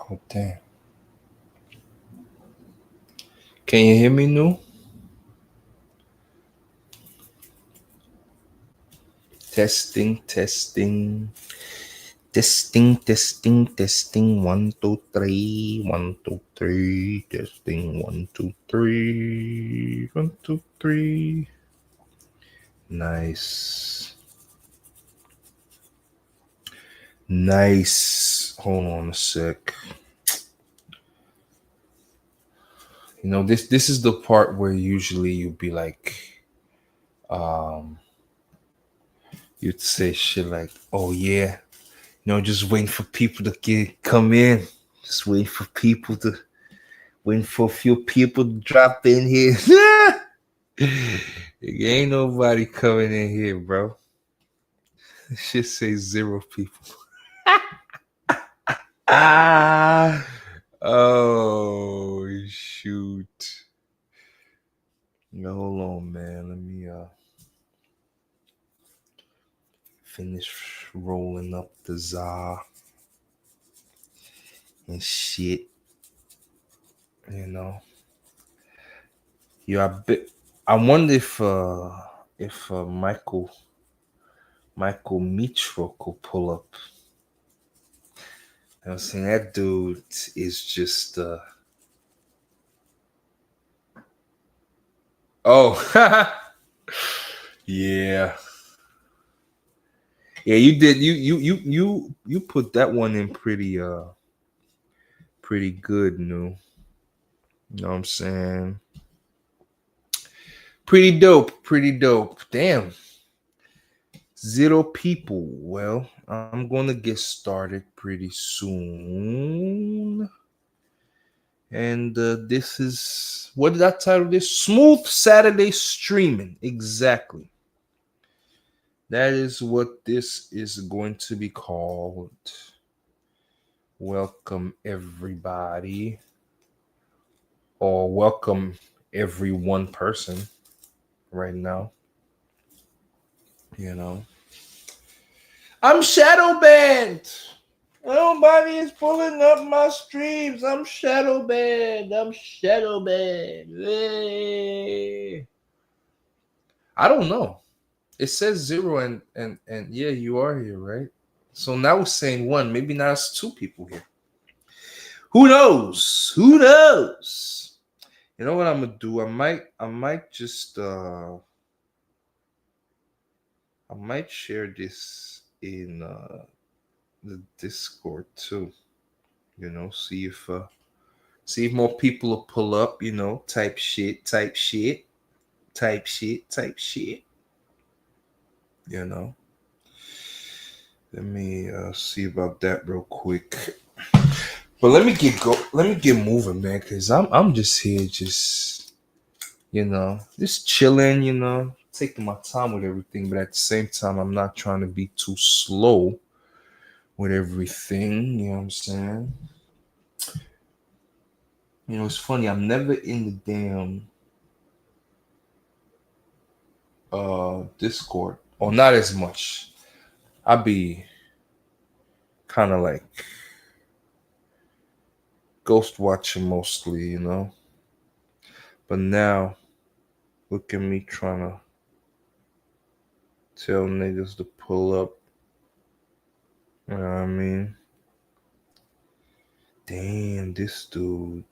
Oh, damn. Can you hear me, Nu? Testing, testing, testing, testing, testing. 1, 2, 3. 1, 2, 3. Testing. 1, 2, 3. 1, 2, 3. Nice. Nice. Hold on a sec. This is the part where usually you'd be like, um, you'd say shit like, "Oh yeah, just waiting for people to come in, just waiting for a few people to drop in here." Ain't nobody coming in here, bro. Shit say 0 people. Ah, oh shoot. Hold on, man. Let me finish rolling up the za and shit. You know, I bet. I wonder if Michael Mitro could pull up. I'm saying that dude is just oh yeah. Yeah, you did you put that one in pretty good, Nu. You know what I'm saying? Pretty dope, pretty dope. Damn. 0 people. Well, I'm gonna get started pretty soon. And this is, what did I title this? Smooth Saturday Streaming. Exactly. That is what this is going to be called. Welcome everybody, or welcome every one person right now. You know, I'm shadow banned. Nobody is pulling up my streams. I'm shadow banned. I'm shadow banned. Hey. I don't know. It says 0 and yeah, you are here, right? So now it's saying 1. Maybe now it's 2 people here. Who knows? Who knows? You know what I'm gonna do? I might just I might share this in the Discord too. See if more people will pull up, type shit, type shit, type shit, type shit. You know. Let me see about that real quick. But let me get moving, man, because I'm just here just chilling, taking my time with everything, but at the same time I'm not trying to be too slow with everything, you know what I'm saying? It's funny, I'm never in the damn Discord. Or not as much. I be kind of like ghost watching mostly. But now look at me trying to tell niggas to pull up. You know what I mean? Damn, this dude.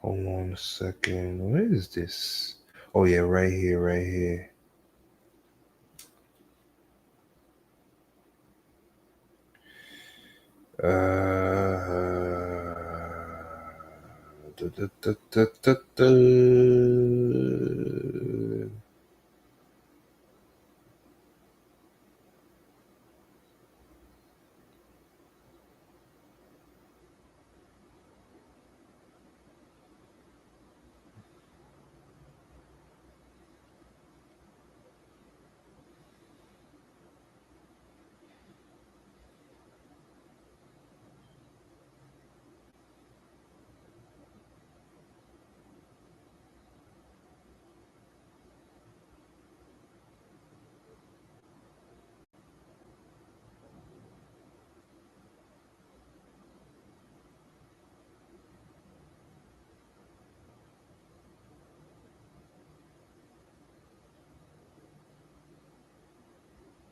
Hold on a second. Where is this? Oh yeah, right here, right here. Da, da, da, da, da, da.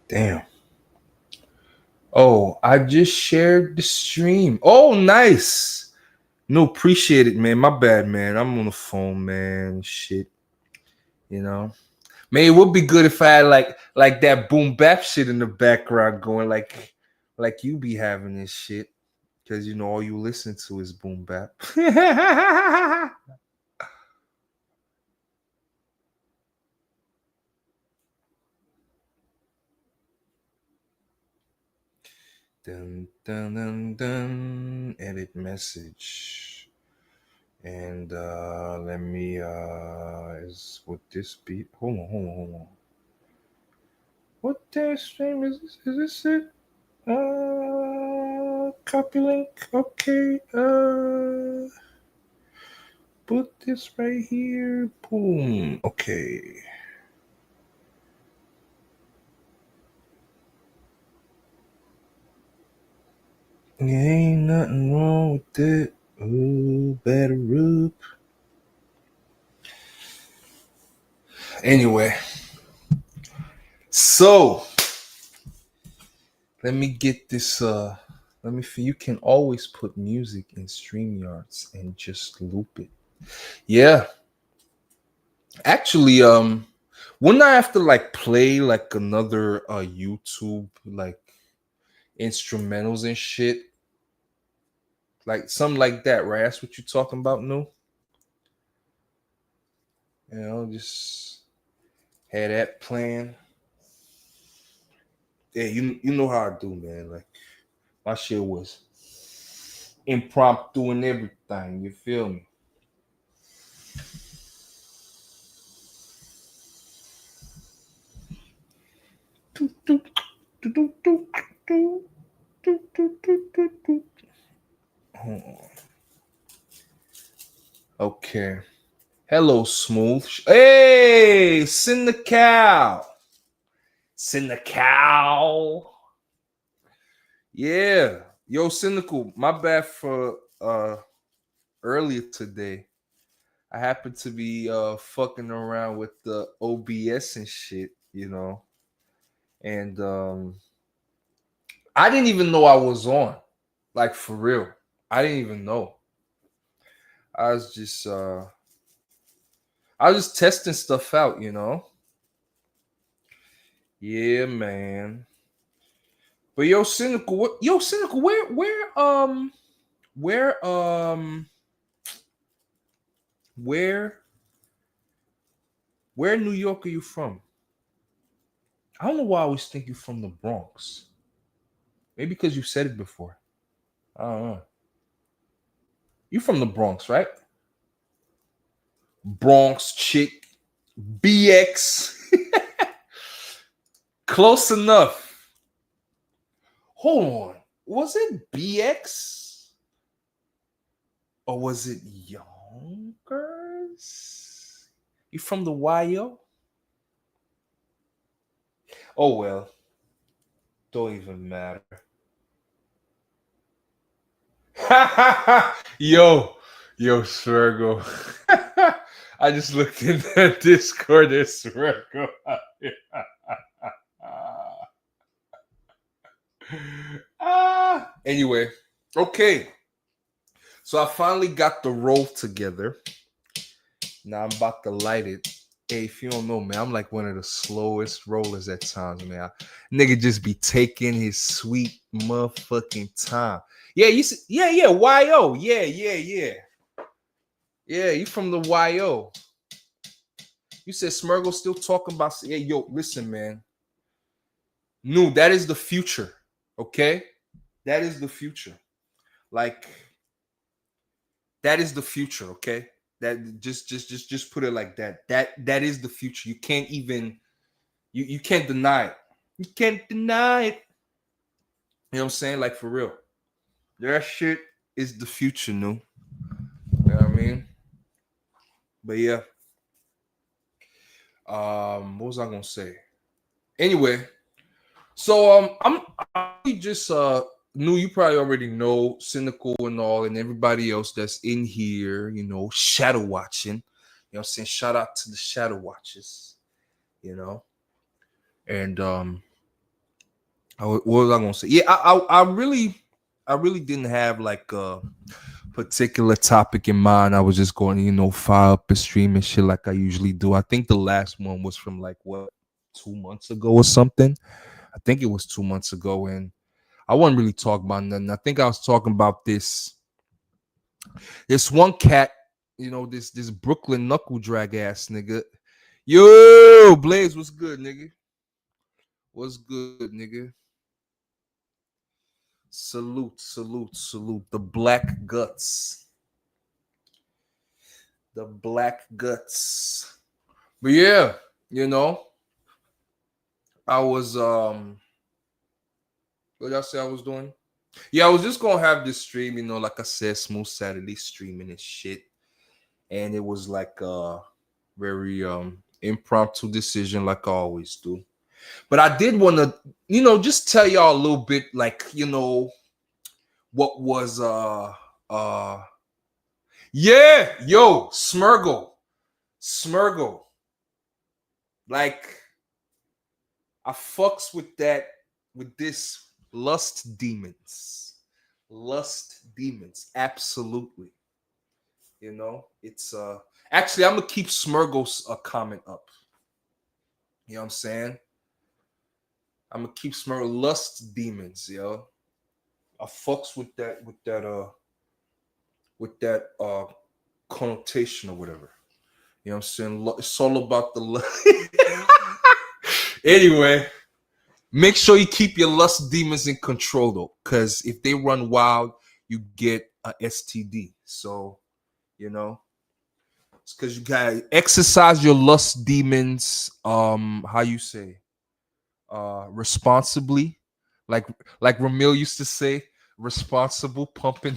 Damn. Oh, I just shared the stream. Oh, nice. No, appreciate it, man. My bad, man. I'm on the phone, man. Shit. You know. Man, it would be good if I had like that boom bap shit in the background going like you be having this shit. Cause you know all you listen to is boom bap. Dun, dun, dun, dun. Edit message. And let me is would this be hold on. What damn stream is this? Is this it? Copy link. Okay. Put this right here. Boom. Okay. Ain't nothing wrong with it. Ooh, better root. Anyway, so let me get this. Let me. You can always put music in StreamYards and just loop it. Yeah, actually, wouldn't I have to like play like another YouTube like instrumentals and shit, like something like that, right? That's what you're talking about, no? You know, just had that playing. Yeah, you know how I do, man. Like my shit was impromptu and everything. You feel me? Okay. Hello, Smooth. Hey, send the cow. Send the cow. Yeah. Yo, Cynical, my bad for earlier today. I happened to be fucking around with the OBS and shit, you know. And I didn't even know I was on. Like for real. I didn't even know. I was just testing stuff out, you know. Yeah, man. But yo, cynical, where where where in New York are you from? I don't know why I always think you're from the Bronx. Maybe because you said it before. I don't know. You from the Bronx, right? Bronx chick, BX. Close enough. Hold on. Was it BX or was it Yonkers? You from the YO? Oh well, don't even matter. yo, Swergo. I just looked in the Discord. There's Swergo. Anyway, okay. So I finally got the roll together. Now I'm about to light it. Hey, if you don't know, man, I'm like one of the slowest rollers at times, man. Nigga just be taking his sweet motherfucking time. Yeah, yeah, YO. Yeah. Yeah, you from the YO. You said Smurgle still talking about, yeah, yo, listen, man. No, that is the future. Okay? That is the future. Like, that is the future, okay? That just put it like that. That is the future. You can't even you can't deny it. You can't deny it. You know what I'm saying? Like for real. That shit is the future, no. You know what I mean? But yeah. What was I gonna say? Anyway, so I'm just knew you probably already know Cynical and all and everybody else that's in here, you know, shadow watching. You know what I'm saying? Shout out to the shadow watchers, you know. And What was I gonna say? Yeah, I really didn't have like a particular topic in mind. I was just going to, fire up a stream and shit like I usually do. I think the last one was from like what 2 months ago or something. I think it was 2 months ago, and I wasn't really talking about nothing. I think I was talking about this one cat, this Brooklyn knuckle drag ass nigga. Yo, Blaze, what's good, nigga? What's good, nigga? Salute, salute, salute. The black guts. The black guts. But yeah, I was what did I say I was doing? Yeah, I was just gonna have this stream, like I said, smooth Saturday streaming and shit. And it was like a very impromptu decision, like I always do. But I did want to, just tell y'all a little bit, like, what was uh yeah, yo, Smurgle. Like, I fucks with that, with this lust demons. Lust demons, absolutely. It's actually I'm gonna keep Smurgle's comment up. You know what I'm saying? I'm gonna keep Smurgle lust demons, yo. I fucks with that connotation or whatever. You know what I'm saying? It's all about the lust. Anyway, make sure you keep your lust demons in control though, because if they run wild, you get a STD. So, it's because you gotta exercise your lust demons. How you say? Responsibly, like Ramil used to say, responsible pumping.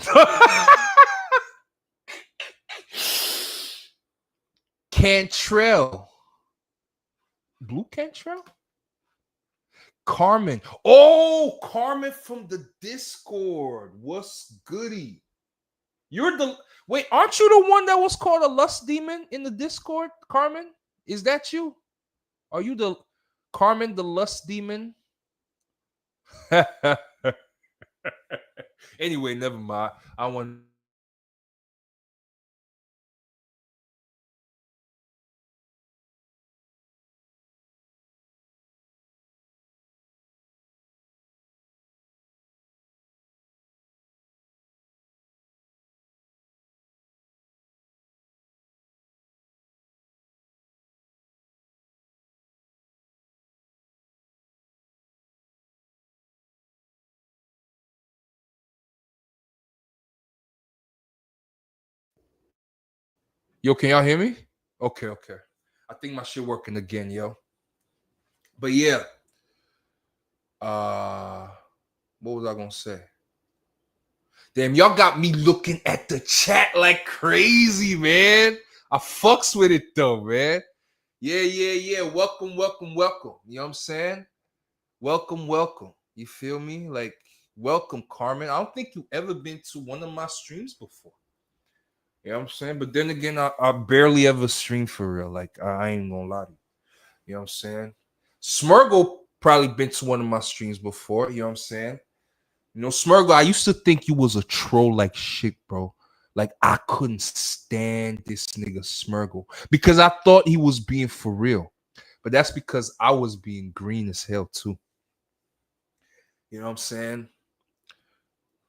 Cantrell, Blue Cantrell, Carmen. Oh, Carmen from the Discord. What's goody? You're the wait. Aren't you the one that was called a lust demon in the Discord, Carmen? Is that you? Are you the Carmen, the lust demon? Anyway, never mind. I want. Yo, can y'all hear me? Okay, okay. I think my shit working again, yo. But yeah, uh, what was I gonna say? Damn, y'all got me looking at the chat like crazy, man. I fucks with it though, man. Yeah, yeah, yeah. Welcome, welcome, welcome. You know what I'm saying? Welcome, welcome. You feel me? Like, welcome, Carmen. I don't think you ever been to one of my streams before. You know what I'm saying? But then again, I barely ever stream for real. Like, I ain't gonna lie to you. You know what I'm saying? Smurgle probably been to one of my streams before. You know what I'm saying? Smurgle, I used to think you was a troll like shit, bro. Like, I couldn't stand this nigga Smurgle because I thought he was being for real. But that's because I was being green as hell, too. You know what I'm saying?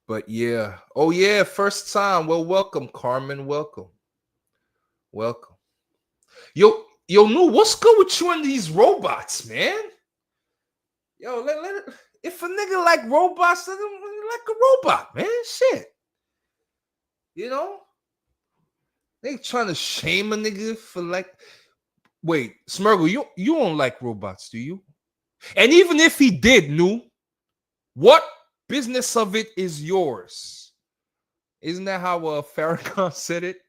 But yeah. Oh, yeah. First time. Well, welcome, Carmen. Welcome. Welcome. Yo, Nu, what's good with you and these robots, man? Yo, if a nigga like robots, let him like a robot, man. Shit. You know? They trying to shame a nigga for like. Wait, Smurgle, you don't like robots, do you? And even if he did, Nu, what business of it is yours? Isn't that how Farrakhan said it?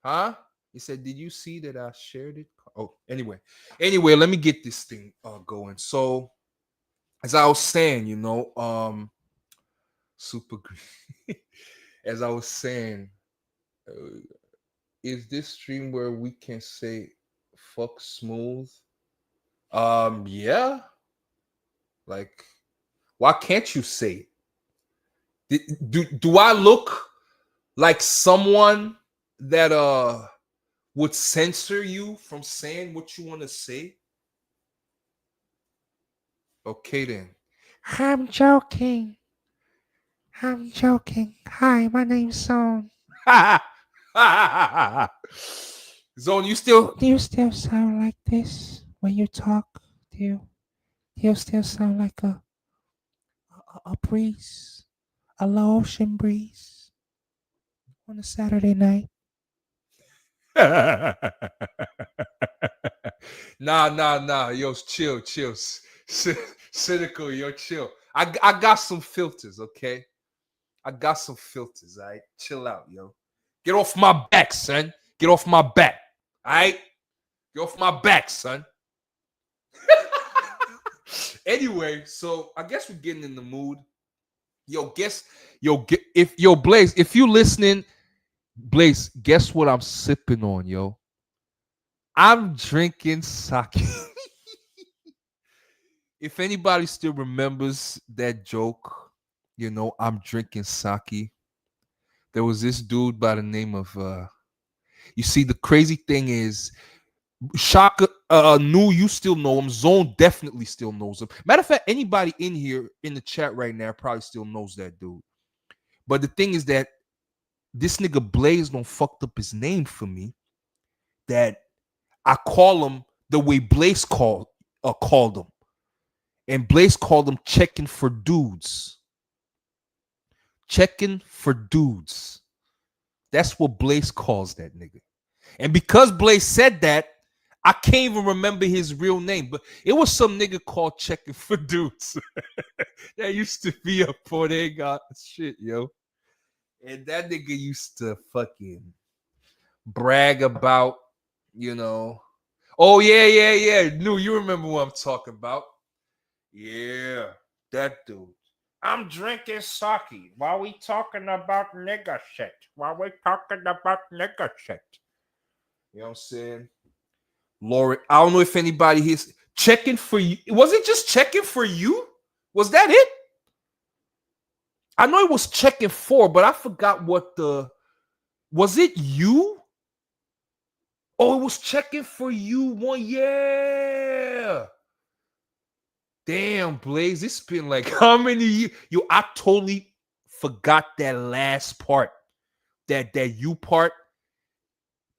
Huh? He said, "Did you see that I shared it?" Oh, anyway, let me get this thing going. So, as I was saying, super green. As I was saying, uh, is this stream where we can say "fuck smooth"? Yeah, like Why can't you say it? Do I look like someone that would censor you from saying what you want to say? Okay then. I'm joking. I'm joking. Hi, my name's Son. Zone, you still Do you still sound like this when you talk? Do you still sound like a breeze, a low ocean breeze on a Saturday night? nah. Yo, chill. Cynical, yo, chill. I got some filters, okay? I got some filters, all right? Chill out, yo. Get off my back, son. Get off my back, all right? Get off my back, son. Anyway, so I guess we're getting in the mood. Yo, Blaze, if you listening, Blaze, guess what I'm sipping on, yo? I'm drinking sake. If anybody still remembers that joke, I'm drinking sake. There was this dude by the name of you see, the crazy thing is Shaka you still know him. Zone definitely still knows him. Matter of fact, anybody in here in the chat right now probably still knows that dude. But the thing is that this nigga Blaze don't fucked up his name for me. That I call him the way Blaze called him. And Blaze called him checking for dudes. Checking for dudes. That's what Blaze calls that nigga. And because Blaze said that, I can't even remember his real name, but it was some nigga called checking for dudes. That used to be a Bodega shit, yo. And that nigga used to fucking brag about, you know. Oh, yeah. No, you remember what I'm talking about. Yeah, that dude. I'm drinking sake while we talking about nigga shit. While we talking about nigga shit. You know what I'm saying? Lori, I don't know if anybody here's checking for you. Was it just checking for you? Was that it? I know it was checking for, but I forgot what the. Was it you? Oh, it was checking for you one. Yeah. Damn, Blaze. It's been like how many years? Yo, I totally forgot that last part. That you part.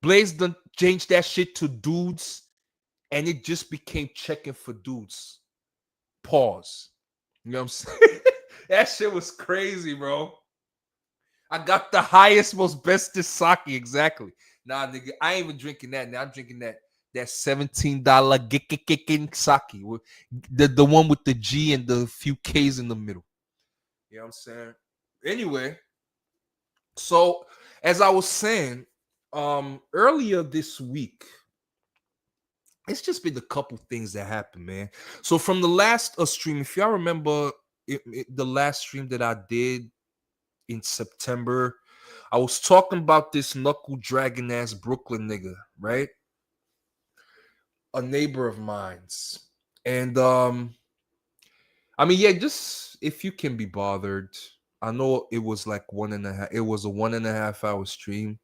Blaze done changed that shit to dudes, and it just became checking for dudes. Pause. You know what I'm saying? That shit was crazy, bro. I got the highest, most bestest sake. Exactly. Nah, nigga, I ain't even drinking that. Now I'm drinking that $17 gikkikin sake. The one with the G and the few K's in the middle. You know what I'm saying? Anyway, so as I was saying, earlier this week, it's just been a couple things that happened, man. So from the last stream, if y'all remember the last stream that I did in September, I was talking about this knuckle dragon ass Brooklyn nigga, right? A neighbor of mine's. And I mean, yeah, just if you can be bothered. I know it was like it was a 1.5 hour stream.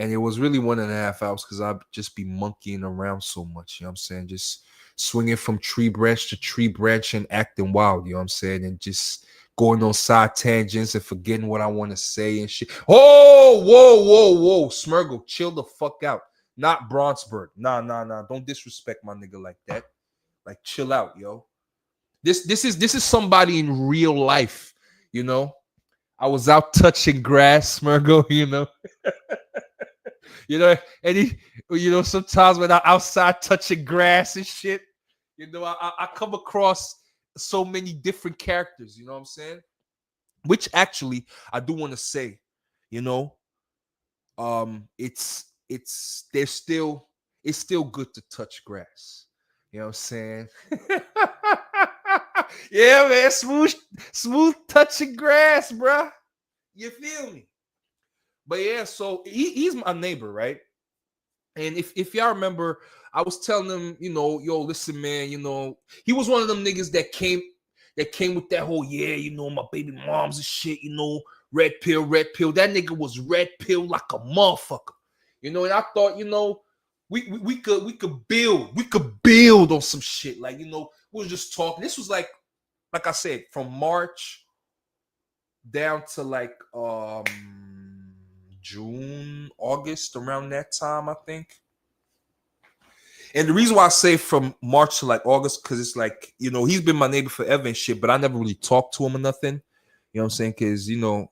And it was really 1.5 hours because I'd just be monkeying around so much, you know what I'm saying? Just swinging from tree branch to tree branch and acting wild, you know what I'm saying? And just going on side tangents and forgetting what I want to say and shit. Oh, whoa. Smurgle, chill the fuck out. Not Bronzberg. Nah. Don't disrespect my nigga like that. Like, chill out, yo. This is somebody in real life, you know? I was out touching grass, Smurgle, you know? Sometimes when I'm outside touching grass and shit, I come across so many different characters, you know what I'm saying? Which actually I do want to say, you know, it's still good to touch grass. You know what I'm saying? Yeah, man, smooth touching grass, bruh. You feel me? But yeah, so he's my neighbor, right? And if y'all remember, I was telling him, yo, listen, man, he was one of them niggas that came. that came with that whole, yeah, you know, my baby moms and shit, you know, red pill, red pill. That nigga was red pill like a motherfucker. You know, and I thought, you know, we could build on some shit. Like, you know, we was just talking. This was like I said, from March down to like June, August, around that time, I think. And the reason why I say from March to like August, because it's like, you know, he's been my neighbor forever and shit, but I never really talked to him or nothing. You know what I'm saying? Because, you know,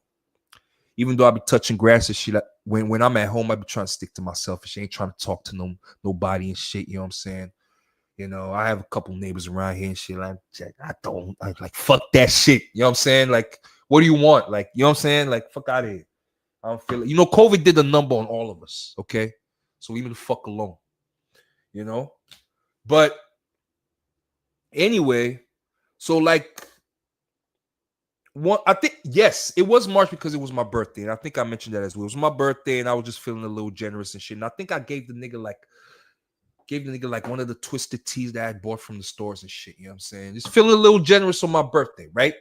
even though I be touching grass and shit, like, when I'm at home, I be trying to stick to myself and shit. Ain't trying to talk to nobody and shit. You know what I'm saying? You know, I have a couple neighbors around here and shit. Like, I like, fuck that shit. You know what I'm saying? Like, what do you want? Like, you know what I'm saying? Like, fuck out of here. I don't feel it. You know, COVID did a number on all of us. Okay. So leave me the fuck alone. You know? But anyway, so like, I think, yes, it was March because it was my birthday. And I think I mentioned that as well. It was my birthday and I was just feeling a little generous and shit. And I think I gave the nigga like one of the twisted teas that I had bought from the stores and shit. You know what I'm saying? Just feeling a little generous on my birthday, right?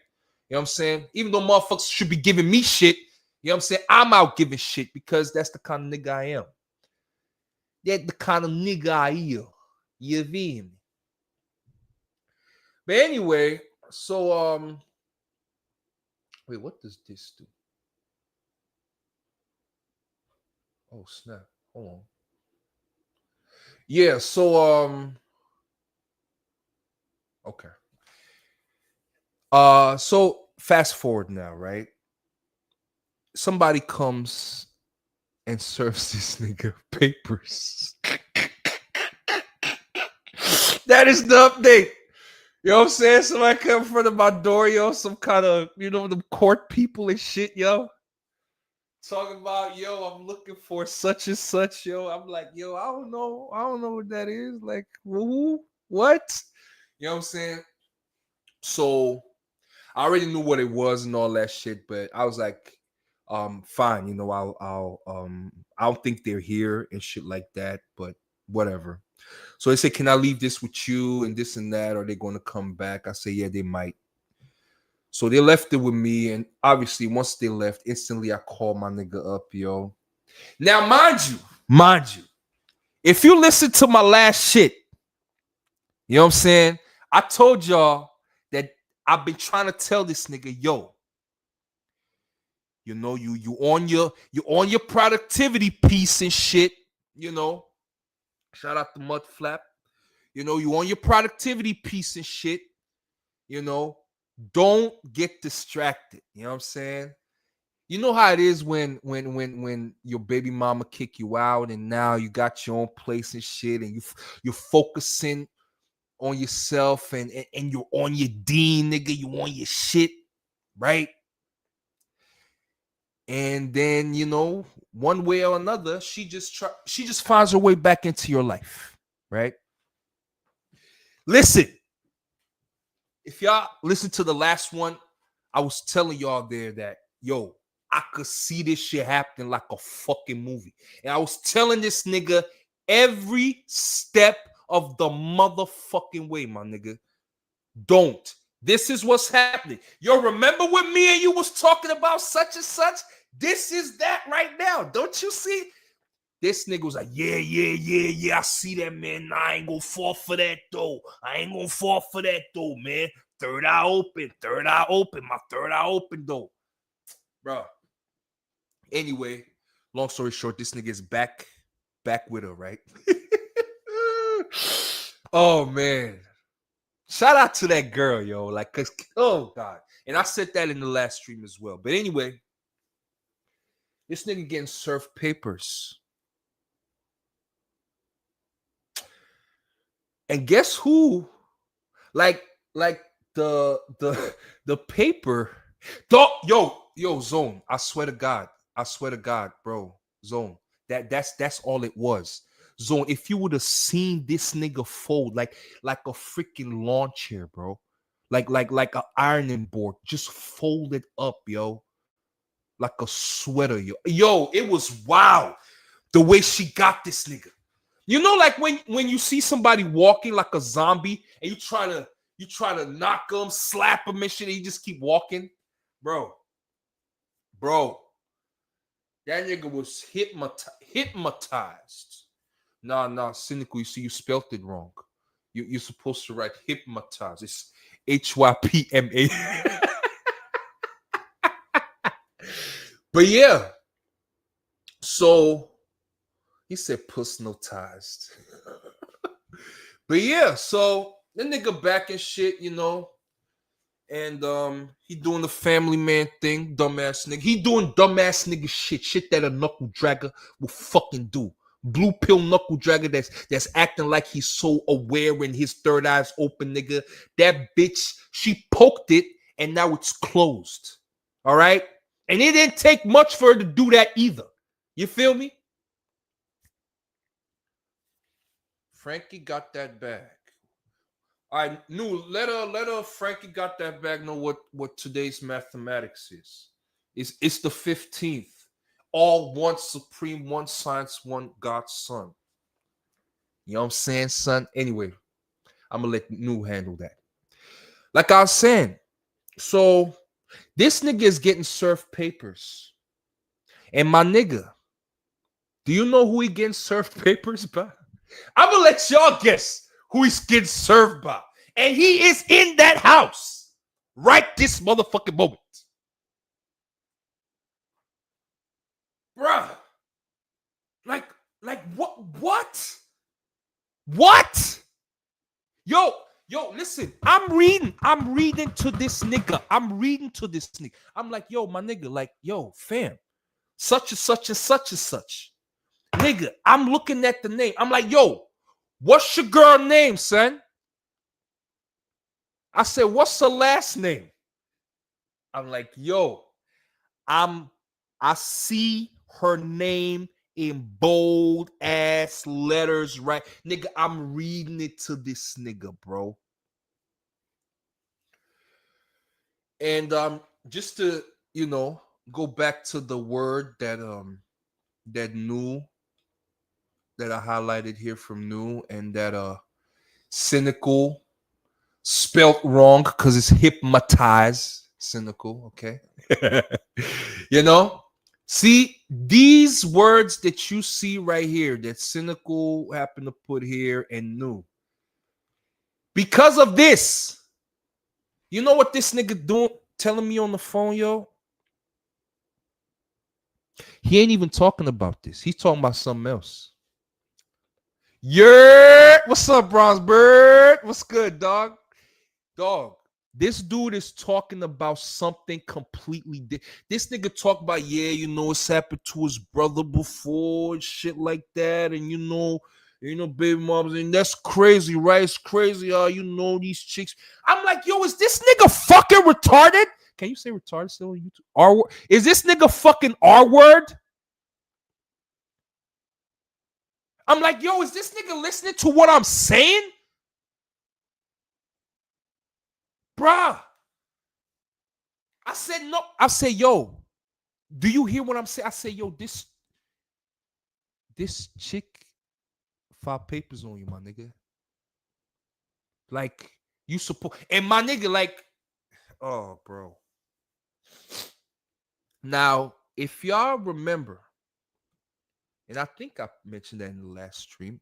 You know what I'm saying? Even though motherfuckers should be giving me shit, you know what I'm saying? I'm out giving shit because that's the kind of nigga I am. That's the kind of nigga I am. You feel me? But anyway, so wait, what does this do? Oh snap. Hold on. Yeah, so okay. So fast forward now, right? Somebody comes and serves this nigga papers. That is the update. You know what I'm saying? Somebody come in front of my door, yo, some kind of, you know, the court people and shit, yo. Talking about, yo, I'm looking for such and such, yo. I'm like, yo, I don't know what that is. Like, who? What? You know what I'm saying? So I already knew what it was and all that shit, but I was like, fine, you know, I don't think they're here and shit like that, but whatever. So they said, can I leave this with you and this and that? Are they going to come back? I say, yeah, they might. So they left it with me. And obviously, once they left, instantly I called my nigga up, yo. Now, mind you, if you listen to my last shit, you know what I'm saying? I told y'all that I've been trying to tell this nigga, yo, you know, you on your productivity piece and shit, you know. Shout out to Mud Flap. You know, you on your productivity piece and shit, you know. Don't get distracted. You know what I'm saying? You know how it is when your baby mama kick you out and now you got your own place and shit and you're focusing on yourself and you're on your dean, nigga, you on your shit, right? And then, you know, one way or another, she just finds her way back into your life, right? Listen, if y'all listen to the last one, I was telling y'all there that, yo, I could see this shit happening like a fucking movie. And I was telling this nigga every step of the motherfucking way, my nigga. Don't. This is what's happening. Yo, remember when me and you was talking about such and such? This is that right now. Don't you see? This nigga was like, yeah. I see that, man. I ain't gonna fall for that, though. Man. Third eye open. My third eye open, though. Bro. Anyway, long story short, this nigga is back with her, right? Oh, man. Shout out to that girl, yo. Like, cause, oh, God. And I said that in the last stream as well. But anyway, this nigga getting served papers. And guess who? Like the paper. Yo, Zone. I swear to God, bro. Zone. That's all it was. Zone. If you would have seen this nigga fold like a freaking lawn chair, bro. Like an ironing board, just folded up, yo. Like a sweater, yo. Yo, it was wild the way she got this nigga. You know, like when you see somebody walking like a zombie and you trying to, You try to knock him, slap him and shit, and he just keep walking. Bro, that nigga was hypnotized. Nah, cynical. You see, you spelt it wrong. You're supposed to write hypnotize. It's HYPMA. But yeah, so he said pusnotized. But yeah, so the nigga back and shit, you know. And he doing the family man thing, dumbass nigga. He doing dumbass nigga shit that a knuckle dragger will fucking do. Blue pill knuckle dragger that's acting like he's so aware and his third eye's open, nigga. That bitch, she poked it and now it's closed. All right? And it didn't take much for her to do that either. You feel me? Frankie got that bag. I knew let her Frankie got that bag know what today's mathematics is. It's the 15th. All one supreme, one science, one God's son. You know what I'm saying, son? Anyway, I'm gonna let New handle that. Like I was saying, so this nigga is getting served papers. And my nigga, do you know who he getting served papers by? I'm gonna let y'all guess who he's getting served by. And he is in that house right this motherfucking moment. Bruh. Like what? What? Yo, listen. I'm reading to this nigga. I'm like, yo, my nigga, like, yo, fam, such and such and such and such. Nigga, I'm looking at the name. I'm like, yo, what's your girl name, son? I said, what's her last name? I'm like, yo, I see her name in bold ass letters, right? Nigga, I'm reading it to this nigga, bro. And just to, you know, go back to the word that new that I highlighted here from new, and that cynical spelt wrong because it's hypnotized. Cynical, okay. You know, see these words that you see right here that cynical happened to put here and new. Because of this, you know what this nigga doing? Telling me on the phone, yo. He ain't even talking about this. He's talking about something else. Yeah, what's up, Bronze Bird? What's good, dog? Dog. This dude is talking about something completely different. This nigga talk about, yeah, you know, it's happened to his brother before and shit like that. And you know, baby moms, and that's crazy, right? It's crazy how you know these chicks. I'm like, yo, is this nigga fucking retarded? Can you say retarded still on YouTube? R word? Is this nigga fucking R word? I'm like, yo, is this nigga listening to what I'm saying? Bruh. I said, no. I said, yo, do you hear what I'm saying? I said, yo, this chick filed papers on you, my nigga. Like, you support. And my nigga, like, oh, bro. Now, if y'all remember, and I think I mentioned that in the last stream,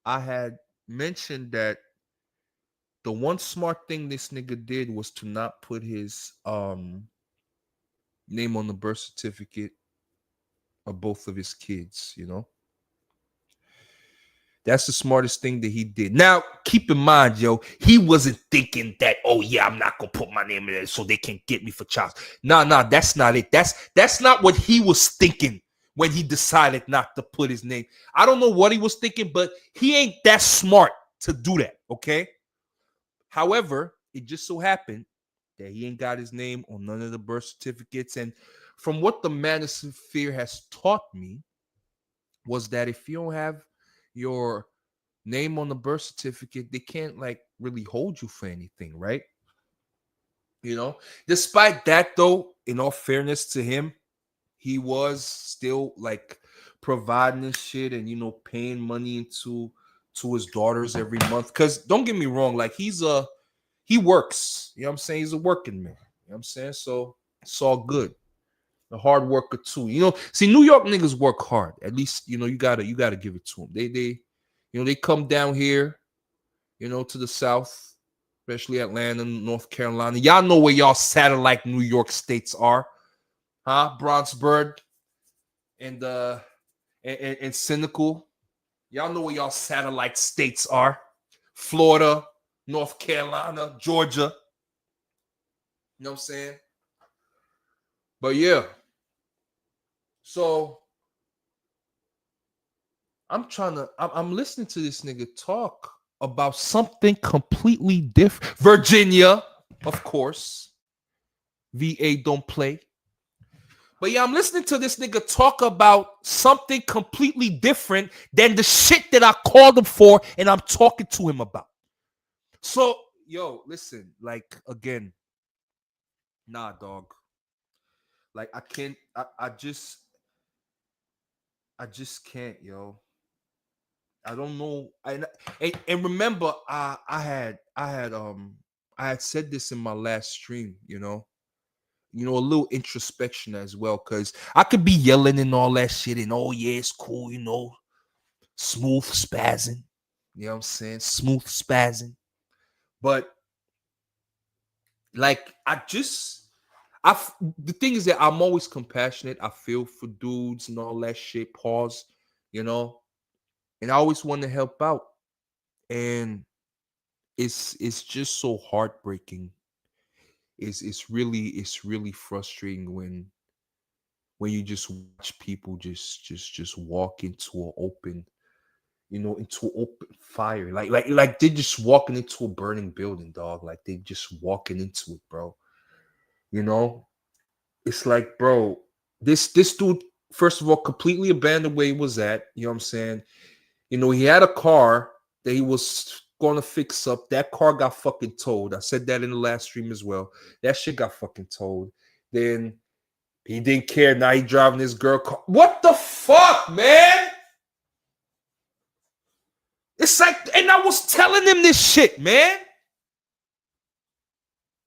I had mentioned that the one smart thing this nigga did was to not put his name on the birth certificate of both of his kids, you know? That's the smartest thing that he did. Now, keep in mind, yo, he wasn't thinking that, oh yeah, I'm not gonna put my name in there so they can get me for child. Nah, that's not it. That's not what he was thinking when he decided not to put his name. I don't know what he was thinking, but he ain't that smart to do that, okay? However, it just so happened that he ain't got his name on none of the birth certificates. And from what the manosphere has taught me was that if you don't have your name on the birth certificate, they can't like really hold you for anything, right? You know, despite that, though, in all fairness to him, he was still like providing this shit and, you know, paying money into his daughters every month. Because don't get me wrong, like he's a He works. You know what I'm saying? He's a working man. You know what I'm saying? So it's all good. A hard worker too. You know, see, New York niggas work hard. At least, you gotta give it to them. They come down here, to the South, especially Atlanta, North Carolina. Y'all know where y'all satellite New York states are, huh? Bronxburg and and Cynical. Y'all know where y'all satellite states are. Florida, North Carolina, Georgia. You know what I'm saying? But yeah. So I'm listening to this nigga talk about something completely different. Virginia, of course. VA don't play. But yeah, I'm listening to this nigga talk about something completely different than the shit that I called him for and I'm talking to him about. So, yo, listen, like, again, nah, dog. Like, I can't, I just can't, yo. I don't know. And remember, I had said this in my last stream, a little introspection as well, because I could be yelling and all that shit, and oh yeah, it's cool, smooth spazzing. You know what I'm saying? Smooth spazzing. But like the thing is that I'm always compassionate. I feel for dudes and all that shit. Pause, you know, and I always want to help out. And it's just so heartbreaking. It's really frustrating when you just watch people just walk into open fire. Like they're just walking into a burning building, dog. Like they just walking into it, bro. You know? It's like, bro, this dude, first of all, completely abandoned where he was at. You know what I'm saying? He had a car that he was going to fix up. That car got fucking towed. I said that in the last stream as well. That shit got fucking towed. Then he didn't care. Now he driving his girl car. What the fuck, man? It's like, and I was telling him this shit, man.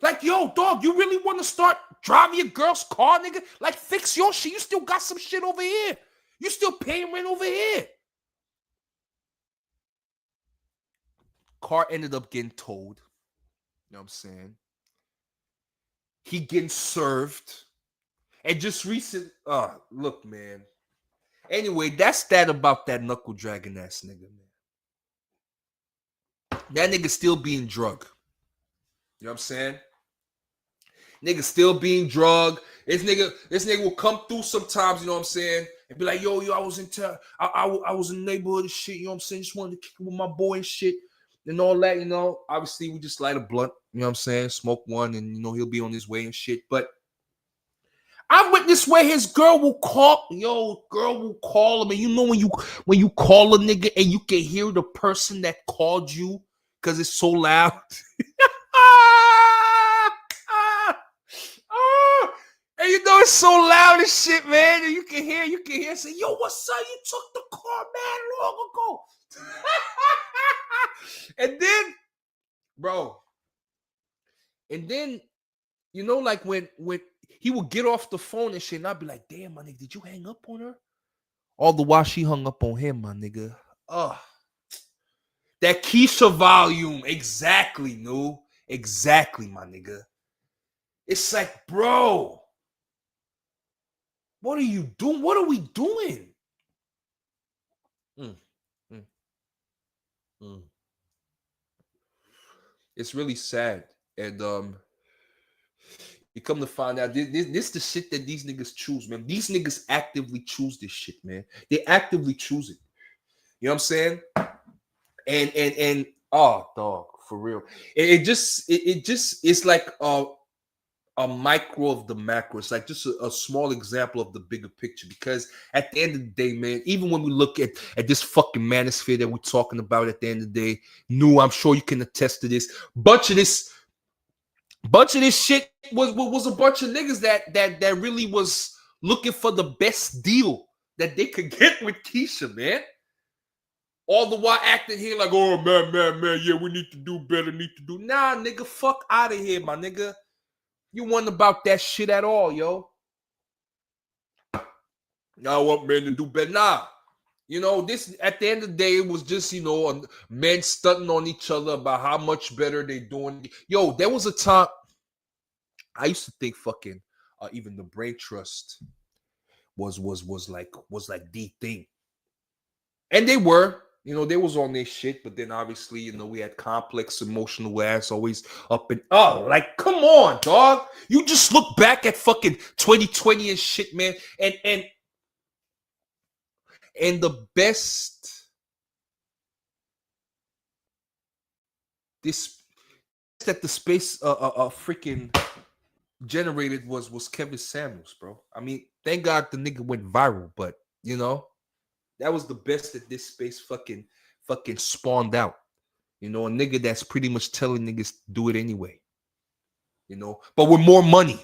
Like, yo, dog, you really want to start driving your girl's car, nigga? Like, fix your shit. You still got some shit over here. You still paying rent over here. Car ended up getting towed. You know what I'm saying? He getting served. And just recent, look, man. Anyway, that's that about that knuckle dragging ass nigga, man. That nigga still being drugged. You know what I'm saying? Nigga still being drugged. This nigga will come through sometimes, you know what I'm saying? And be like, yo, I was I was in the neighborhood and shit, you know what I'm saying? Just wanted to kick it with my boy and shit. And all that, obviously we just light a blunt, you know what I'm saying? Smoke one and he'll be on his way and shit. But I witnessed where his girl will call him. And when you call a nigga and you can hear the person that called you because it's so loud. And it's so loud and shit, man. And you can hear say, yo, what's up? You took the car mad long ago. And then, bro, like when he would get off the phone and shit, and I'd be like, damn, my nigga, did you hang up on her? All the while she hung up on him, my nigga. That Keisha volume. Exactly, no. Exactly, my nigga. It's like, bro, what are you doing? What are we doing? It's really sad. And you come to find out this the shit that these niggas choose, man. These niggas actively choose this shit, man. They actively choose it. You know what I'm saying? And oh, dog, for real. It's like a micro of the macro. It's like just a small example of the bigger picture. Because at the end of the day, man, even when we look at this fucking manosphere that we're talking about at the end of the day, I'm sure you can attest to this. Bunch of this shit was a bunch of niggas that really was looking for the best deal that they could get with Keisha, man. All the while acting here like, oh man, yeah, we need to do better, Nah, nigga, fuck out of here, my nigga. You wasn't about that shit at all, yo. Now I want men to do better. Nah. This at the end of the day, it was just, men stunting on each other about how much better they doing. Yo, there was a time I used to think fucking even the brain trust was like the thing. And they were, they was on their shit, but then obviously, we had complex emotional ass always up and like, come on, dog. You just look back at fucking 2020 and shit, man. And the best this that the space freaking generated was Kevin Samuels, bro. I mean, thank God the nigga went viral, but that was the best that this space fucking spawned out. A nigga that's pretty much telling niggas to do it anyway. But with more money.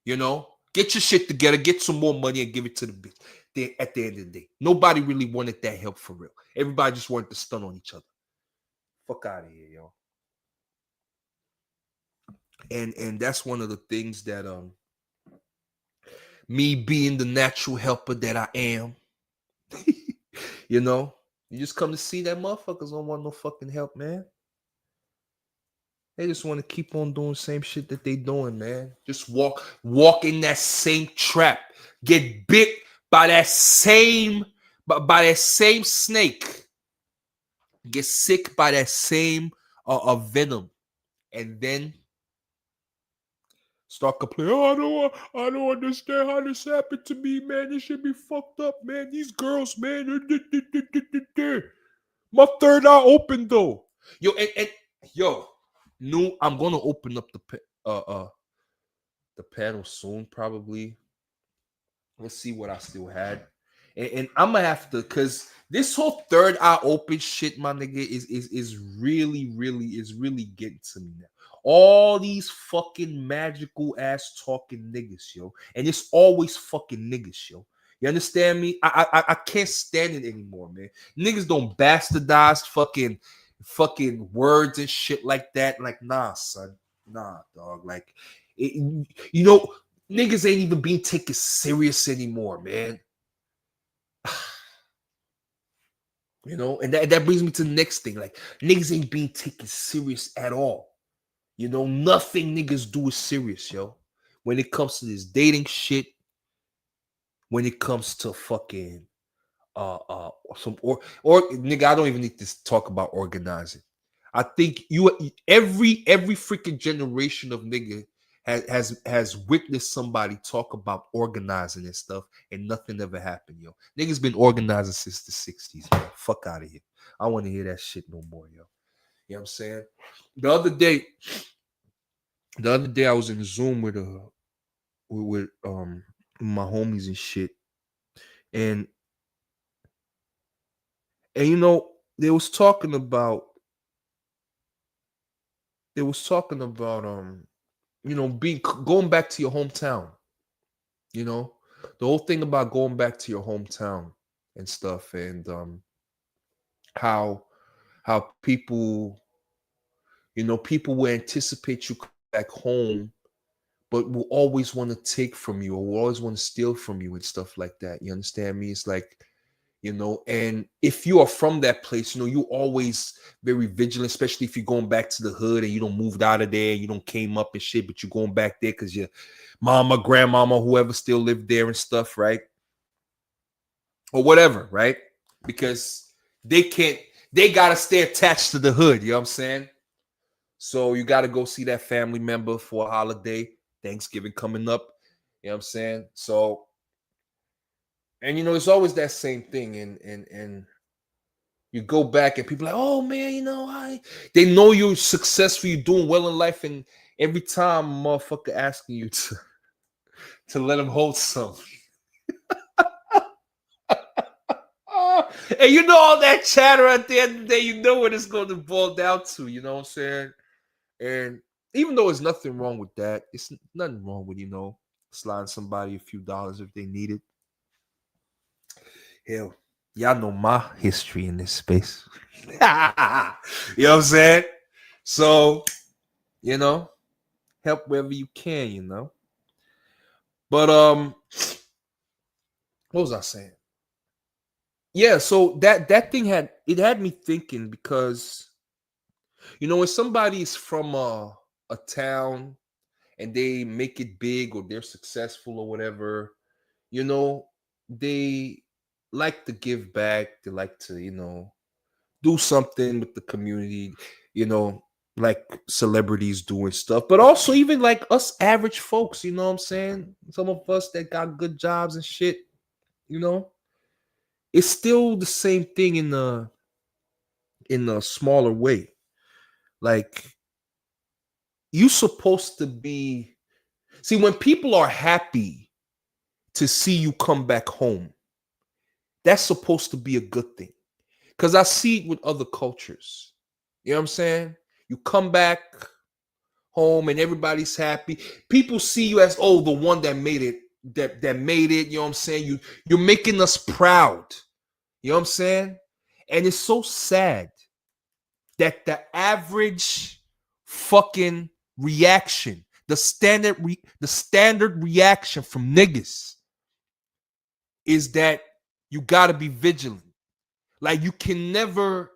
Get your shit together, get some more money, and give it to the bitch. At the end of the day, nobody really wanted that help for real. Everybody just wanted to stun on each other. Fuck out of here, yo. And that's one of the things that me being the natural helper that I am, you just come to see that motherfuckers don't want no fucking help, man. They just want to keep on doing the same shit that they doing, man. Just walk in that same trap. Get bit by that same snake. Get sick by that same venom. And then start complaining. Oh, I don't understand how this happened to me, man. This should be fucked up, man. These girls, man. My third eye open though. Yo, and yo. No, I'm gonna open up the panel soon, probably. Let's see what I still had, and I'm gonna have to, cause this whole third eye open shit, my nigga, is really getting to me now. All these fucking magical ass talking niggas, yo, and it's always fucking niggas, yo. You understand me? I can't stand it anymore, man. Niggas don't bastardize fucking words and shit like that. Like, nah, son. Nah, dog. Like, niggas ain't even being taken serious anymore, man. And that brings me to the next thing. Like, niggas ain't being taken serious at all. Nothing niggas do is serious, yo. When it comes to this dating shit, when it comes to fucking some or nigga, I don't even need to talk about organizing. I think every freaking generation of nigga has witnessed somebody talk about organizing and stuff, and nothing ever happened, yo. Niggas been organizing since the 60s, man. Fuck out of here. I want to hear that shit no more, yo. You know what I'm saying? The other day I was in Zoom with my homies and shit. And they was talking about being going back to your hometown. The whole thing about going back to your hometown and stuff, and how people people will anticipate you back home, but will always want to take from you, or will always want to steal from you and stuff like that. You understand me? It's like, and if you are from that place, you always very vigilant, especially if you're going back to the hood and you don't moved out of there, you don't came up and shit, but you're going back there because your mama, grandmama, whoever still lived there and stuff, right? Or whatever, right? Because they gotta stay attached to the hood, you know what I'm saying? So you gotta go see that family member for a holiday, Thanksgiving coming up, you know what I'm saying? So, and it's always that same thing, and you go back and people are like, oh man, they know you're successful, you're doing well in life, and every time motherfucker asking you to let them hold some. And all that chatter at the end of the day, you know what it's going to boil down to, you know what I'm saying? And even though there's nothing wrong with that, it's nothing wrong with, sliding somebody a few dollars if they need it. Hell, Y'all know my history in this space. You know what I'm saying? So, you know, help wherever you can, you know. But what was I saying? Yeah, so that thing had me thinking because when somebody is from a town and they make it big or they're successful or whatever, you know, they like to give back. They like to, do something with the community, you know, like celebrities doing stuff, but also even like us average folks, you know what I'm saying? Some of us that got good jobs and shit, you know, it's still the same thing in a smaller way. Like you supposed to be see when people are happy to see you come back home, that's supposed to be a good thing. Because I see it with other cultures. You know what I'm saying? You come back home and everybody's happy. People see you as, oh, the one that made it, that made it. You know what I'm saying? You're making us proud. You know what I'm saying? And it's so sad that the average fucking reaction, the standard reaction from niggas is that you gotta be vigilant. Like you can never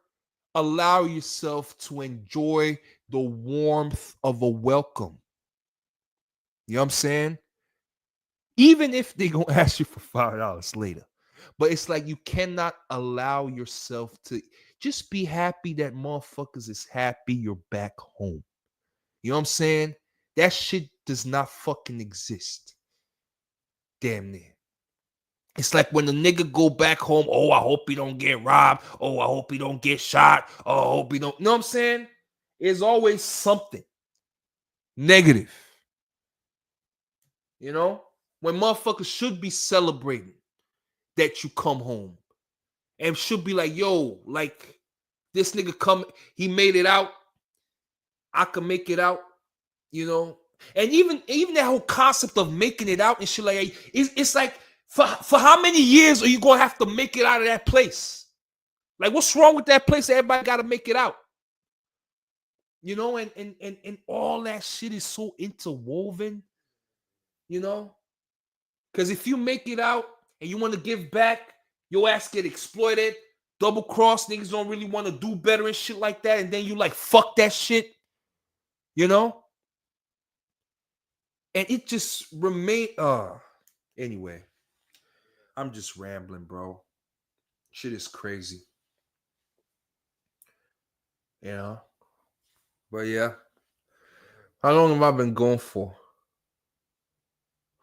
allow yourself to enjoy the warmth of a welcome. You know what I'm saying? Even if they gonna ask you for $5 later. But it's like you cannot allow yourself to just be happy that motherfuckers is happy you're back home. You know what I'm saying? That shit does not fucking exist. Damn near. It's like when the nigga go back home, oh, I hope he don't get robbed. Oh, I hope he don't get shot. Oh, I hope he don't. You know what I'm saying? It's always something negative. You know? When motherfuckers should be celebrating that you come home and should be like, yo, like this nigga come, he made it out. I can make it out, you know? And even that whole concept of making it out and shit like it's like for how many years are you gonna have to make it out of that place? Like, what's wrong with that place? Everybody got to make it out, you know. And all that shit is so interwoven, you know. Because if you make it out and you want to give back, your ass get exploited, double cross. Niggas don't really want to do better and shit like that, and then you like fuck that shit, you know. And it just remain. Anyway, I'm just rambling, bro. Shit is crazy, you know. But yeah, how long have I been going for?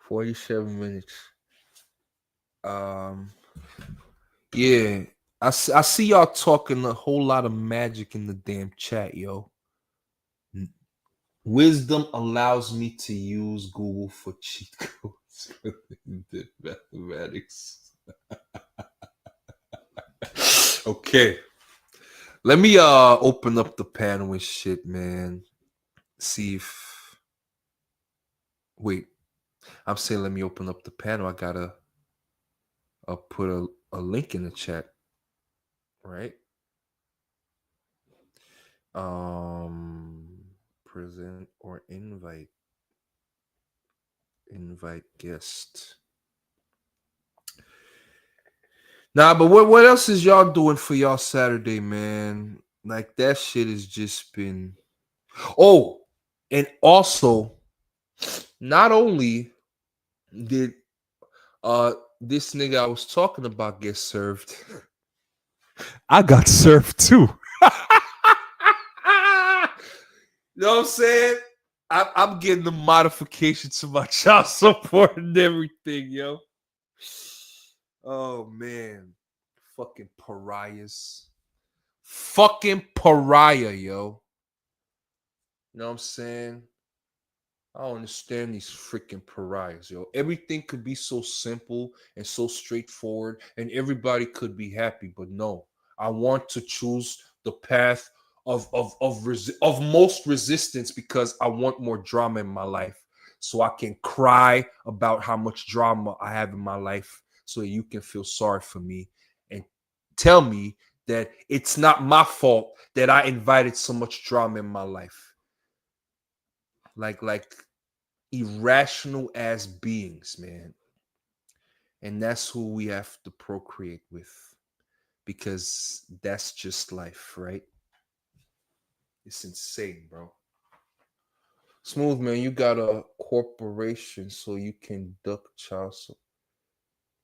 47 minutes. Um, yeah, I see y'all talking a whole lot of magic in the damn chat, yo. Wisdom allows me to use Google for cheat codes in mathematics. Okay, let me open up the panel and shit, man. See if wait, I'm saying let me open up the panel. I gotta put a link in the chat, right? Um, present or invite guest. Nah, but what else is y'all doing for y'all Saturday, man? Like that shit has just been. Oh, and also, not only did this nigga I was talking about get served, I got served too. You know what I'm saying? I'm getting the modification to my child support and everything, yo. Oh man, fucking pariahs, fucking pariah, yo. You know what I'm saying? I don't understand these freaking pariahs, yo. Everything could be so simple and so straightforward, and everybody could be happy. But no, I want to choose the path of most resistance because I want more drama in my life, so I can cry about how much drama I have in my life, so that you can feel sorry for me and tell me that it's not my fault that I invited so much drama in my life. Like irrational ass beings, man. And that's who we have to procreate with, because that's just life, right? It's insane, bro. Smooth, man, you got a corporation so you can duck child support.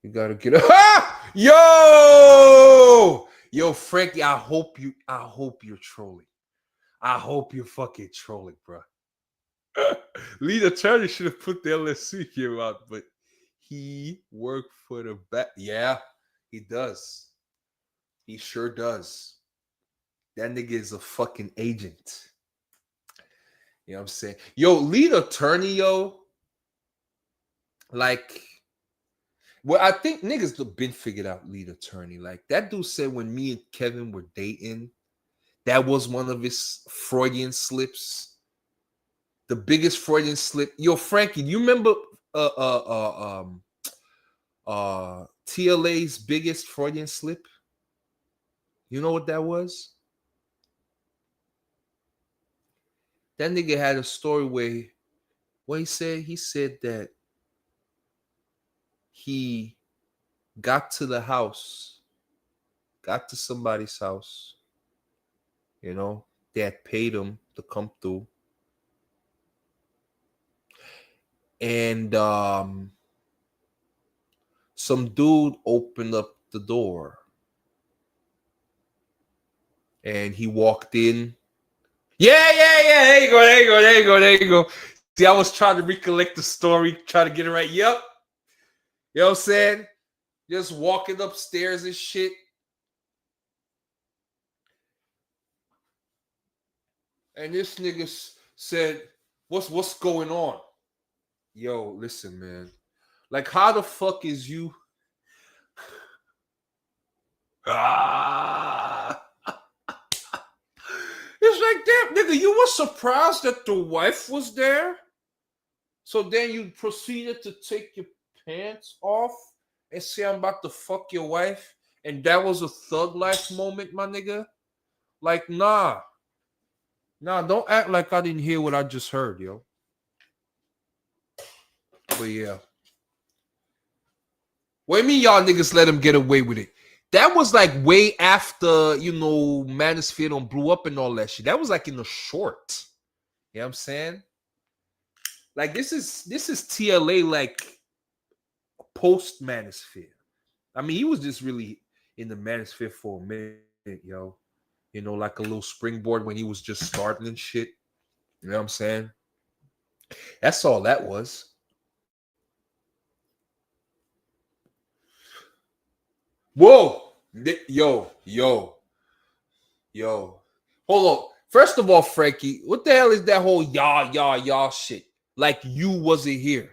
You gotta get a yo, Frankie. I hope you're trolling. I hope you're fucking trolling, bro. Lead attorney should have put the LSC here out, but he worked for the back. Yeah, he does. He sure does. That nigga is a fucking agent. You know what I'm saying? Yo, lead attorney, yo. Like, well, I think niggas have been figured out lead attorney. Like, that dude said when me and Kevin were dating, that was one of his Freudian slips. The biggest Freudian slip. Yo, Frankie, you remember TLA's biggest Freudian slip? You know what that was? That nigga had a story where what he said that he got to the house, got to somebody's house, you know, they had paid him to come through. And some dude opened up the door and he walked in. Yeah. There you go. See, I was trying to recollect the story, trying to get it right. Yep. You know what I'm saying? Just walking upstairs and shit. And this nigga said, what's going on? Yo, listen, man. Like, how the fuck is you? It's like that, nigga. You were surprised that the wife was there? So then you proceeded to take your pants off and say, I'm about to fuck your wife? And that was a thug life moment, my nigga? Like, nah. Nah, don't act like I didn't hear what I just heard, yo. But yeah. What do you mean y'all niggas let him get away with it? That was like way after, you know, Manosphere don't blew up and all that shit. That was like in the short. You know what I'm saying? Like this is TLA like post Manosphere. I mean, he was just really in the Manosphere for a minute, yo. You know, like a little springboard when he was just starting and shit. You know what I'm saying? That's all that was. Whoa. Yo. Hold on. First of all, Frankie, what the hell is that whole y'all shit? Like you wasn't here.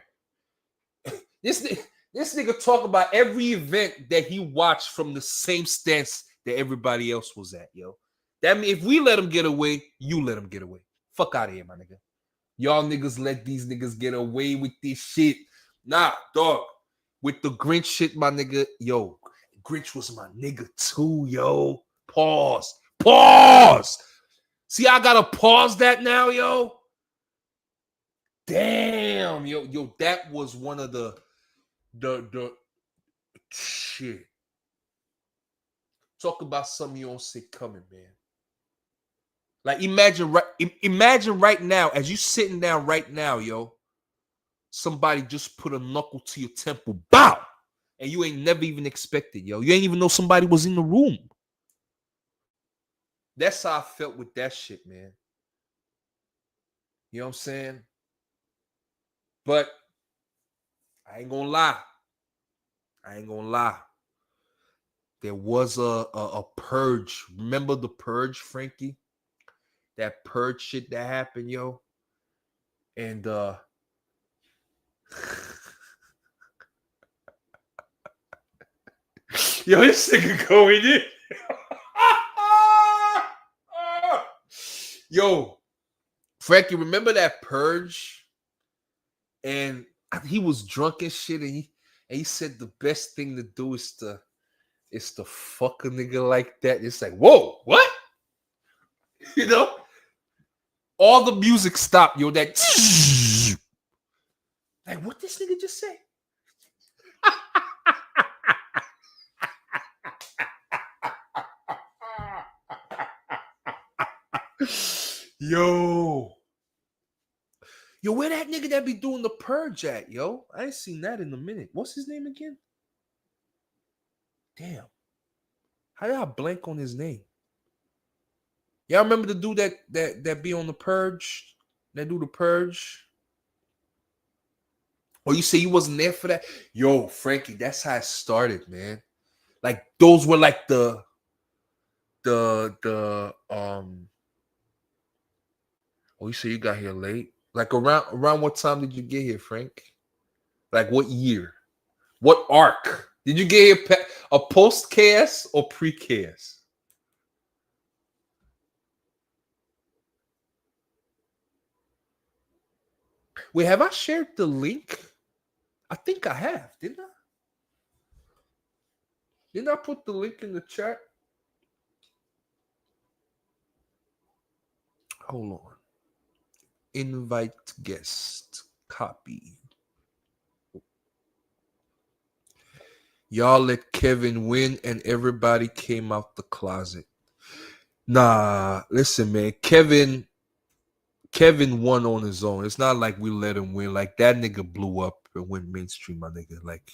This nigga talk about every event that he watched from the same stance that everybody else was at, yo. That mean if we let him get away, you let him get away. Fuck out of here, my nigga. Y'all niggas let these niggas get away with this shit. Nah, dog. With the Grinch shit, my nigga. Yo, Grinch was my nigga too, yo. Pause. See, I gotta pause that now, yo. Damn, yo, that was one of the shit. Talk about something you don't see coming, man. Like imagine right now, as you sitting down right now, yo, somebody just put a knuckle to your temple, bow, and you ain't never even expected, yo. You ain't even know somebody was in the room. That's how I felt with that shit, man. You know what I'm saying? But I ain't gonna lie. There was a purge. Remember the purge, Frankie? That purge shit that happened, yo. And yo, this nigga going in. Yo, Frankie, remember that purge? And he was drunk and shit, and he said the best thing to do is to It's the fuck a nigga like that. It's like, whoa, what? You know? All the music stopped, yo. That like, what this nigga just say? Yo. Yo, where that nigga that be doing the purge at, yo? I ain't seen that in a minute. What's his name again? Damn. How did I blank on his name? Y'all remember the dude that be on the purge? That do the purge? Or you say you wasn't there for that? Yo, Frankie, that's how it started, man. Like those were like the oh, you say you got here late? Like around what time did you get here, Frank? Like what year? What arc? Did you get here a post chaos or pre chaos? Wait, have I shared the link? I think I have, didn't I? Didn't I put the link in the chat? Hold on. Invite guest. Copy. Y'all let Kevin win and everybody came out the closet. Nah, listen, man. Kevin won on his own. It's not like we let him win. Like that nigga blew up and went mainstream, my nigga. Like,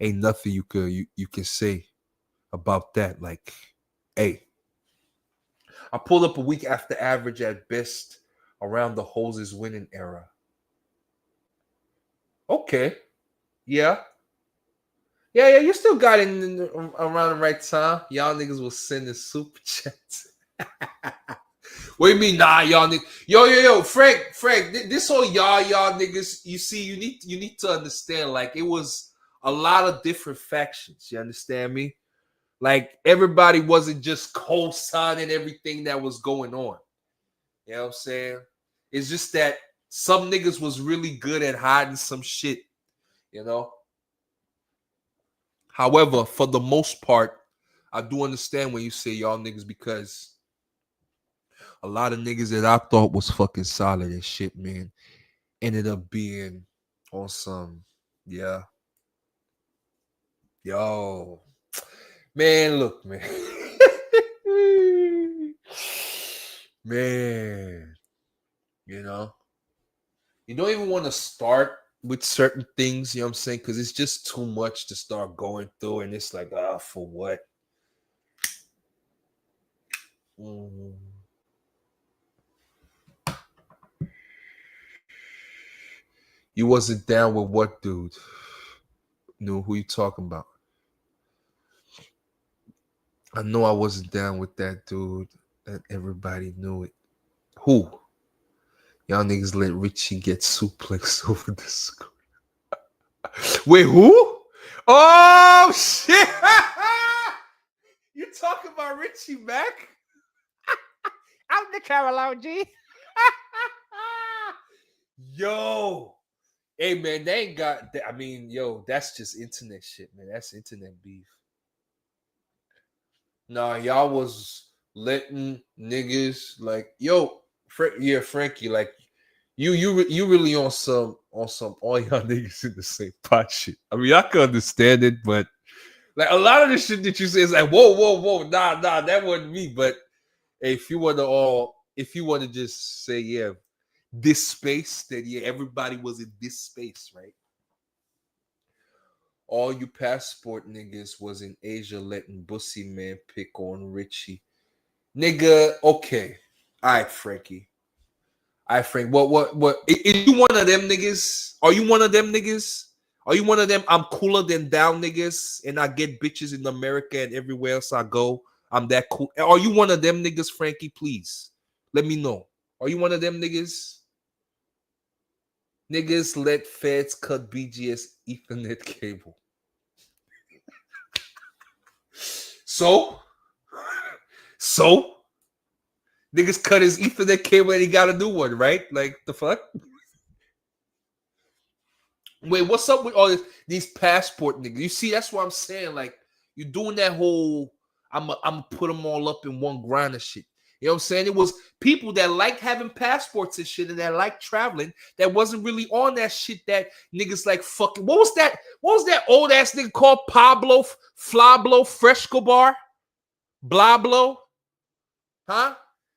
ain't nothing you can say about that. Like, hey, I pulled up a week after average at best around the hoses winning era. Okay, yeah. Yeah, you still got it around the right time. Y'all niggas was sending super chats. What do you mean, nah, y'all niggas? Yo, Frank, this whole y'all niggas. You see, you need to understand. Like, it was a lot of different factions. You understand me? Like, everybody wasn't just co-signing everything that was going on. You know what I'm saying? It's just that some niggas was really good at hiding some shit. You know. However, for the most part, I do understand when you say y'all niggas because a lot of niggas that I thought was fucking solid and shit, man, ended up being on some, yeah. Yo. Man, look, man. Man, you know, you don't even want to start with certain things, you know what I'm saying? Because it's just too much to start going through, and it's like, for what? You wasn't down with what, dude? Knew who you talking about? I know I wasn't down with that dude, and everybody knew it. Who? Y'all niggas let Richie get suplexed over the screen. Wait, who? Oh shit! You talking about Richie Mack? I'm the Caroline G. Yo. Hey man, they ain't got I mean, yo, that's just internet shit, man. That's internet beef. Nah, y'all was letting niggas like, yo, Frankie, like you really on some all y'all niggas in the same pot shit. I mean, I can understand it, but like a lot of the shit that you say is like, whoa, nah, that wasn't me. But hey, if you want to just say, yeah, this space, then yeah, everybody was in this space, right? All you passport niggas was in Asia letting Bussy Man pick on Richie. Nigga, okay. All right, Frankie. All right, Frank. What? Is you one of them niggas? Are you one of them niggas? Are you one of them? I'm cooler than down niggas, and I get bitches in America and everywhere else I go. I'm that cool. Are you one of them niggas, Frankie? Please let me know. Are you one of them niggas? Niggas let feds cut BGS Ethernet cable. So niggas cut his Ethernet cable and he got a new one, right? Like the fuck? Wait, what's up with all these passport niggas? You see, that's what I'm saying. Like, You doing that whole I'm put them all up in one grind of shit. You know what I'm saying? It was people that liked having passports and shit and that liked traveling that wasn't really on that shit that niggas like fucking. What was that? What was that old ass nigga called Pablo Flablo Frescobar? Blablo? Huh?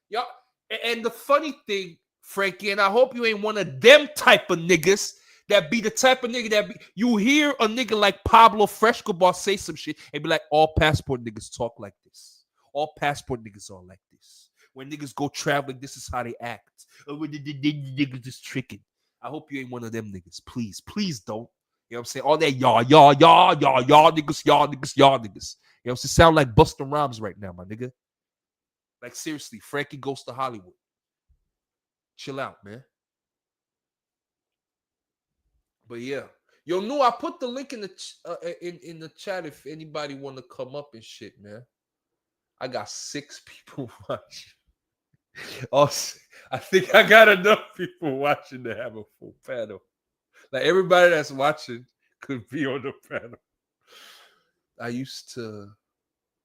Y'all. And the funny thing, Frankie, and I hope you ain't one of them type of niggas that be the type of nigga that be, you hear a nigga like Pablo Frescobar say some shit and be like, all passport niggas talk like this. All passport niggas are like this. When niggas go traveling, this is how they act. Niggas just tricking. I hope you ain't one of them niggas. Please, please don't. You know what I'm saying? All that y'all niggas, y'all niggas. You know what I'm saying? Sound like Busta Rhymes right now, my nigga. Like seriously, Frankie goes to Hollywood. Chill out, man. But yeah, yo, Nu, I put the link in the in the chat if anybody want to come up and shit, man. I got 6 people watching. Also, I think I got enough people watching to have a full panel. Like everybody that's watching could be on the panel. I used to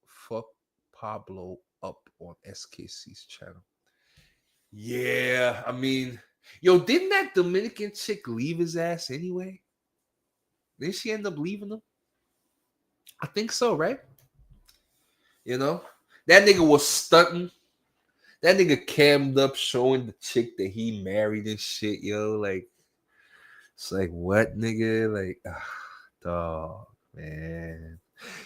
fuck Pablo up on SKC's channel. Yeah, I mean, yo, didn't that Dominican chick leave his ass anyway? Didn't she end up leaving him? I think so, right? You know, that nigga was stunting. That nigga cammed up, showing the chick that he married and shit, yo. Like, it's like, what, nigga? Like, dog, man.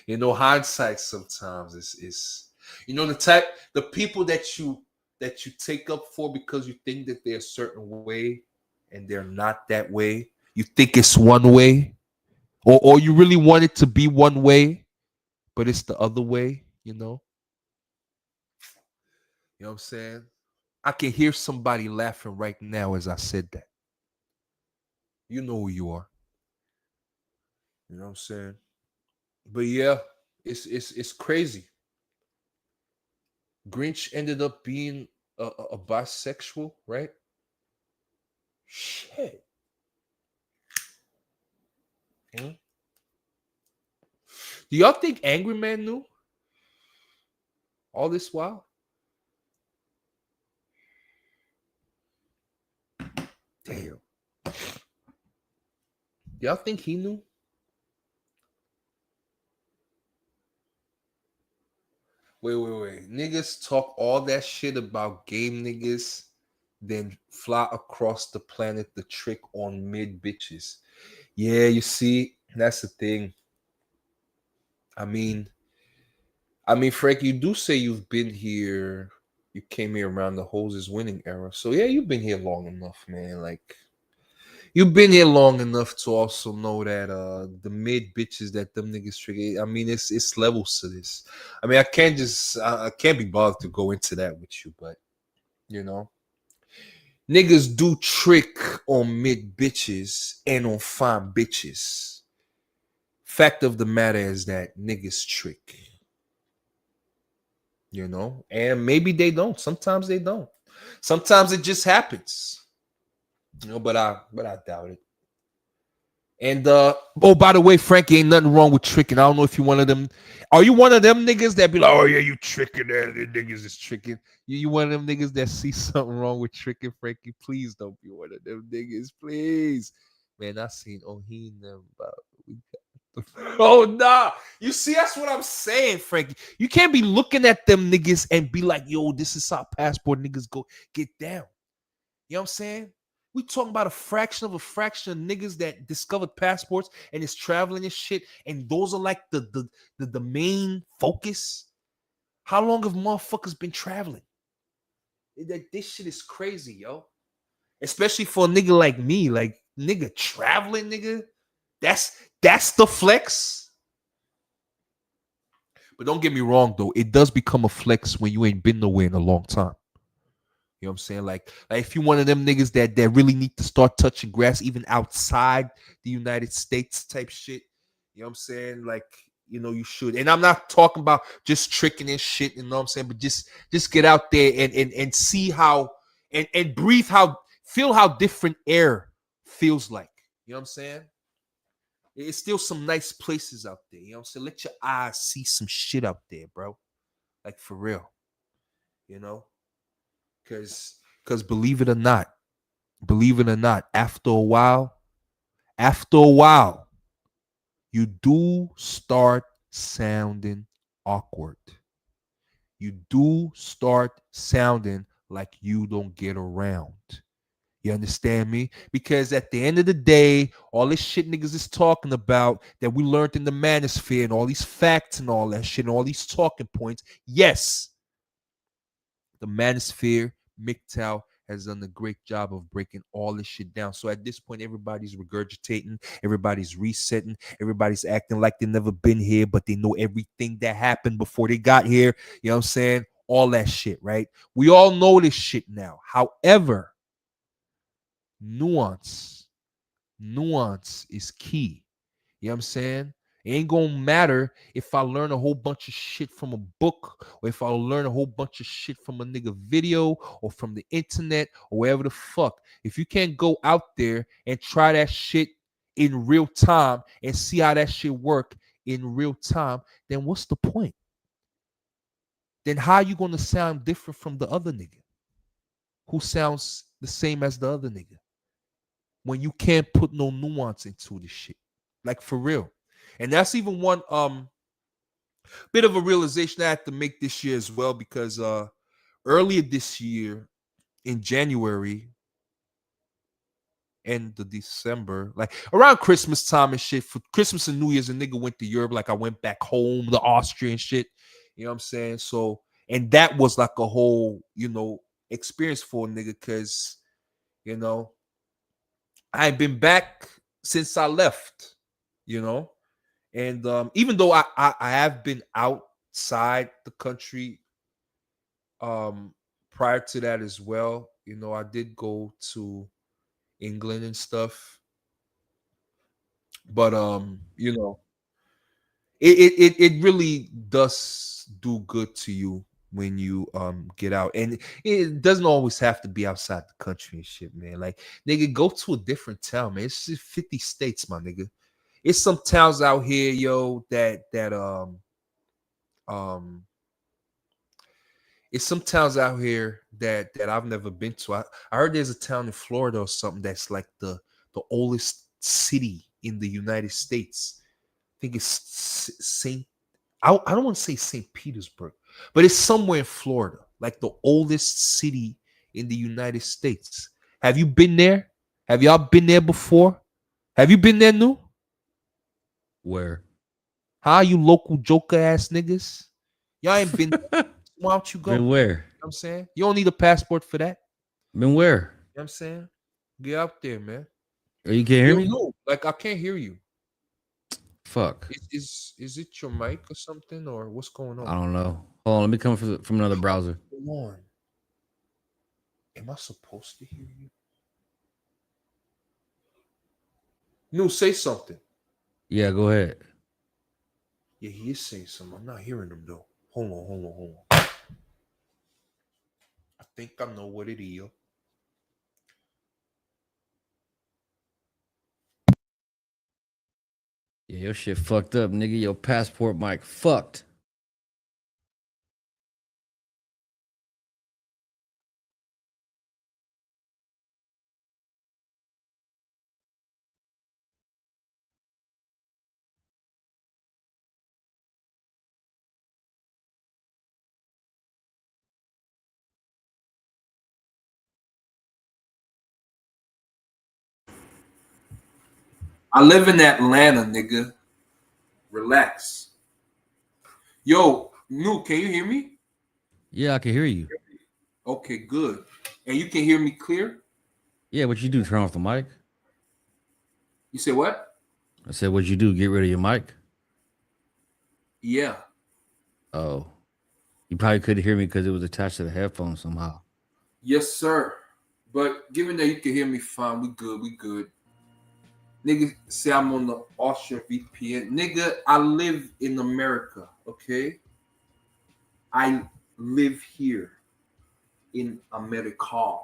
You know, hindsight sometimes is you know, the people that you take up for because you think that they're a certain way and they're not that way. You think it's one way, or you really want it to be one way, but it's the other way, you know? You know what I'm saying? I can hear somebody laughing right now as I said that. You know who you are. You know what I'm saying? But yeah, it's crazy. Grinch ended up being a bisexual, right? Shit. Hmm? Do y'all think Angry Man knew all this while? Damn. Y'all think he knew? Wait. Niggas talk all that shit about game niggas, then fly across the planet to trick on mid bitches. Yeah, you see, that's the thing. I mean, Frank, you do say you've been here. You came here around the hoses winning era. So yeah, you've been here long enough, man. Like you've been here long enough to also know that the mid bitches that them niggas trigger. I mean, it's levels to this. I mean, I can't be bothered to go into that with you, but you know, niggas do trick on mid bitches and on fine bitches. Fact of the matter is that niggas trick. You know, and maybe they don't. Sometimes they don't. Sometimes it just happens. You know, but I doubt it. And oh, by the way, Frankie, ain't nothing wrong with tricking. I don't know if you one of them. Are you one of them niggas that be like, oh yeah, you tricking that niggas is tricking? You one of them niggas that see something wrong with tricking, Frankie? Please don't be one of them niggas, please. Man, I seen he them about oh nah. You see, that's what I'm saying, Frankie. You can't be looking at them niggas and be like, yo, this is how passport niggas go get down. You know what I'm saying? We talking about a fraction of niggas that discovered passports and is traveling and shit, and those are like the main focus. How long have motherfuckers been traveling? This shit is crazy, yo. Especially for a nigga like me, like nigga traveling, nigga. That's the flex. But don't get me wrong though, it does become a flex when you ain't been nowhere in a long time. You know what I'm saying? Like if you one of them niggas that really need to start touching grass even outside the United States type shit. You know what I'm saying? Like, you know, you should. And I'm not talking about just tricking and shit, you know what I'm saying? But just get out there and see how and breathe how feel how different air feels like. You know what I'm saying? It's still some nice places out there. You know what I'm saying? Let your eyes see some shit out there, bro. Like for real. You know? Cause believe it or not, after a while, you do start sounding awkward. You do start sounding like you don't get around. You understand me? Because at the end of the day, all this shit niggas is talking about that we learned in the manosphere and all these facts and all that shit and all these talking points. Yes, the manosphere, MGTOW has done a great job of breaking all this shit down. So at this point, everybody's regurgitating, everybody's resetting, everybody's acting like they've never been here, but they know everything that happened before they got here. You know what I'm saying? All that shit, right? We all know this shit now. However, nuance, nuance is key. You know what I'm saying? It ain't gonna matter if I learn a whole bunch of shit from a book or if I learn a whole bunch of shit from a nigga video or from the internet or wherever the fuck. If you can't go out there and try that shit in real time and see how that shit work in real time, then what's the point? Then how you gonna sound different from the other nigga who sounds the same as the other nigga when you can't put no nuance into the shit? Like for real. And that's even one bit of a realization I had to make this year as well, because earlier this year in January and the December, like around Christmas time and shit, for Christmas and New Year's, a nigga went to Europe. Like I went back home to Austria and shit. You know what I'm saying? So, and that was like a whole, experience for a nigga, because, you know, I ain't been back since I left, you know. And even though I have been outside the country prior to that as well, I did go to England and stuff. But it really does do good to you when you get out. And it doesn't always have to be outside the country and shit, man. Like, nigga, go to a different town, man. It's just 50 states, my nigga. It's some towns out here, yo, um it's some towns out here that I've never been to. I heard there's a town in Florida or something that's like the oldest city in the United States. I think it's Saint. I don't want to say Saint Petersburg, but it's somewhere in Florida, like the oldest city in the United States. Have you been there? Have y'all been there before? Have you been there, new? Where? How you local joker ass niggas? Y'all ain't been. Why don't you go? You know Been where? what I'm saying? You don't need a passport for that. Been where? You know what I'm saying? Get out there, man. Oh, you can't hear Yo, me? no, like I can't hear you. Fuck. Is it your mic or something, or what's going I on? don't know. Hold on, let me come from another browser. Come on. Am I supposed to hear you? No, say something. Yeah, go ahead. Yeah, he is saying something. I'm not hearing him though. Hold on. I think I know what it is. Yeah, your shit fucked up, nigga. Your passport mic fucked. I live in Atlanta, nigga. Relax. Yo, Nu, can you hear me? Yeah, I can hear you. Okay, good. And you can hear me clear? Yeah, what you do? Turn off the mic? You say what? I said, what you do? Get rid of your mic? Yeah. Oh, you probably couldn't hear me because it was attached to the headphones somehow. Yes, sir. But given that you can hear me fine, we good. Nigga say I'm on the Austrian VPN. Nigga, I live in America, okay? I live here in America,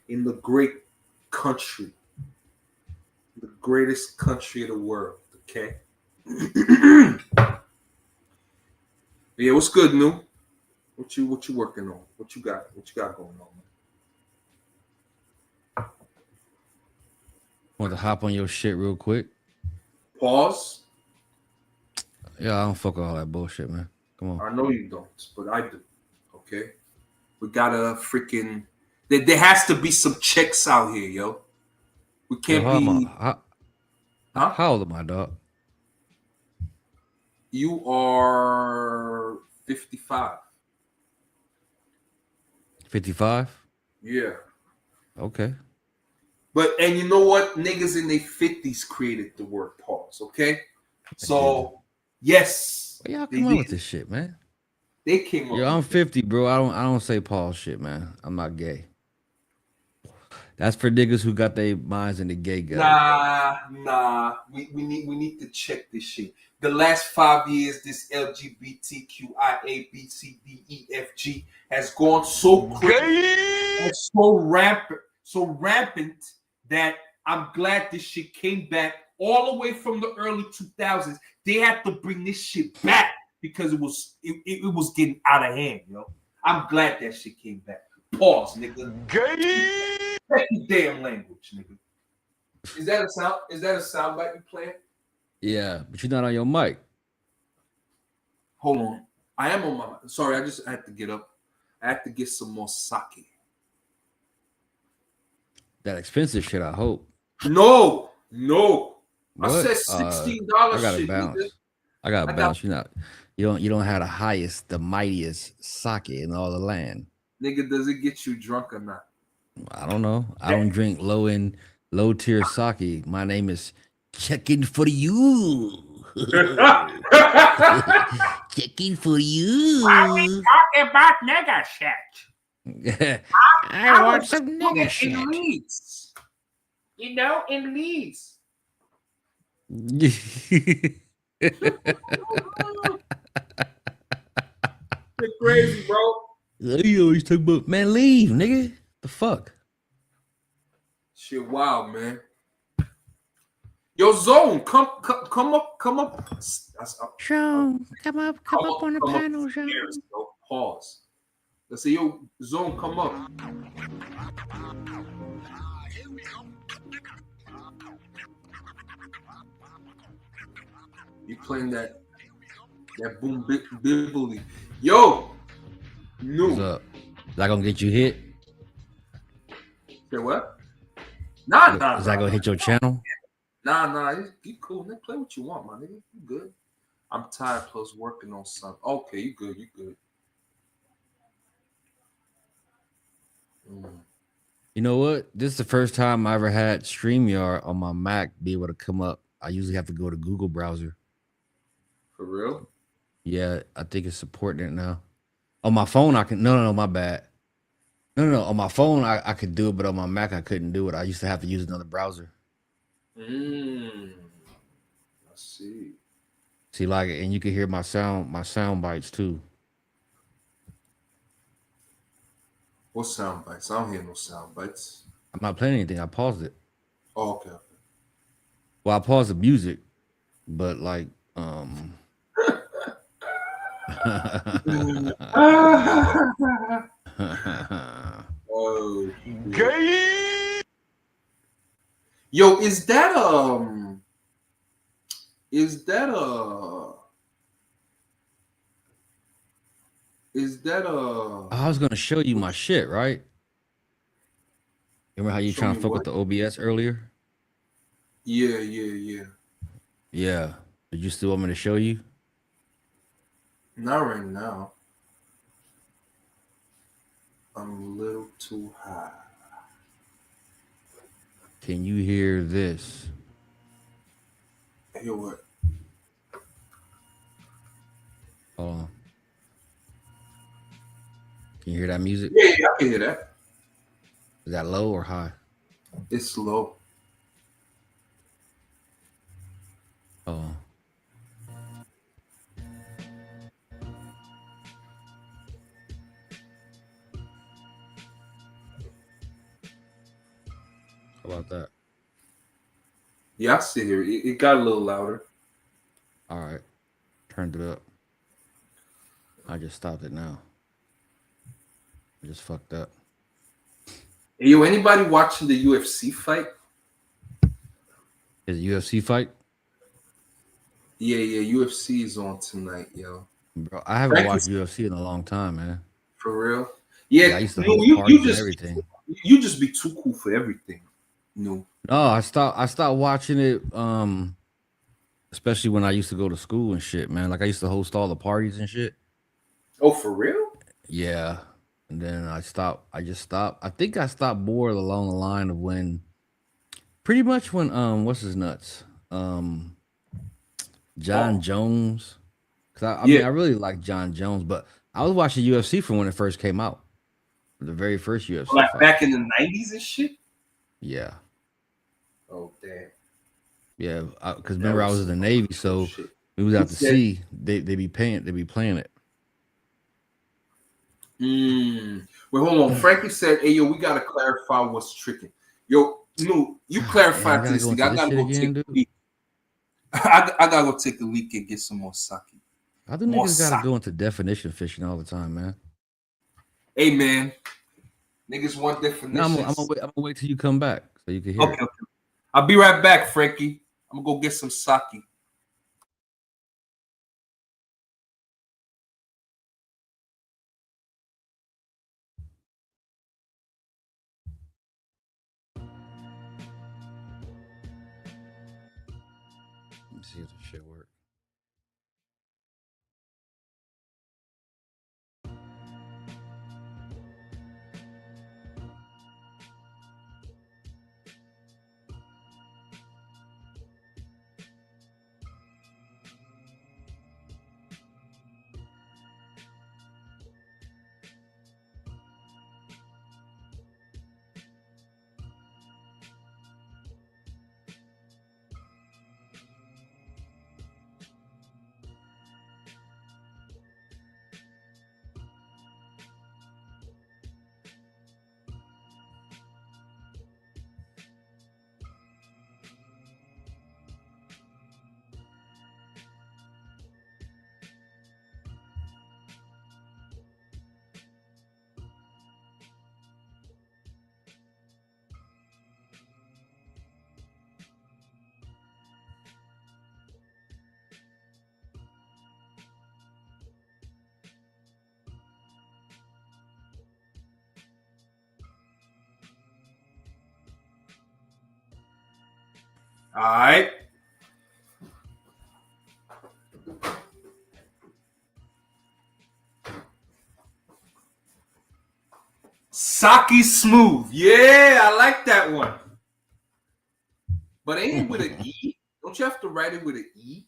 in the great country, the greatest country of the world. Okay. Yeah, what's good, New? What you working on? What you got? What you got going on? Want to hop on your shit real quick? Pause. Yeah, I don't fuck with all that bullshit, man. Come on. I know you don't, but I do. Okay. We gotta freaking. There has to be some checks out here, yo. We Yo, can't be. Huh? how old am I, dog? You are 55. 55? Yeah. Okay. And you know what? Niggas in their 50s created the word pause, okay? So, yes. Where y'all They come up did. with this shit, man? They came up Yo, I'm with 50, bro. I don't say Paul shit, man. I'm not gay. That's for niggas who got their minds in the gay it. guy. Nah. We need to check this shit. The last 5 years, this LGBTQIA, has gone so crazy and so rampant that I'm glad this shit came back all the way from the early 2000s. They had to bring this shit back because it was getting out of hand, yo. I'm glad that shit came back. Pause, nigga. Check your damn language, nigga. Is that a sound bite you playing? Yeah, but you're not on your mic. Hold on. I am on my. Sorry, I had to get up. I have to get some more sake. That expensive shit, I hope. No. What? I said $16 I gotta shit, bounce. nigga. I gotta bounce. You don't have the highest, the mightiest sake in all the land. Nigga, does it get you drunk or not? I don't know. I don't drink low tier sake. My name is checking for you. Checking for you. Talking about nigga shit. I want some nigga shit. In Leeds. You know, in Leeds. You're crazy, bro. You always talk about, man, leave, nigga. The fuck? Shit, wow, man. Yo, Zone, come up. Sean, come up on the panel, Sean. Pause. Let's say, yo, Zone, come up. You playing that boom bibbly. Yo, What's up? Is that gonna get you hit? Say what? Nah. Is that gonna hit your channel? Nah. You cool, nigga. Play what you want, my nigga. You good. I'm tired plus working on something. Okay, you good. You know what? This is the first time I ever had StreamYard on my Mac be able to come up. I usually have to go to Google browser. For real? Yeah, I think it's supporting it now. On my phone, I can. No, my bad. No. On my phone, I could do it, but on my Mac, I couldn't do it. I used to have to use another browser. I see. See, like, and you can hear my sound bites too. What sound bites? I don't hear no sound bites. I'm not playing anything. I paused it. Oh, okay. Well, I paused the music, but like, Oh, gay. Yo, is that I was gonna show you my shit, right? Remember how you trying to fuck with the OBS earlier? Yeah. Yeah. Did you still want me to show you? Not right now. I'm a little too high. Can you hear this? Hear what? Hold on. Can you hear that music? Yeah, I can hear that. Is that low or high? It's low. Oh. How about that? Yeah, I sit here. It got a little louder. All right, turned it up. I just stopped it now. I just fucked up. Hey, yo, anybody watching the UFC fight? Is it UFC fight? Yeah, UFC is on tonight, yo. Bro, I haven't watched Frankie's UFC in a long time, man. for real. Yeah, Yeah, I used to no, host you parties and just everything. you just be too cool for everything. No. No, I stopped watching it. Especially when I used to go to school and shit, man. Like I used to host all the parties and shit. Oh, for real? Yeah. And then I stopped. I just stopped. I think I stopped more along the line of when, pretty much when what's his nuts, John Oh, Jones. Cause I mean yeah. I really like John Jones, but I was watching UFC from when it first came out, the very first UFC Like fight. back in the 90s and shit. Yeah, Oh, damn. yeah. Because That remember I was was in some the Navy, cool so shit. we was He out to said, sea. They be playing it. Wait, hold on. Frankie said, hey, yo, we got to clarify what's tricking. Yo, no, you God clarify damn, I to gotta this go thing. into I this got to shit go again, take a dude. leak. I got to go take a leak and get some more sake. How do More niggas gotta sake. go into definition fishing all the time, man? Hey, man. Niggas want No, I'm definitions. gonna wait till you come back so you can hear Okay, it. okay. I'll be right back, Frankie. I'm going to go get some sake. Let me see if this shit works. All right. Sake smooth. Yeah, I like that one. But ain't it with an E? Don't you have to write it with an E?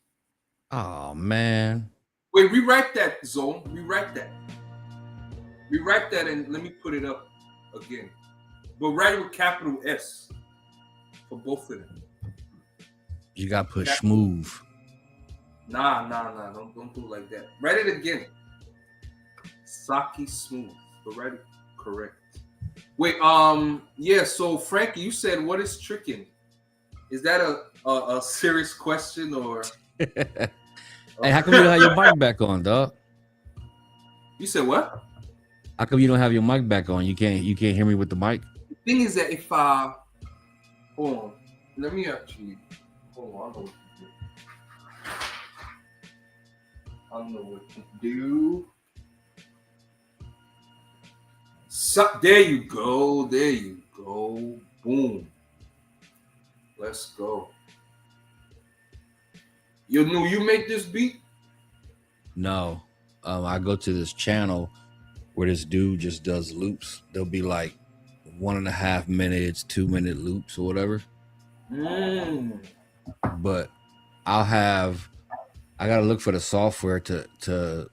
Oh man. Wait, rewrite that, Zone. Rewrite that. Rewrite that and let me put it up again. But write it with capital S for both of them. You gotta put Cap- smooth. Nah. Don't do it like that. Write it again. Sake smooth. But write it correct. Wait, yeah, so Frankie, you said what is tricking? Is that a serious question or Hey, how come you don't have your mic back on, dog? You said what? How come you don't have your mic back on? You can't hear me with the mic? The thing is that if I hold on, let me actually hold on, I know what to do. So, there you go. Boom. Let's go. You make this beat? No. I go to this channel where this dude just does loops. They'll be like 1.5 minutes, 2-minute loops or whatever. But I gotta look for the software to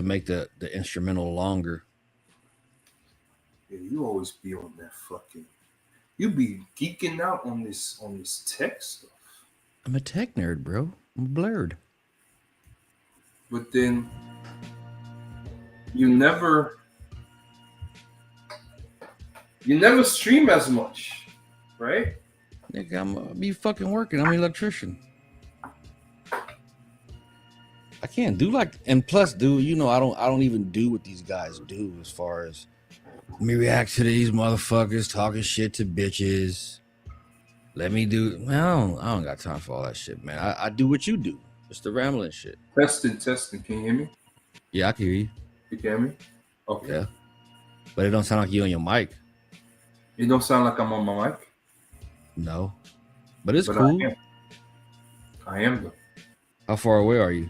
make the instrumental longer. Yeah, you always be on that fucking. You be geeking out on this tech stuff. I'm a tech nerd, bro. I'm blurred. But then you never stream as much, right? Nigga, I'm gonna be fucking working. I'm an electrician. I can't do like, and plus, dude, you know, I don't even do what these guys do as far as let me react to these motherfuckers talking shit to bitches. Let me do. Man, I don't got time for all that shit, man. I do what you do. It's the rambling shit. Testing. Can you hear me? Yeah, I can hear you. You can hear me? Okay. Yeah, but it don't sound like you on your mic. It don't sound like I'm on my mic. No, but it's But cool. I am though. How far away are you?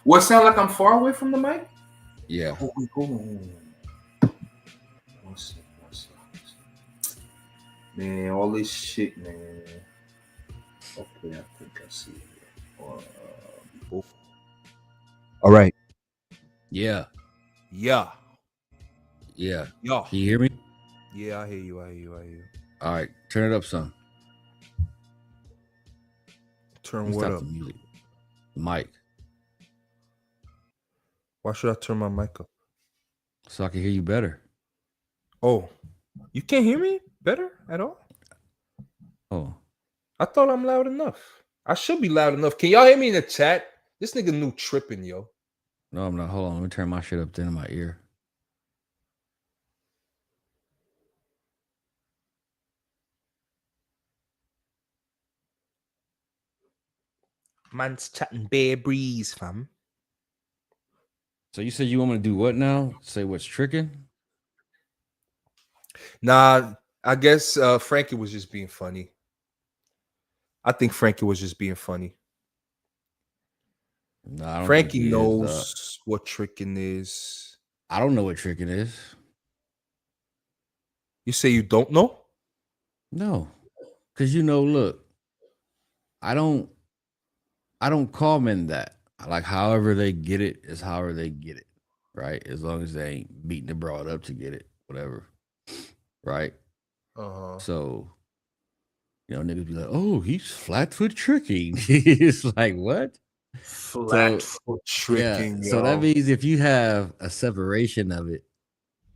What sound like I'm far away from the mic? Yeah. Hold on. One second. Man, all this shit, man. Okay, I think I see it. All right. Yeah. Yeah. Yeah. Yeah. Can you hear me? Yeah, I hear you. All right, turn it up some. Turn what Stop up? the music. The mic. Why should I turn my mic up? So I can hear you better. Oh, you can't hear me better at all? Oh. I thought I'm loud enough. I should be loud enough. Can y'all hear me in the chat? This nigga new tripping, yo. No, I'm not. Hold on. Let me turn my shit up then in my ear. Man's chatting bare breeze, fam. So you said you want me to do what now? Say what's tricking? Nah, I guess Frankie was just being funny. I think Frankie was just being funny. No, I don't Frankie think he knows what tricking is. I don't know what tricking is. You say you don't know? No. Cause you know, look, I don't call men that. Like however they get it is however they get it. Right? As long as they ain't beating the broad up to get it. Whatever. Right? Uh-huh. So, you know, niggas be like, oh, he's flat foot tricking. It's like, what? Flat foot tricking, So that means if you have a separation of it,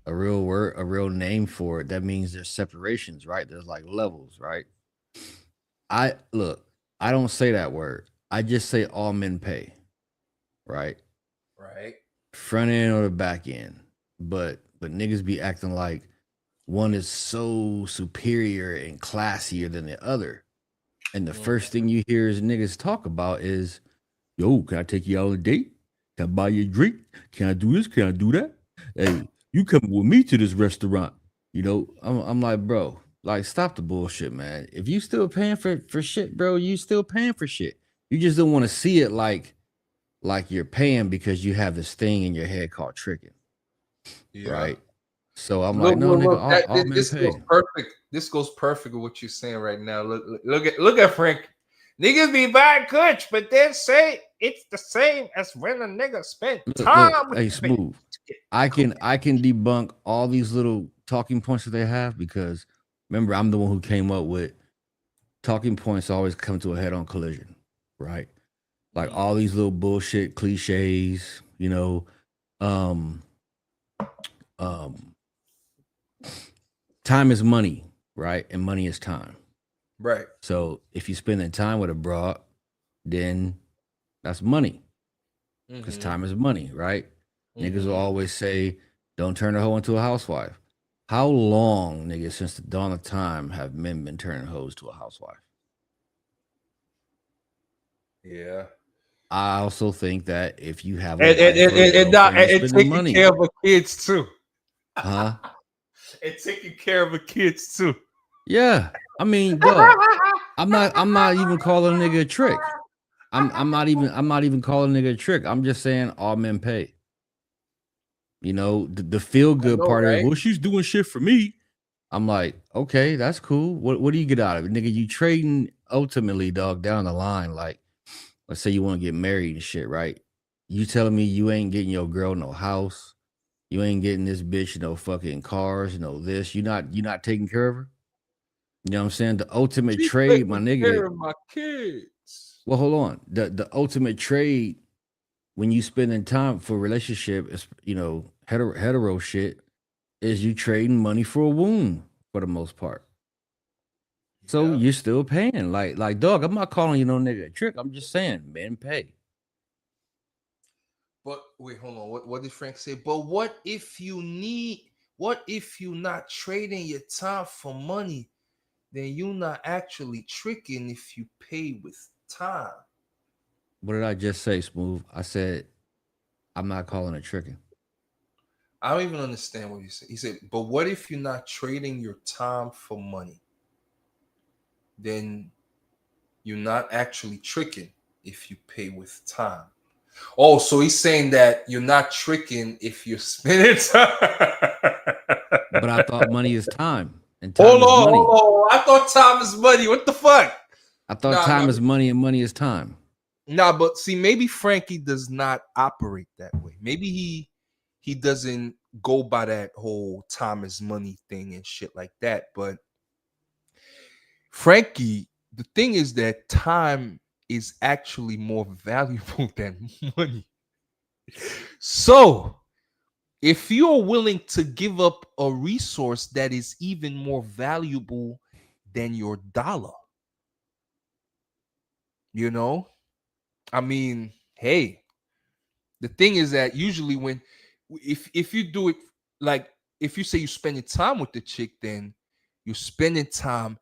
a real word, a real name for it, that means there's separations, right? There's like levels, right? I don't say that word. I just say all men pay, right? Right. Front end or the back end. But niggas be acting like one is so superior and classier than the other. And the first thing you hear is niggas talk about is, yo, can I take you out on a date? Can I buy you a drink? Can I do this? Can I do that? Hey, you come with me to this restaurant. You know, I'm like, bro, like stop the bullshit, man. If you still paying for shit, bro, you still paying for shit. You just don't want to see it like you're paying because you have this thing in your head called tricking. Yeah. Right. So I'm like, no, nigga, all men pay. Goes perfect. This goes perfect with what you're saying right now. Look at Frank. Niggas be buying kush, but then say it's the same as when a nigga spent time with hey, Smooth. I can debunk all these little talking points that they have because remember, I'm the one who came up with talking points always come to a head-on collision, right? Like all these little bullshit cliches, you know, time is money, right? And money is time. Right. So if you spend time with a broad, then that's money. Because time is money, right? Niggas will always say, don't turn a hoe into a housewife. How long, nigga, since the dawn of time have men been turning hoes to a housewife? Yeah. I also think that if you have and taking care of the kids too. Huh? And taking care of the kids too. Yeah. I mean, dog, I'm not even calling a nigga a trick. I'm not even calling a nigga a trick. I'm just saying all men pay. You know, the feel good part is, well, she's doing shit for me. I'm like, okay, that's cool. What do you get out of it? Nigga, you trading ultimately, dog, down the line. Like, let's say you want to get married and shit, right? You telling me you ain't getting your girl no house. You ain't getting this bitch no fucking cars, no this. You not taking care of her? You know what I'm saying? The ultimate trade, my nigga. Care of my kids. Well, hold on. The ultimate trade when you spending time for a relationship is, you know, hetero shit, is you trading money for a womb for the most part. So Yeah. you're still paying. Like, dog, I'm not calling you no nigga a trick. I'm just saying men pay. But wait, hold on. What did Frank say? But what if you're not trading your time for money? Then you're not actually tricking if you pay with time. What did I just say, Smooth? I said I'm not calling it tricking. I don't even understand what he said. He said, but what if you're not trading your time for money? Then you're not actually tricking if you pay with time. Oh, so he's saying that you're not tricking if you're spending time. But I thought money is time, and Hold time is on, money. hold on. I thought time is money. What the fuck? I thought Nah, nah, time is money and money is time. nah. But see, maybe Frankie does not operate that way. Maybe he doesn't go by that whole time is money thing and shit like that. But Frankie, the thing is that time is actually more valuable than money. So if you're willing to give up a resource that is even more valuable than your dollar, you know, I mean, hey, the thing is that usually when if you do it like if you say you're spending time with the chick, then you're spending time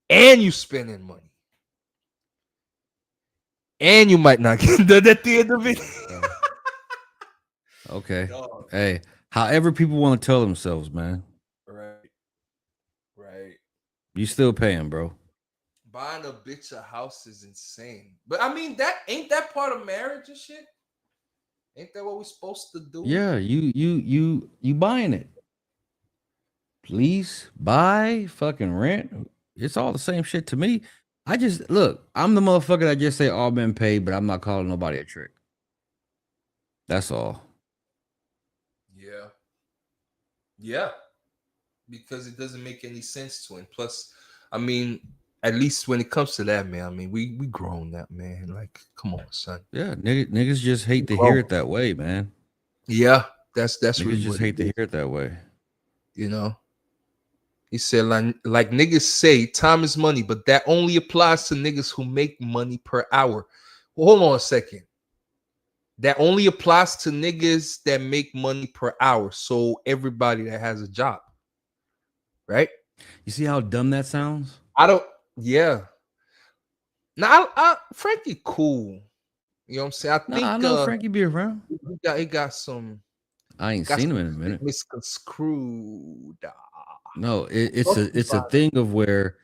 and you're spending money. And you might not get done at the end of it. Okay. Dog. Hey, however people want to tell themselves, man, Right, right. you still paying, bro. Buying a bitch a house is insane. But I mean, that ain't that part of marriage and shit? Ain't that what we're supposed to do? Yeah, you buying it. Please buy, fucking rent. It's all the same shit to me. I just look, I'm the motherfucker that just say all men pay, but I'm not calling nobody a trick. That's all. Yeah. Yeah. Because it doesn't make any sense to him. Plus, I mean, at least when it comes to that, man, I mean, we grown that, man. Like, come on, son. Yeah, niggas just We hate to hear grown. it that way, man. Yeah, that's Niggas really just what it hate to is. hear it that way. You know? He said, like niggas say, time is money, but that only applies to niggas who make money per hour. Well, hold on a second. That only applies to niggas that make money per hour. So everybody that has a job, right? You see how dumb that sounds? I don't. Yeah. Now, Frankie, cool. You know what I'm saying? I Nah, I think know Frankie be around. he got some I ain't got seen him some in a minute. misconstrued. No, Talk it's a about thing of where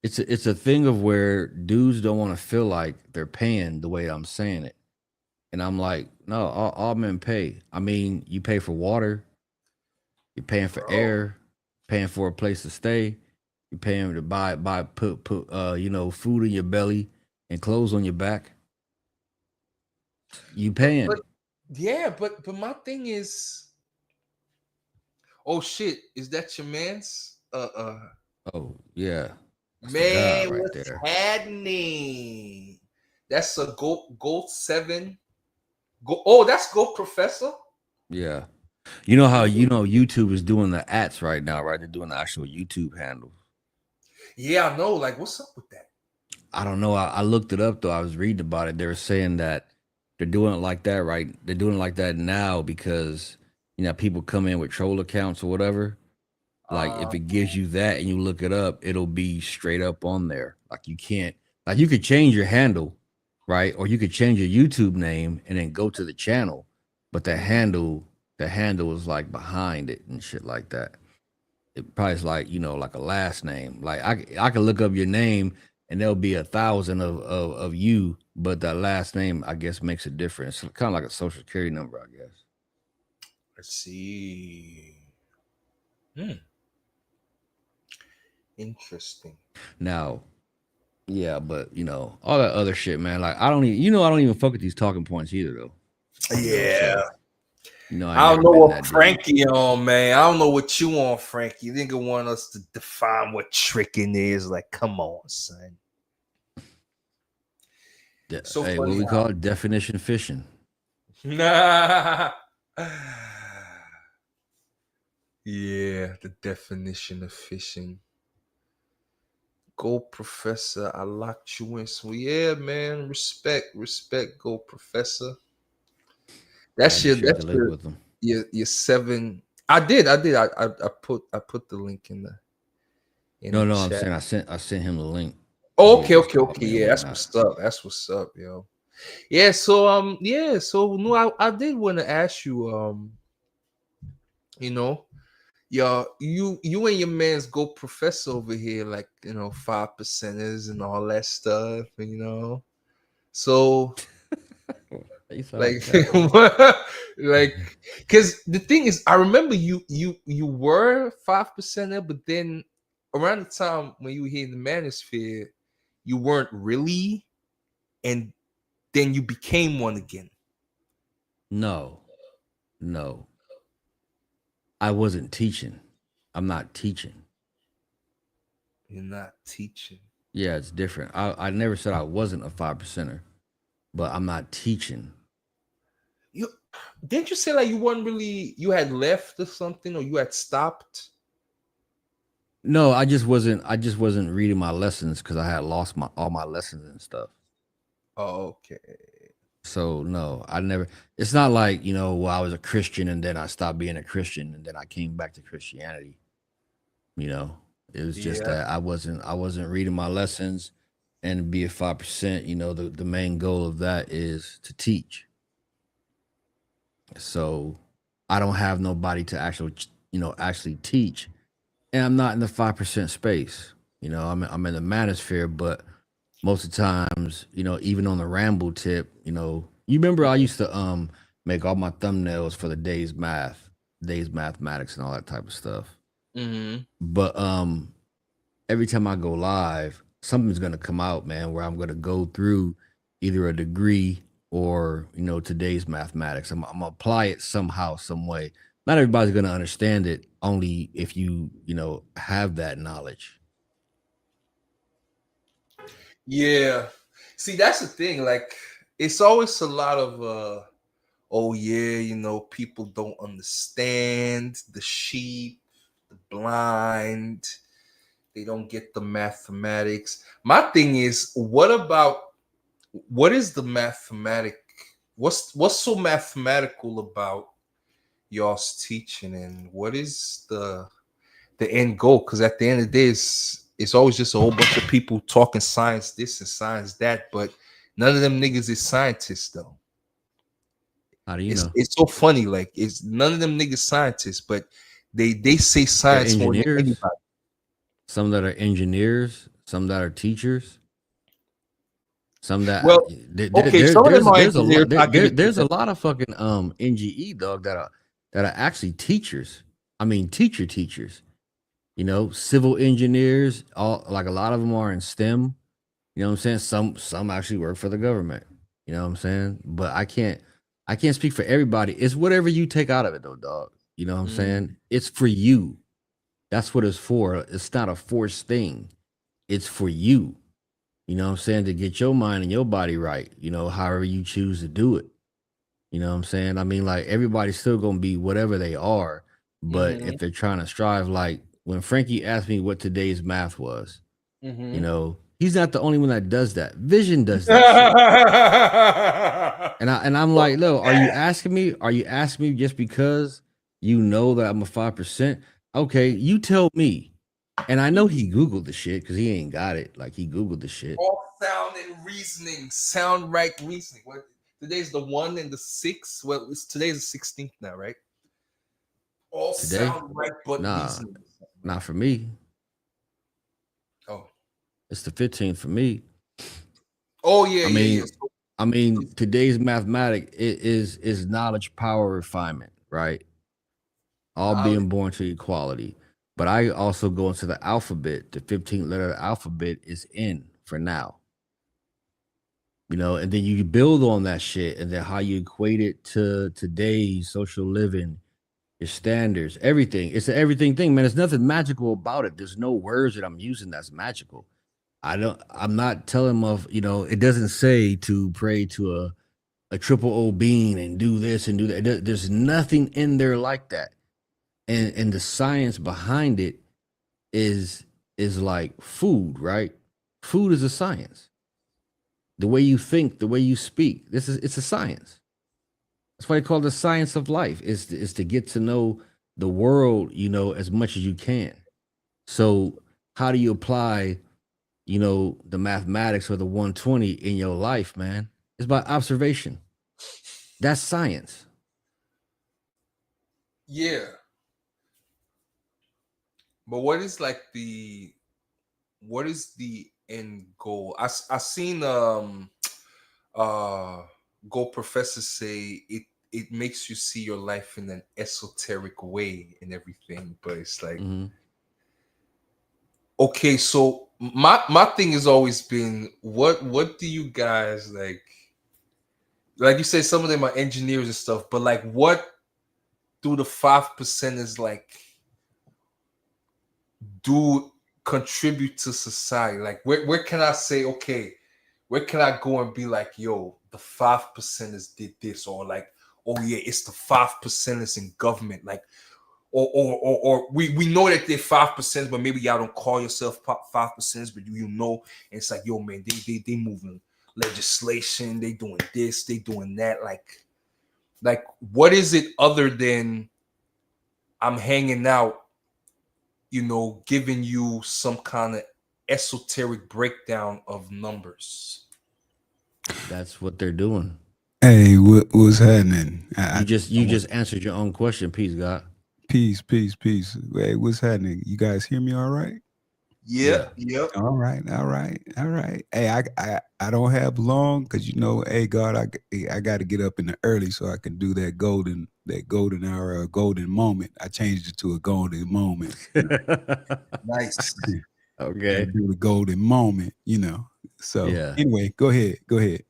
it's a thing of where dudes don't want to feel like they're paying the way I'm saying it. And I'm like, no, all men pay. I mean, you pay for water, you're paying it, for bro. air, paying for a place to stay, you're paying to put food in your belly and clothes on your back. You But paying. yeah, but my thing is, oh shit, is that your man's? Oh, yeah. That's the God Man, right what's there. happening? That's a gold 7. Go. Oh, that's gold professor. Yeah. You know how Ooh. YouTube is doing the ads right now, right? They're doing the actual YouTube handles. Yeah, I know. Like, what's up with that? I don't know. I looked it up though. I was reading about it. They were saying that they're doing it like that, right? They're doing it like that now because people come in with troll accounts or whatever. Like Uh, if it gives you that and you look it up, it'll be straight up on there. Like you can't like you could change your handle, right? Or you could change your YouTube name and then go to the channel, but the handle is like behind it and shit like that. It probably is like like a last name. Like I can look up your name and there'll be 1,000 of you, but that last name I guess makes a difference. Kind of like a social security number, I guess. let's see. Hmm. Interesting. Now, yeah, but all that other shit, man. Like I don't even fuck with these talking points either, though. Yeah. So I ain't I don't never know been what that dude. Frankie on, man. I don't know what you on, Frankie. Nigga want us to define what tricking is. Like, come on, son. Yeah, So hey, what funny we call it definition fishing. how. Yeah, the definition of fishing. Go Professor. I locked you in. So yeah, man. Respect. Go Professor. You shared the link with them. Your 7. I did. I put the link in No, the I'm chat. saying I sent him the link. Oh, He had just called okay. me and Yeah, whatnot. That's what's up, yo. Yeah, so no, I did want to ask you, you know, you and your man's Go Professor over here, like, 5%ers and all that stuff, So You sound like like that. like because the thing is, I remember you were 5%er, but then around the time when you were here in the manosphere, you weren't really, and then you became one again. No. I wasn't teaching. I'm not teaching. You're not teaching. Yeah, it's different. I never said I wasn't a 5%er, but I'm not teaching. You didn't you say like you weren't really, you had left or something, or you had stopped? No, I just wasn't reading my lessons because I had lost all my lessons and stuff. Oh, okay. So no, I never. It's not like well, I was a Christian and then I stopped being a Christian and then I came back to Christianity. It was just Yeah. that I wasn't reading my lessons, and to be a 5%. The main goal of that is to teach. So I don't have nobody to actually teach, and I'm not in the 5% space. I'm in the manosphere, but most of the times, even on the ramble tip, you remember I used to make all my thumbnails for the day's mathematics, and all that type of stuff. Mm-hmm. But every time I go live, something's gonna come out, man, where I'm gonna go through either a degree or today's mathematics. I'm gonna apply it somehow, some way. Not everybody's gonna understand it. Only if you have that knowledge. Yeah. See, that's the thing. Like, it's always a lot of oh yeah, people don't understand the sheep, the blind, they don't get the mathematics. My thing is, what is the mathematic? What's so mathematical about y'all's teaching, and what is the end goal? Because at the end of the day, it's always just a whole bunch of people talking science this and science that, but none of them niggas is scientists though. How do you It's know? it's so funny, like it's none of them niggas scientists, but they say They're science more than engineers. anybody. Some that are engineers. Some that are teachers. Some that Well, okay, some of them are there's a engineers. lot I give it to there's them. a lot of fucking NGE dog that are actually teachers. I mean teachers. Civil engineers. All like a lot of them are in STEM. You know what I'm saying? Some actually work for the government. You know what I'm saying? But I can't speak for everybody. It's whatever you take out of it though, dog. You know what I'm saying? It's for you. That's what it's for. It's not a forced thing. It's for you. You know what I'm saying? To get your mind and your body right, however you choose to do it. You know what I'm saying? I mean, like everybody's still gonna be whatever they are, but Mm-hmm. if they're trying to strive, like when Frankie asked me what today's math was, Mm-hmm. he's not the only one that does that. Vision does that shit. And I'm like, no, are you asking me? Are you asking me just because you know that I'm a 5%? Okay, you tell me. And I know he Googled the shit because he ain't got it. Like he Googled the shit. All sound and reasoning, sound right reasoning. What today's the 1 and the 6? Well, today's the 16th now, right? All Today? sound right, but Nah, reasoning. not for me. Oh, It's the 15th for me. oh yeah, I yeah, yeah. mean, I mean, today's mathematic is knowledge, power, refinement, right? All Knowledge. being born to equality. But I also go into the alphabet. The 15th letter of the alphabet is N for now. And then you build on that shit, and then how you equate it to today's social living, your standards, everything. It's an everything thing, man. There's nothing magical about it. There's no words that I'm using that's magical. I'm not telling them it doesn't say to pray to a triple O bean and do this and do that. There's nothing in there like that. And the science behind it is is like food, right? Food is a science. The way you think, the way you speak, it's a science. That's why they call it the science of life. Is to get to know the world, as much as you can. So how do you apply, the mathematics or the 120 in your life, man? It's by observation. That's science. Yeah, but what is the end goal? I seen uh go professors say it makes you see your life in an esoteric way and everything, but it's like, Hmm. okay, so my thing has always been, what do you guys like you said some of them are engineers and stuff, but like what do the 5% is like do contribute to society? Like where can I say, okay, where can I go and be like, yo, the 5%ers did this, or like, oh yeah, it's the 5%ers in government, like, or we know that they're 5%, but maybe y'all don't call yourself 5%, but you know, and it's like, yo, man, they moving legislation, they doing this, they doing that, like what is it other than I'm hanging out, giving you some kind of esoteric breakdown of numbers? That's what they're doing. Hey, what's happening? You just answered your own question, peace, God. Peace, peace, peace. Hey, what's happening? You guys hear me all right? Yeah, Yeah. yep. All right, all right, all right. Hey, I don't have long because hey God, I got to get up in the early so I can do that golden hour, golden moment. I changed it to a golden moment. Nice. Got to Okay. do the golden moment. So Yeah. anyway, go ahead, go ahead.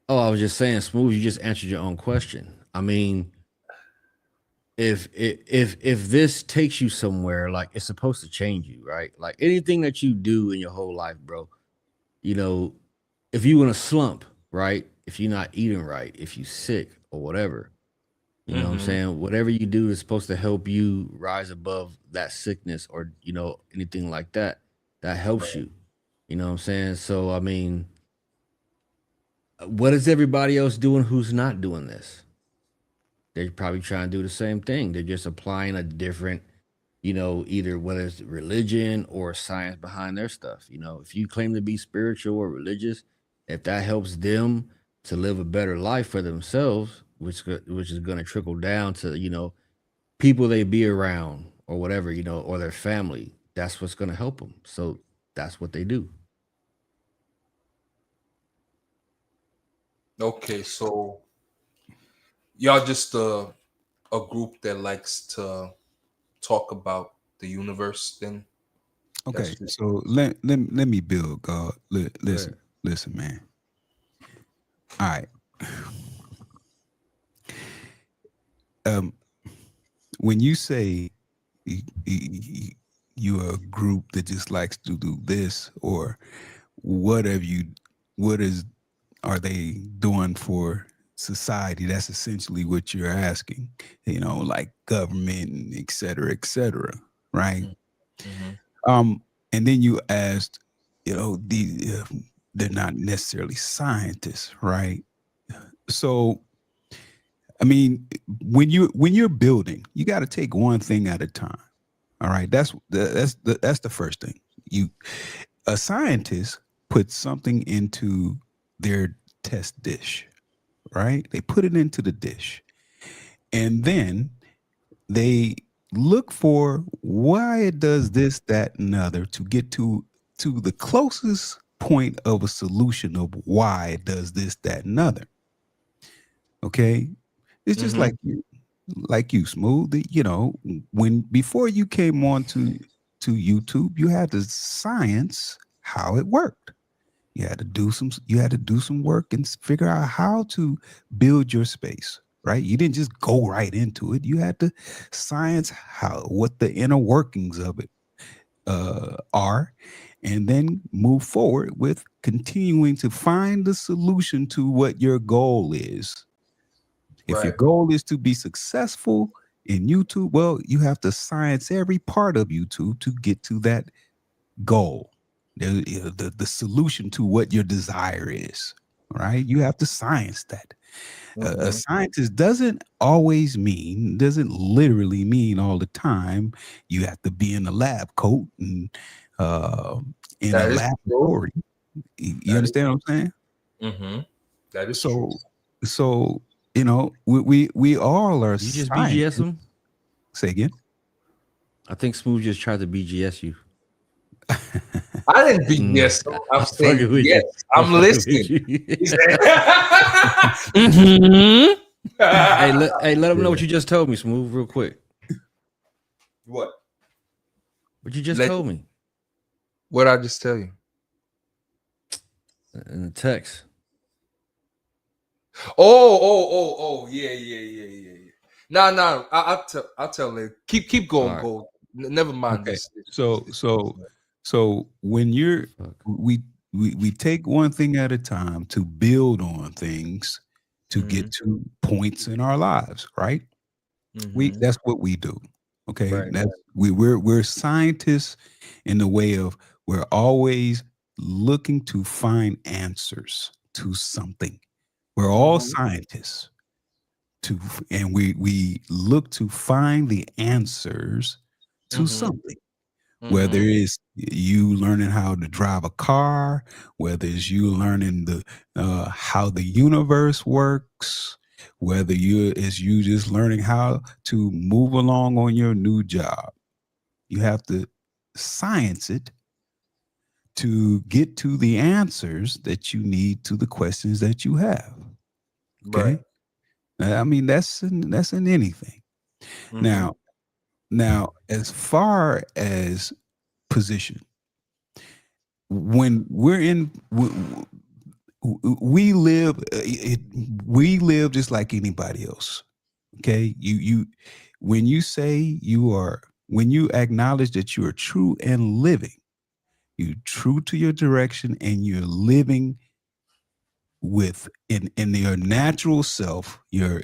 Oh, I was just saying, smooth. You just answered your own question. I mean, if this takes you somewhere, like it's supposed to change you, right? Like anything that you do in your whole life, bro. You know, if you in a slump, right? If you're not eating right, if you sick or whatever, what I'm Mm-hmm. saying? Whatever you do is supposed to help you rise above that sickness or, anything like that. That helps Right. you. You know what I'm saying? So I mean, what is everybody else doing who's not doing this? They're probably trying to do the same thing. They're just applying a different, either whether it's religion or science behind their stuff. If you claim to be spiritual or religious, if that helps them to live a better life for themselves, which is going to trickle down to, people they be around or whatever, or their family, that's what's going to help them. So that's what they do. Okay, so y'all just a group that likes to talk about the universe, then Okay, that's just so let me build, God. Listen, Right. listen, man. All right. Um, when you say you're a group that just likes to do this, or what have you, what is are they doing for society? That's essentially what you're asking. Like government and et cetera, right? mm-hmm. And then you asked, they're not necessarily scientists, right? So I mean, when you're building, you got to take one thing at a time. All right, that's the first thing. You A scientist puts something into their test dish, right? They put it into the dish, and then they look for why it does this, that, and other to get to the closest point of a solution of why it does this, that, and other. Okay, it's just Mm-hmm. like you, Smooth. When before you came on to YouTube, you had to science how it worked. You had to do some work and figure out how to build your space, right? You didn't just go right into it. You had to science what the inner workings of it are, and then move forward with continuing to find the solution to what your goal is. If your Right. goal is to be successful, in YouTube, well, you have to science every part of YouTube to get to that goal, the solution to what your desire is, right? You have to science that. A scientist doesn't literally mean all the time you have to be in a lab coat and in a That is true. laboratory. You That understand what I'm saying? Mm-hmm. That is true. So you know, we all are You just BGS scientists. him. Say again. I think Smooth just tried to BGS you. I didn't be Mm. yes. I'm saying fucking with yes. you. I'm fucking listening. with you. He said, hey, let him know what you just told me, Smooth, real quick. What? What you just Let- told me What I just tell you? in the text. Oh, yeah. Nah. I'll tell later. Keep going, All right. Gold. Never mind Okay. this. So when you're we take one thing at a time to build on things to get to points in our lives, right? That's what we do. Okay. Right. That's we're scientists in the way of we're always looking to find answers to something. We're all scientists and we look to find the answers to something. Whether it's you learning how to drive a car, whether it's you learning the how the universe works, whether you just learning how to move along on your new job, you have to science it to get to the answers that you need to the questions that you have. Okay, I mean that's in anything. Now, as far as position, when we're in we live we live just like anybody else. Okay, you when you say when you acknowledge that you are true and living, you true to your direction and you're living with in your natural self, your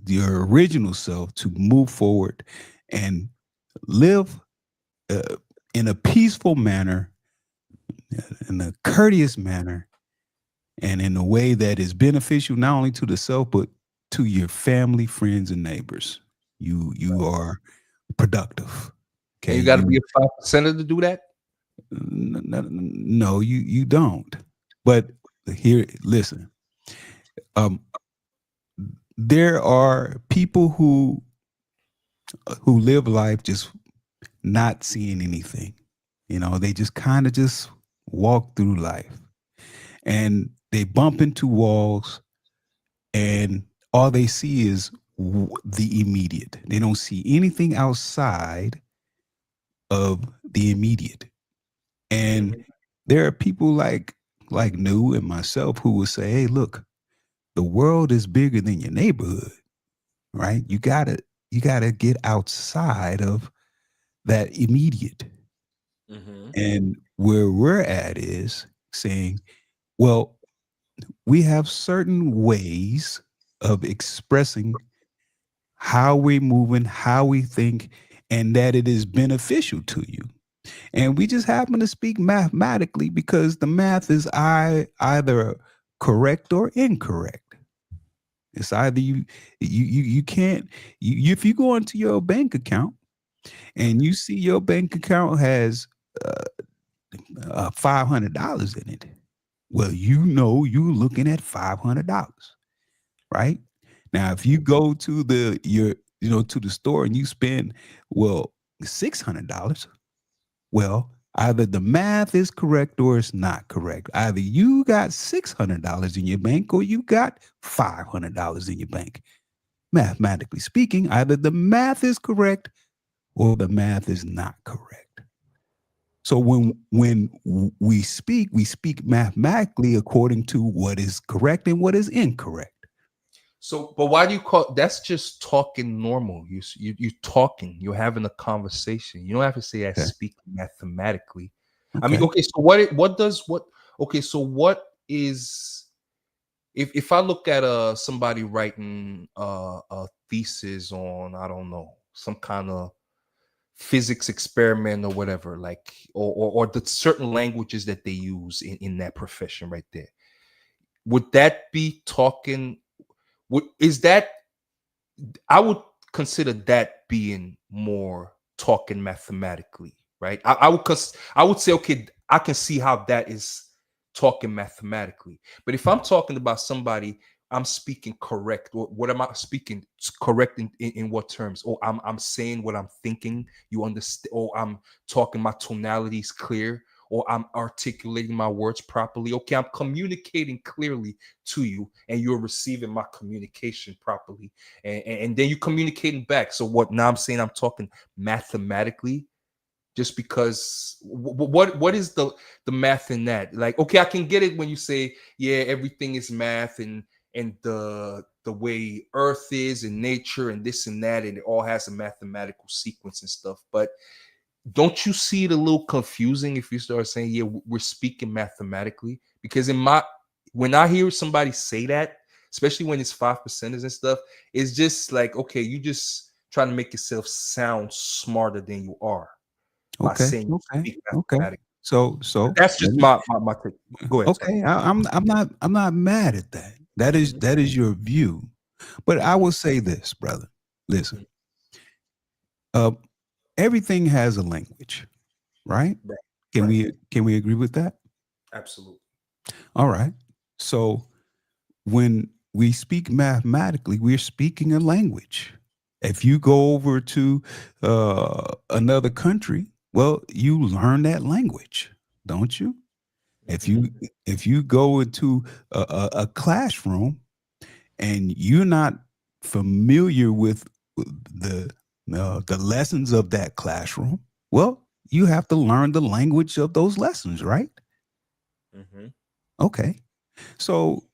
original self, to move forward and live in a peaceful manner, in a courteous manner, and in a way that is beneficial not only to the self but to your family, friends, and neighbors. You are productive. Okay, And you got to be a 5%er to do that. No, you don't. But here, listen. There are people who live life just not seeing anything. You know, they just kind of just walk through life, and they bump into walls, and all they see is the immediate. They don't see anything outside of the immediate. And there are people like NEU and myself who will say, "Hey, look, the world is bigger than your neighborhood, right? You gotta get outside of that immediate." And where we're at is saying, well, we have certain ways of expressing how we're moving, how we think, and that it is beneficial to you. And we just happen to speak mathematically because the math is either correct or incorrect. It's either you can't if you go into your bank account and you see your bank account has $500 in it, well, you know you're looking at $500, right? Now, if you go to to the store and you spend $600, well, either the math is correct or it's not correct. Either you got $600 in your bank or you got $500 in your bank. Mathematically speaking, either the math is correct or the math is not correct. So when we speak mathematically according to what is correct and what is incorrect. So, but why do you call that's just talking normal? You talking. You're having a conversation. You don't have to say I speak mathematically. Okay. I mean, okay. So what does what? Okay, so what is if I look at somebody writing a thesis on, I don't know, some kind of physics experiment or whatever, like, or the certain languages that they use in that profession right there. Would that be talking? Is that, I would consider that being more talking mathematically, right? I would say, okay, I can see how that is talking mathematically. But if I'm talking about somebody, I'm speaking correct. What am I speaking correct in what terms? Or I'm saying what I'm thinking. You understand? Or I'm talking, my tonality is clear. Or I'm articulating my words properly. Okay, I'm communicating clearly to you, and you're receiving my communication properly, and then you communicating back. So what? Now I'm saying I'm talking mathematically, just because what is the math in that? Like, okay, I can get it when you say, yeah, everything is math, and the way Earth is and nature and this and that, and it all has a mathematical sequence and stuff. But don't you see it a little confusing if you start saying, yeah, we're speaking mathematically? Because when I hear somebody say that, especially when it's 5%ers and stuff, it's just like, okay, you just trying to make yourself sound smarter than you are by Okay, saying you okay, speak okay. mathematically. So But that's let just me, my take. Go ahead. Sorry. okay, I'm not mad at that. That is your view. But I will say this, brother. Listen, uh, everything has a language, right? Right. Can Right. we agree with that? Absolutely. All right. So when we speak mathematically, we're speaking a language. If you go over to another country, well, you learn that language, don't you? If you if you go into a classroom and you're not familiar with the lessons of that classroom, well, you have to learn the language of those lessons, right? Mm-hmm. Okay. So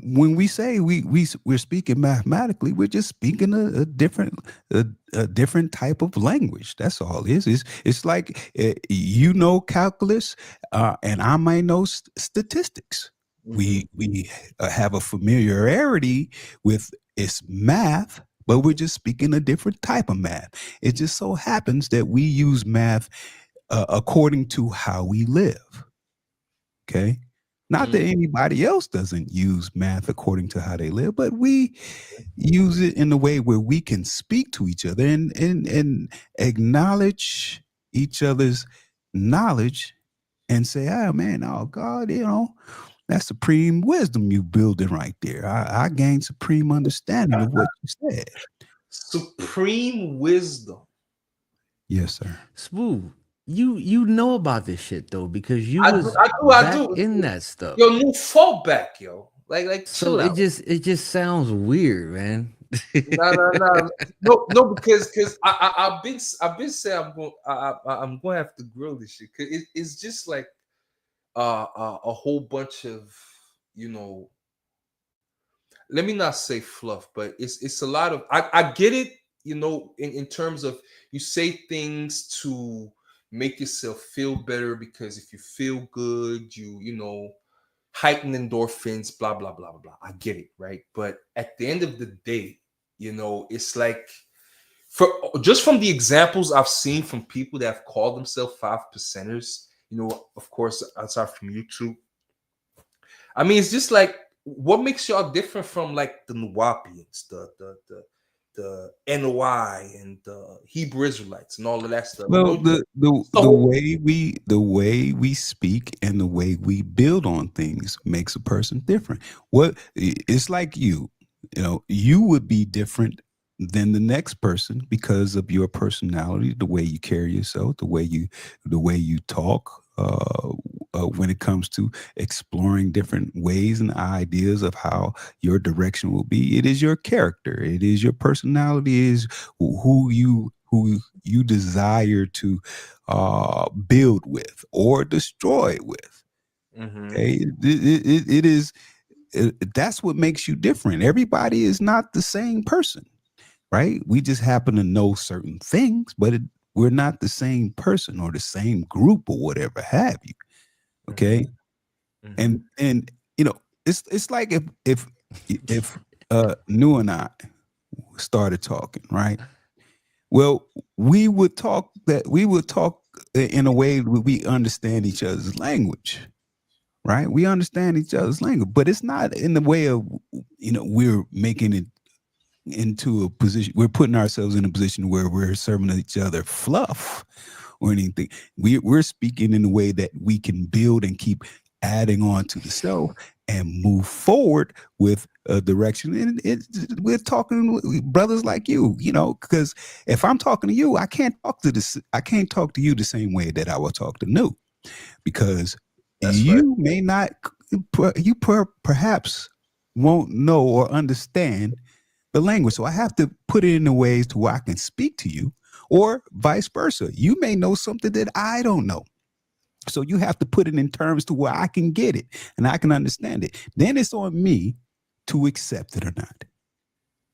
when we say we're speaking mathematically, we're just speaking a different type of language. That's all it is. It's like you know calculus, and I might know statistics. We have a familiarity with its math, but we're just speaking a different type of math. It just so happens that we use math according to how we live. Okay. Not that anybody else doesn't use math according to how they live, but we use it in a way where we can speak to each other and acknowledge each other's knowledge and say, oh man, oh God, that's supreme wisdom you building right there. I gained supreme understanding of what you said. Supreme wisdom. Yes, sir. Smooth. You know about this shit though because you I was do. I back do. in that stuff. Yo, new fall back, yo. Like, So chill out. it just sounds weird, man. No, because I've been saying I'm going to have to grill this shit, because it's just like a whole bunch of, you know, let me not say fluff, but it's a lot of, I get it, you know, in terms of, you say things to make yourself feel better, because if you feel good, you know, heighten endorphins, blah blah blah blah blah. I get it, right? But at the end of the day, you know, it's like, for just from the examples I've seen from people that have called themselves 5%ers, you know, of course, outside from YouTube, I mean, it's just like, what makes y'all different from like the Nuwapians, the NOI and the Hebrew Israelites and all of that stuff? You Well, know, the so way we speak and the way we build on things makes a person different. What it's like you would be different than the next person because of your personality, the way you carry yourself, the way you talk. When it comes to exploring different ways and ideas of how your direction will be, it is your character, it is your personality, it is who you desire to build with or destroy with. Mhm. Okay, it is that's what makes you different. Everybody is not the same person, right? We just happen to know certain things, but we're not the same person or the same group or whatever have you. Okay, Mhm. and it's like if Nu and I started talking, right? Well, we would talk in a way that we understand each other's language, right? We understand each other's language, but it's not in the way of, we're making it into a position, we're putting ourselves in a position where we're serving each other fluff or anything. We're speaking in a way that we can build and keep adding on to the self and move forward with a direction. And we're talking with brothers like you, because if I'm talking to you, I can't talk to you the same way that I will talk to New, because That's right. you may not, perhaps won't know or understand the language. So I have to put it in the ways to where I can speak to you, or vice versa. You may know something that I don't know. So you have to put it in terms to where I can get it and I can understand it. Then it's on me to accept it or not.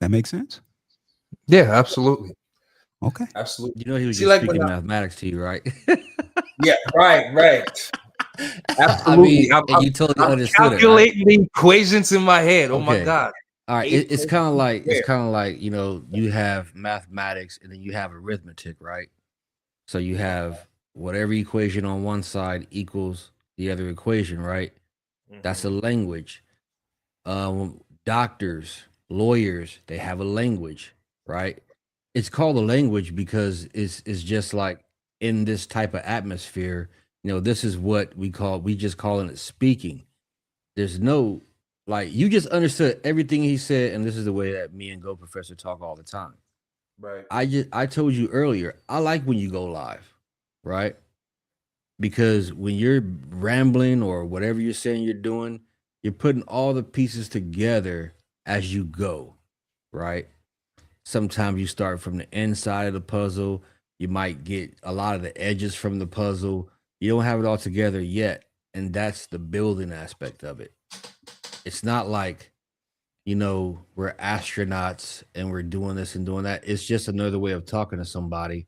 That makes sense? Yeah, absolutely. Okay. Absolutely. You know he was See, just like speaking when mathematics to you, right? yeah, right. I Absolutely. mean, and you totally I'm understood it, right? calculating the equations in my head. Oh my Okay. God. All right. 8 It's plus kind of 2 like squared. you have mathematics and then you have arithmetic, right? So you have whatever equation on one side equals the other equation, right? That's a Mhm. language. Doctors, lawyers, they have a language, right? It's called a language because it's just like in this type of atmosphere, this is what we just calling it speaking. There's no, like, you just understood everything he said, and this is the way that me and Go Professor talk all the time. Right. I told you earlier, I like when you go live, right? Because when you're rambling or whatever you're saying you're doing, you're putting all the pieces together as you go, right? Sometimes you start from the inside of the puzzle. You might get a lot of the edges from the puzzle. You don't have it all together yet. And that's the building aspect of it. It's not like, we're astronauts and we're doing this and doing that. It's just another way of talking to somebody,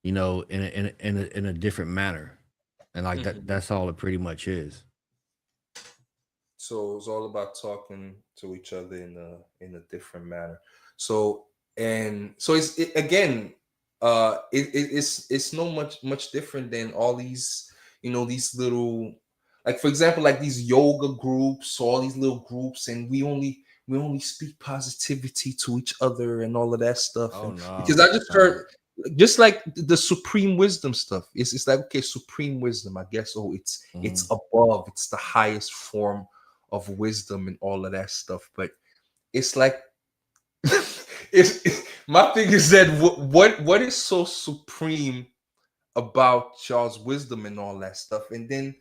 in a different manner. And like that, Mhm. that's all it pretty much is. So it's all about talking to each other in a different manner. So and so again, it's no much different than all these these little, like for example, like these yoga groups, all these little groups, and we only speak positivity to each other and all of that stuff. Oh And because no, I just no. heard, just like the supreme wisdom stuff, it's like, okay, supreme wisdom, I guess. Oh, it's Mhm. above, it's the highest form of wisdom and all of that stuff. But it's like my thing is that what is so supreme about Charles' wisdom and all that stuff. And then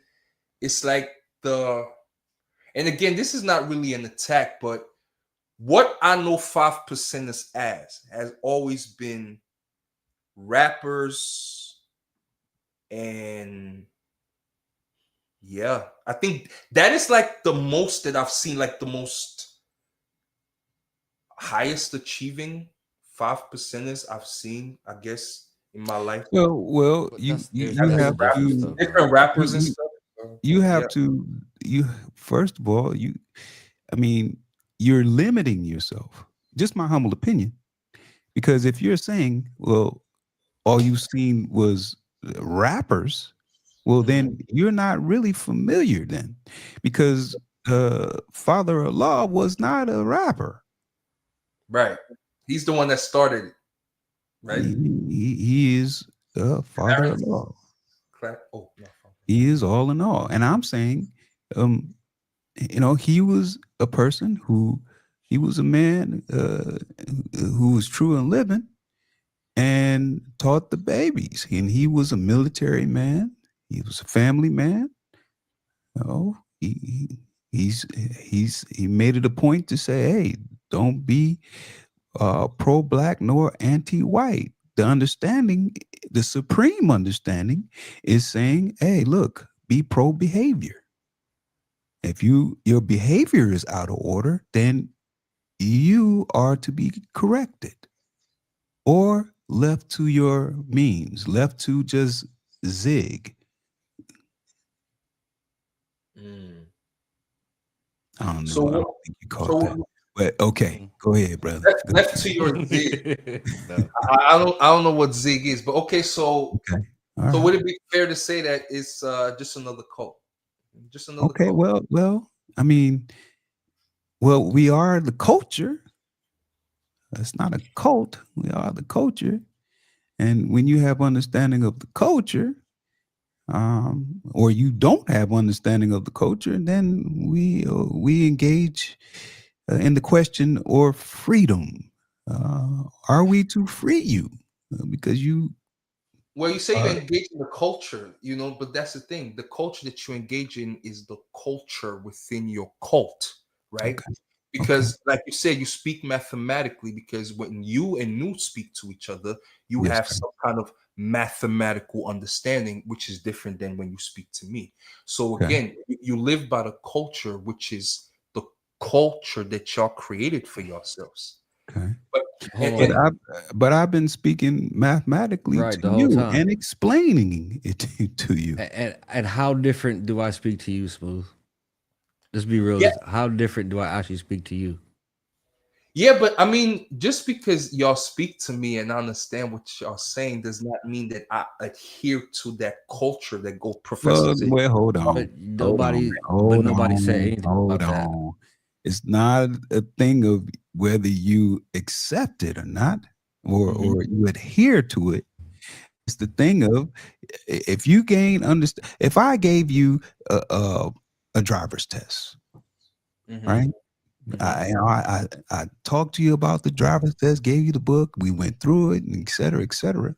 it's like the and again, this is not really an attack, but what I know 5%ers as has always been rappers. And yeah, I think that is like the most that I've seen, like the most highest achieving 5%ers I've seen, I guess, in my life. Well, But you that's you there's you Having that's have the different to stuff, though. different rappers and you stuff. So, you yeah. have to you first of all, I mean, you're limiting yourself. Just my humble opinion. Because if you're saying, well, all you've seen was rappers, well, Mhm. then you're not really familiar then. Because Father Allah was not a rapper. Right. He's the one that started it, right? He is Father Clarence Allah. Oh, no. He is all in all. And I'm saying, um, he was a person he was a man who was true and living and taught the babies. And he was a military man. He was a family man. You know, he made it a point to say, hey, don't be pro-black nor anti-white. The understanding, the supreme understanding, is saying, hey, look, be pro-behavior. If your behavior is out of order, then you are to be corrected or left to your means, left to just zig. Mm. I don't So know. I what? don't think you caught So that. But okay, go ahead, brother. Left to your zig. No. I don't know what zig is, but okay. So Okay. All right. would it be fair to say that it's just another cult? Just another Okay. cult. Well. I mean, well, we are the culture. It's not a cult. We are the culture. And when you have understanding of the culture, or you don't have understanding of the culture, then we engage in the question or freedom. Are we to free you? Because you Well, you say you are engage in the culture, but that's the thing. The culture that you engage in is the culture within your cult, right? okay. Okay. Because, like you said, you speak mathematically. Because when you and Nu speak to each other, you Yes, have sir. some kind of mathematical understanding, which is different than when you speak to me. So Okay. again, you live by the culture, which is the culture that y'all created for yourselves. Okay. But Hold But on. I've been speaking mathematically Right, to the whole you time. and explaining it to you. And how different do I speak to you, Smooth? Let's be real. yeah, How different do I actually speak to you? Yeah, but I mean, just because y'all speak to me and I understand what y'all saying does not mean that I adhere to that culture that go Well, professors. hold on. But Hold on, nobody, man. but Hold nobody said on. anything Hold about that. on. It's not a thing of whether you accept it or not, or you adhere to it. It's the thing of if you gain understand. If I gave you a driver's test, right? I talked to you about the driver's test, gave you the book, we went through it, and et cetera, et cetera.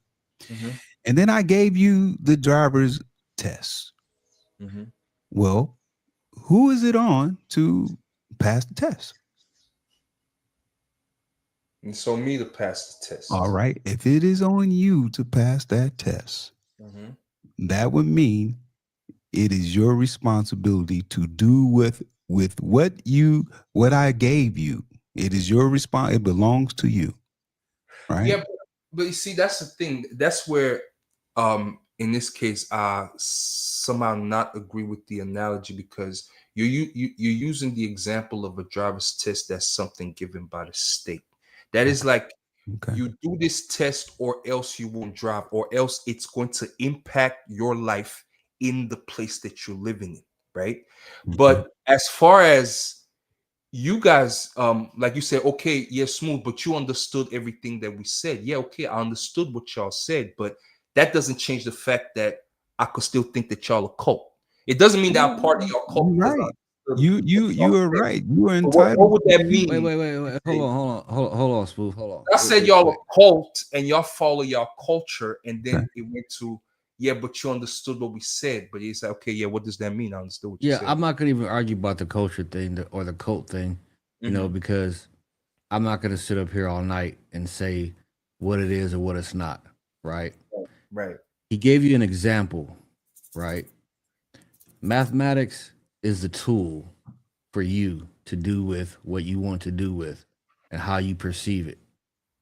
And then I gave you the driver's test. Well, who is it on to pass the test? And so me to pass the test. All right. If it is on you to pass that test, that would mean it is your responsibility to do with what I gave you. It is your response. It belongs to you. Right. Yeah, but you see, that's the thing. That's where, in this case, I somehow not agree with the analogy, because you're using the example of a driver's test that's something given by the state. That is like, Okay. you do this test or else you won't drive, or else it's going to impact your life in the place that you're living in, right? Okay. But as far as you guys, like you said, okay, yeah, Smooth, but you understood everything that we said. Yeah, okay, I understood what y'all said, but that doesn't change the fact that I could still think that y'all a cult. It doesn't mean that I'm part of your cult You're because right. I understood what You y'all are said. right. You are But what entitled would to that speak. mean? Wait. Hold on, Smooth. Hold on. I said Real y'all quick. a cult and y'all follow y'all culture, and Okay. then it went to, yeah, but you understood what we said. But it's like, okay, yeah, what does that mean? I understood what you Yeah, said. I'm not gonna even argue about the culture thing or the cult thing, because I'm not gonna sit up here all night and say what it is or what it's not. Right? Right. He gave you an example. Right? Mathematics is the tool for you to do with what you want to do with and how you perceive it.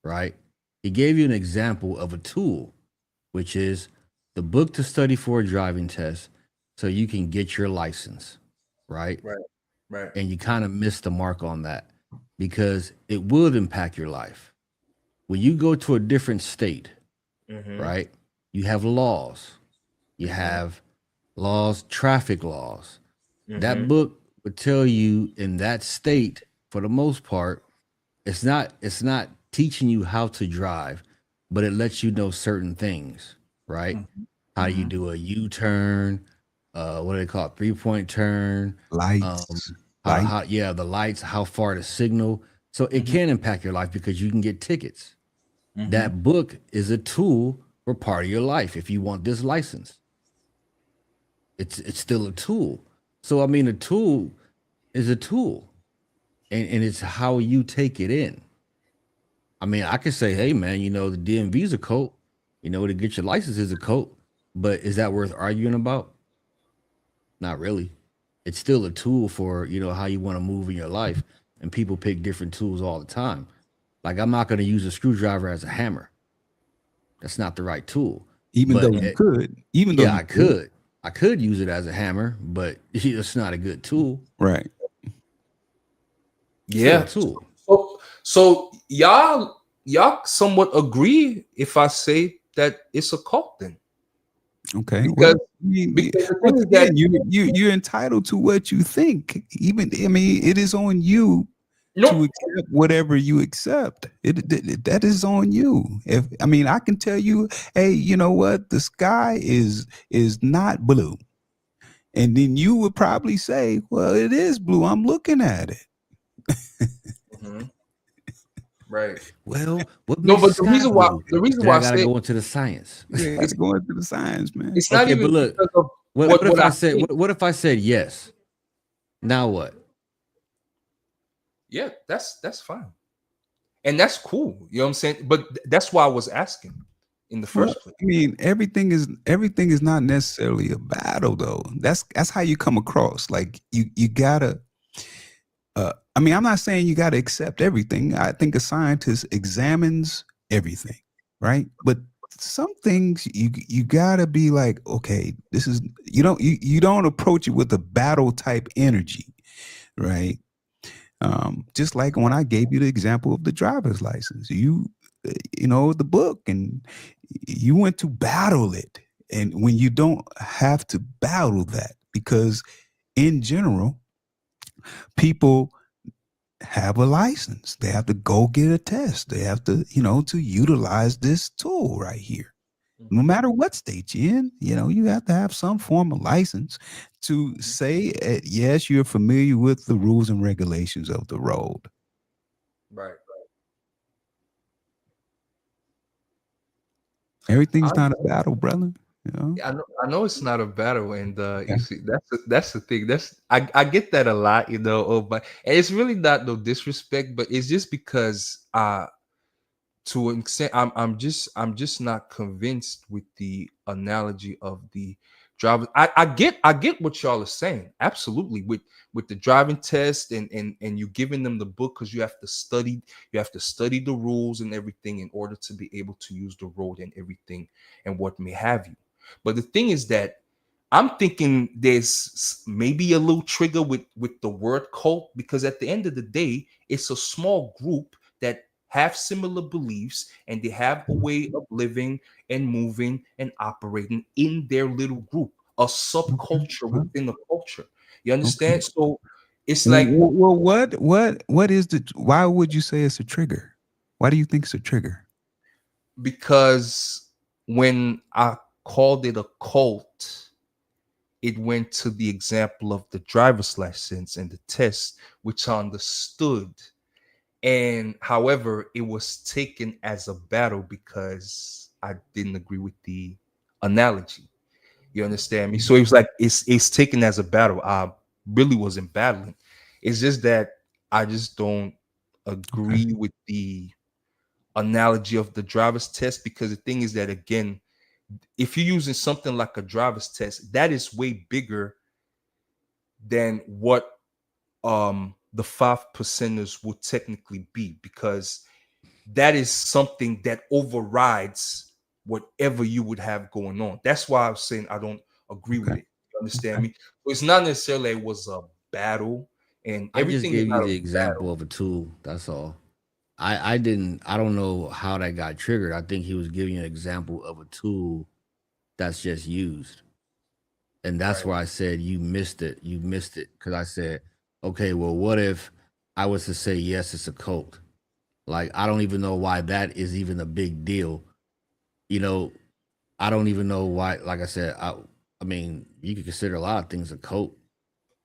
Right? He gave you an example of a tool, which is the book to study for a driving test so you can get your license. Right? Right. And you kind of missed the mark on that because it would impact your life. When you go to a different state, right? You have laws. You have laws, traffic laws. That book would tell you in that state, for the most part, it's not teaching you how to drive, but it lets you know certain things, right? How you do a U-turn, what do they call it? 3-point turn, Lights. how the lights, how far to signal. So it can impact your life because you can get tickets. That book is a tool for part of your life. If you want this license, it's still a tool. So I mean, a tool is a tool, and it's how you take it in. I mean, I could say, hey man, the DMV is a cult. To get your license is a cult, but is that worth arguing about? Not really. It's still a tool for how you want to move in your life, and people pick different tools all the time. Like I'm not going to use a screwdriver as a hammer. That's not the right tool. Even though But you could. Even though yeah, you I could. I could use it as a hammer, but it's not a good tool. Right. It's still Yeah. a tool. So y'all somewhat agree if I say that it's a cult then? Okay. Because Because the thing once is that again, you're entitled to what you think. Even it is on you no, to accept whatever you accept. That is on you. If I can tell you, hey, you know what? The sky is not blue. And then you would probably say, well, it is blue. I'm looking at it. Mhm. Right. Well, what No, makes but the sky blue? the reason Then why I I gotta say go into the science. Yeah, it's going through the science, man. it's not Okay, but even look, because of what if what I I said think. what if I said yes? Now what? Yeah, that's fine. And that's cool. You know what I'm saying? But that's why I was asking in the Well, first place. everything is not necessarily a battle though. That's how you come across. Like you gotta I'm not saying you gotta accept everything. I think a scientist examines everything, right? But some things you gotta be like, okay, this is you don't approach it with a battle type energy, right? Just like when I gave you the example of the driver's license, the book, and you went to battle it. And when you don't have to battle that, because in general, people have a license, they have to go get a test, they have to, to utilize this tool right here. No Mhm. matter what state you're in, you have to have some form of license to say, yes, you're familiar with the rules and regulations of the road. Right. I, Everything's not a battle, brother. You know? I know it's not a battle, and Yeah. you see that's the thing. I get that a lot, but and it's really not no disrespect, but it's just because to an extent I'm just not convinced with the analogy of the driver. I get what y'all are saying, absolutely, with the driving test and you giving them the book, because you have to study the rules and everything in order to be able to use the road and everything and what may have you. But the thing is that I'm thinking there's maybe a little trigger with the word cult, because at the end of the day, it's a small group that have similar beliefs and they have a way of living and moving and operating in their little group, a Okay. subculture Well, within the culture. You okay. understand? So it's like Well, what is why would you say it's a trigger? Why do you think it's a trigger? because when I called it a cult, it went to the example of the driver's license and the test, which I understood. And however, it was taken as a battle because I didn't agree with the analogy. You understand me? So it was like it's taken as a battle. I really wasn't battling. It's just that I just don't Okay. agree with the analogy of the driver's test, because the thing is that, again, if you're using something like a driver's test, that is way bigger than what the 5 percenters would technically be, because that is something that overrides whatever you would have going on. That's why I was saying I don't agree with Okay. it. You understand Okay. me? So it's not necessarily it was a battle, and I just everything is gave you not a the battle. example of a tool. That's all. I don't know how that got triggered. I think he was giving you an example of a tool that's just used. And that's Right. where I said you missed it. You missed it. Cause I said, okay, well, what if I was to say yes, it's a cult? Like I don't even know why that is even a big deal. You know, I don't even know why, like I said, I mean, you could consider a lot of things a cult,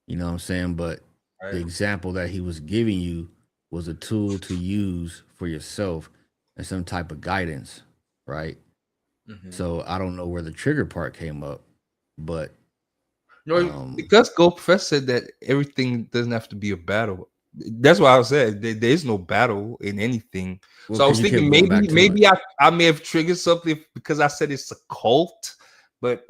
you know what I'm saying? But the Right. example that he was giving you was a tool to use for yourself and some type of guidance, right? Mhm. So I don't know where the trigger part came up, but No, um because Go Professor said that everything doesn't have to be a battle. That's why I said there is no battle in anything. well, So I because was you kept thinking going maybe back to it. I may have triggered something because I said it's a cult, but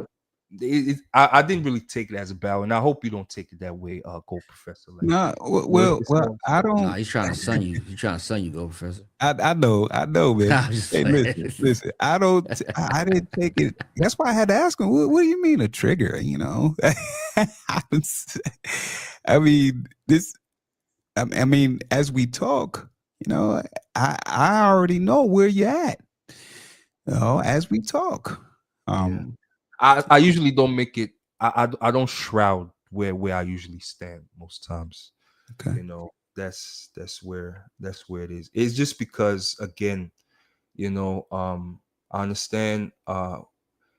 I didn't really take it as a battle, and I hope you don't take it that way, Go Professor. Like, No, it's well, more. I Nah, don't. he's trying to sun you. He's trying to sun you, go professor. I know, man. I'm just Hey, playing. listen. I don't. I didn't take it. That's why I had to ask him. What do you mean a trigger? I mean this. I mean, as we talk, You know, I already know where you're at. You know, as we talk. Yeah. Um, I usually don't make it. I don't shroud where I usually stand most times. okay. You know, that's where it is. It's just because, again, you know, I understand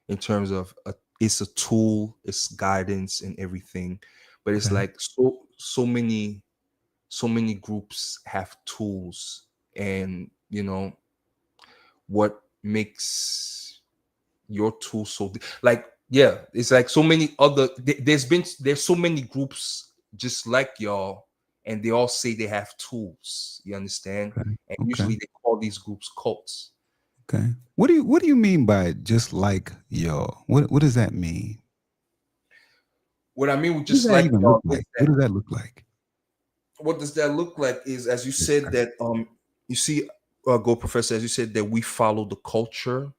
in terms of it's a tool, it's guidance and everything, but it's Okay. like so many groups have tools, and you know what makes your tool so like, yeah, it's like so many other there's so many groups just like y'all, and they all say they have tools, you understand, Okay. and Okay. usually they call these groups cults. Okay. What do you mean by just like y'all? What does that mean? What I mean with What does just that like even look y'all is like? that, What does that look like? what does that look like is, as you Yes, said, sir. that you see, go professor, as you said, that we follow the culture,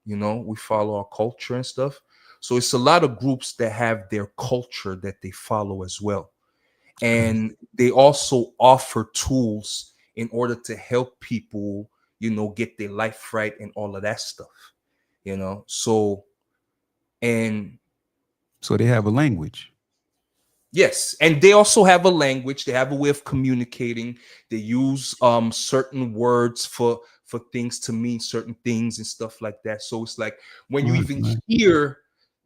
you know, we follow our culture and stuff. So it's a lot of groups that have their culture that they follow as well, Okay. and they also offer tools in order to help people, you know, get their life right and all of that stuff, you know. So, and So they have a language. yes, and they also have a language. They have a way of communicating. They use certain words for things to mean certain things and stuff like that. So it's like when you Right, even right. hear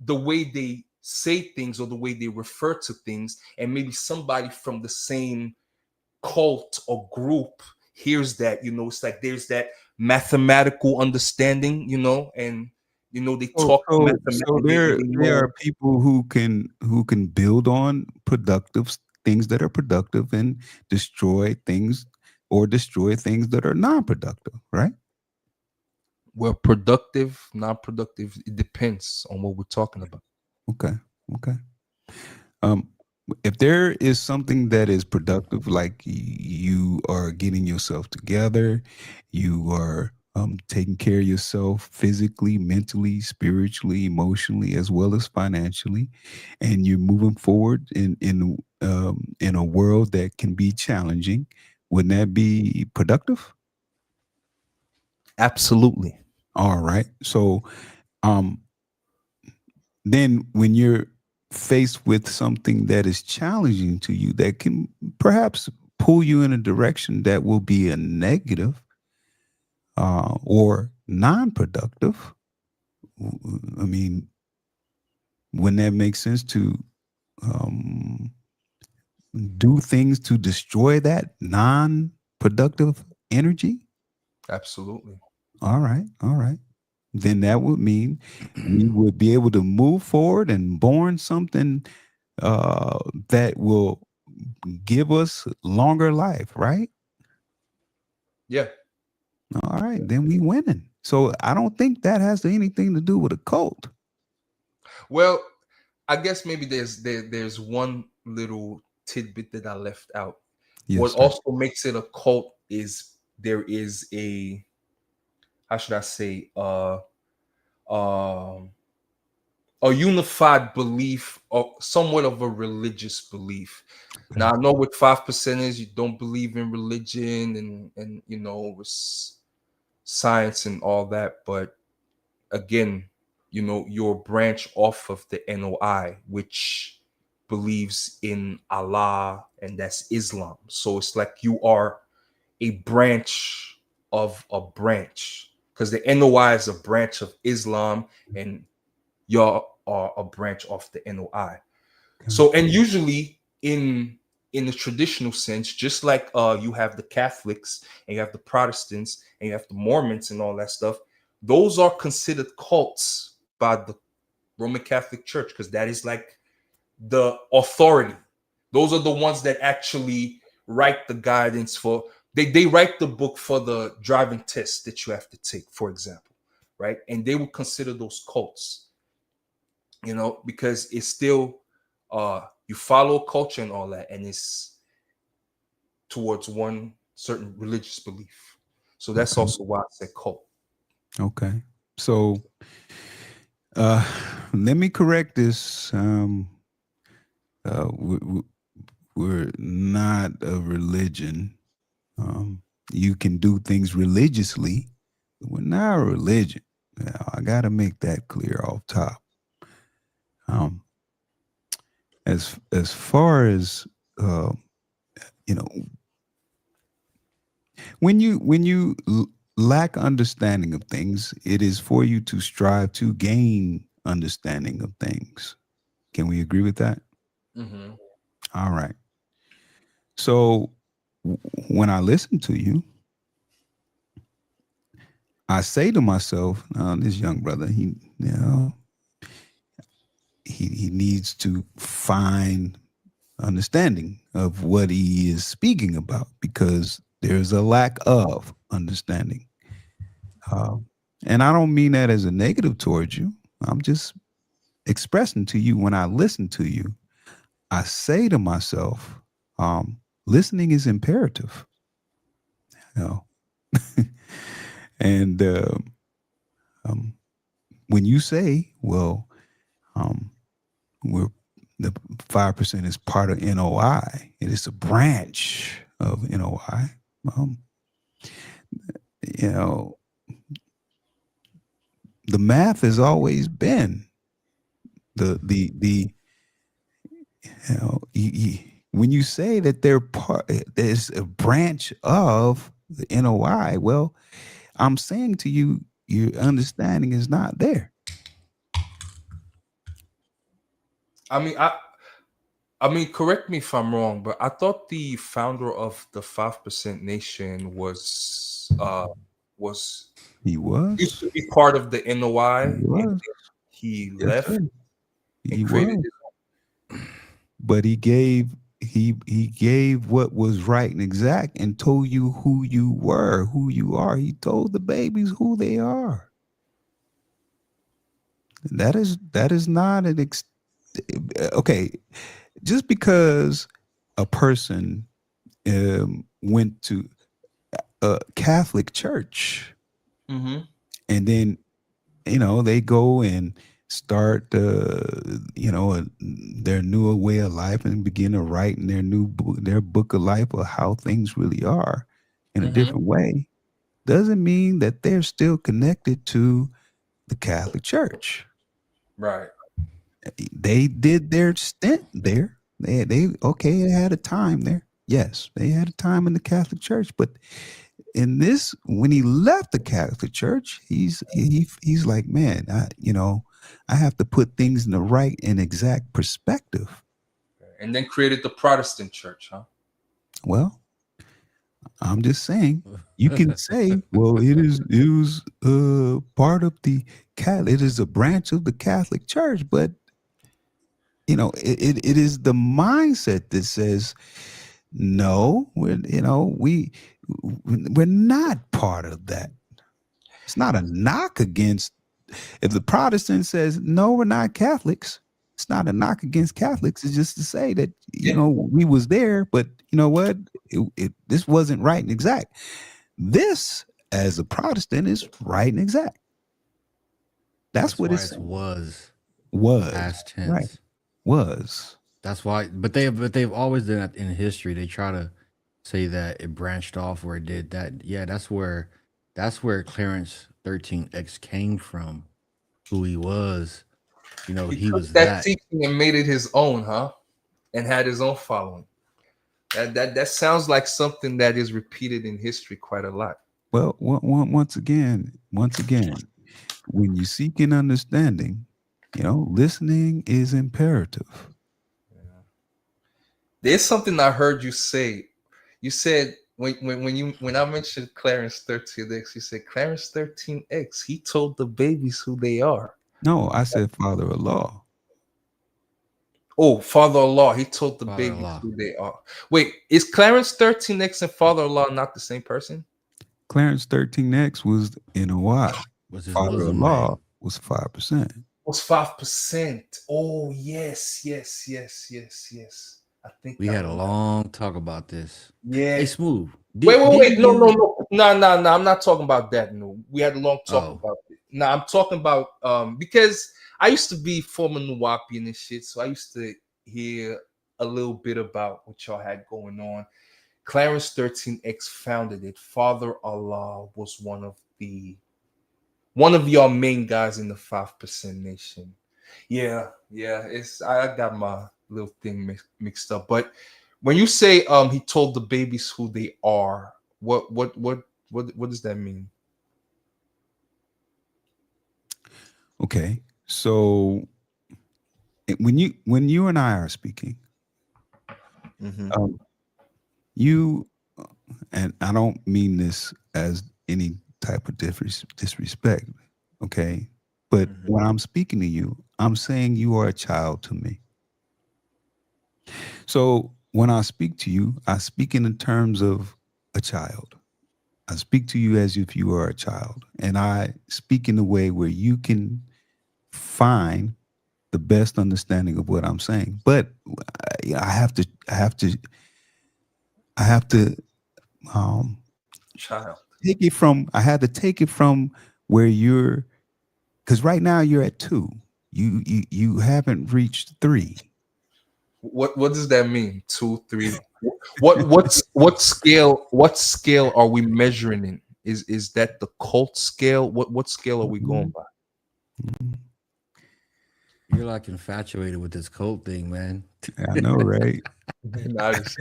the way they say things or the way they refer to things, and maybe somebody from the same cult or group hears that, you know, it's like there's that mathematical understanding, you know, and you know they So talk so mathematically, they there know. are people who can build on things that are productive and destroy things that are non-productive, right? Well, productive, non-productive, it depends on what we're talking about. Okay. Okay. Um, if there is something that is productive, like you are getting yourself together, you are taking care of yourself physically, mentally, spiritually, emotionally, as well as financially, and you're moving forward in a world that can be challenging, wouldn't that be productive? Absolutely. All right. So um, then when you're faced with something that is challenging to you that can perhaps pull you in a direction that will be a negative or non-productive, I mean, wouldn't that make sense to um, do things to destroy that non-productive energy? Absolutely. All right, all right. Then that would mean we would be able to move forward and born something uh, that will give us longer life, right? Yeah. All right, then we winning. So I don't think that has anything to do with a cult. Well, I guess maybe there's one little tidbit that I left out. What Yes, sir. also makes it a cult is there is a, how should I say, um a unified belief or somewhat of a religious belief. Okay. Now I know with 5%ers you don't believe in religion and you know with science and all that, but again, you know, you're a branch off of the NOI, which believes in Allah, and that's Islam. So it's like you are a branch of a branch, because the NOI is a branch of Islam, and y'all are a branch of the NOI. Okay. So, and usually in the traditional sense, just like you have the Catholics and you have the Protestants and you have the Mormons and all that stuff, those are considered cults by the Roman Catholic Church, because that is like the authority. Those are the ones that actually write the guidance for, they write the book for the driving test that you have to take, for example, right? And they would consider those cults, you know, because it's still you follow culture and all that, and it's towards one certain religious belief. So that's Okay. also why I said cult. Okay. So uh, let me correct this. Uh, we, we- we're not a religion. You can do things religiously. We're not a religion. I got to make that clear off top. Um, as far as uh, you know, when you lack understanding of things, it is for you to strive to gain understanding of things. Can we agree with that? Mm-hmm. All right. So when I listen to you, I say to myself, this young brother, he needs to find understanding of what he is speaking about because there's a lack of understanding. Um, and I don't mean that as a negative towards you. I'm just expressing to you when I listen to you, I say to myself, listening is imperative. You know? And um, when you say, well, um, we're the 5% is part of NOI, it is a branch of NOI. Um, you know, the math has always been the when you say that there's a branch of the NOI, well, I'm saying to you, your understanding is not there. I mean, correct me if I'm wrong, but I thought the founder of the 5% Nation was He used was, to be part of the NOI, he and was, he yes, left sir. and He created was, his. but he gave what was right and exact and told you who you were, who you are. He told the babies who they are. That is not okay. Just because a person went to a Catholic church Mm-hmm. and then they go and start their new way of life and begin to write in their book of life of how things really are in a Mm-hmm. different way doesn't mean that they're still connected to the Catholic Church. Right. They did their stint there. They had a time there. Yes, they had a time in the Catholic Church, but in this, when he left the Catholic Church, he's like, man, I have to put things in the right and exact perspective. And then created the Protestant church, huh? Well, I'm just saying, you can say, well, it was part of the Catholic, it is a branch of the Catholic Church, but it is the mindset that says, no, we're not part of that. It's not a knock against. If the Protestant says, no, we're not Catholics, it's not a knock against Catholics. It's just to say that, Yeah. we was there, but you know what? This wasn't right and exact. This, as a Protestant, is right and exact. That's That's what why it's it's saying. was Was. past Right. tense. Was. That's why, but they've always done that in history. They try to say that it branched off or it did that. Yeah, that's where Clarence 13X came from. Who he was, He he took was that that. teaching and made it his own, huh? And had his own following. That sounds like something that is repeated in history quite a lot. Well, once again, when you seek an understanding, listening is imperative. There's something I heard you say. You said when I mentioned Clarence 13X, you said Clarence 13X. He told the babies who they are. No, I said father-in-law. Oh, father-in-law. He told the babies Father-in-law who they are. Wait, is Clarence 13X and father-in-law not the same person? Clarence 13X was NOI. was his Muslim Father-in-law name. was 5%. Was 5%. Oh, yes, yes, yes, yes, yes. I think We I had a remember. long talk about this. Yeah. Hey, Smooth. Wait, wait, Didn't wait. No, no, you? no. No, no, no. I'm not talking about that. No. We had a long talk Oh, about it. No, I'm talking about because I used to be former Nuwapian and shit, so I used to hear a little bit about what y'all had going on. Clarence 13X founded it. Father Allah was one of your main guys in the 5% Nation. Yeah, it's I got my little thing mixed up. But when you say he told the babies who they are, what does that mean? Okay. So when you and I are speaking, Mm-hmm. um, you and I don't mean this as any type of disrespect, okay? But Mm-hmm. when I'm speaking to you, I'm saying you are a child to me. So when I speak to you, I speak in the terms of a child. I speak to you as if you are a child, and I speak in a way where you can find the best understanding of what I'm saying. But I have to, I have to, I have to um, Child. take it from. I had to take it from where you're, because right now you're at 2. You haven't reached 3. What does that mean? 2, 3. What scale are we measuring in? Is that the cult scale? What scale are we going Mhm. by? Mhm. You're like infatuated with this cult thing, man. I know, right? No, I just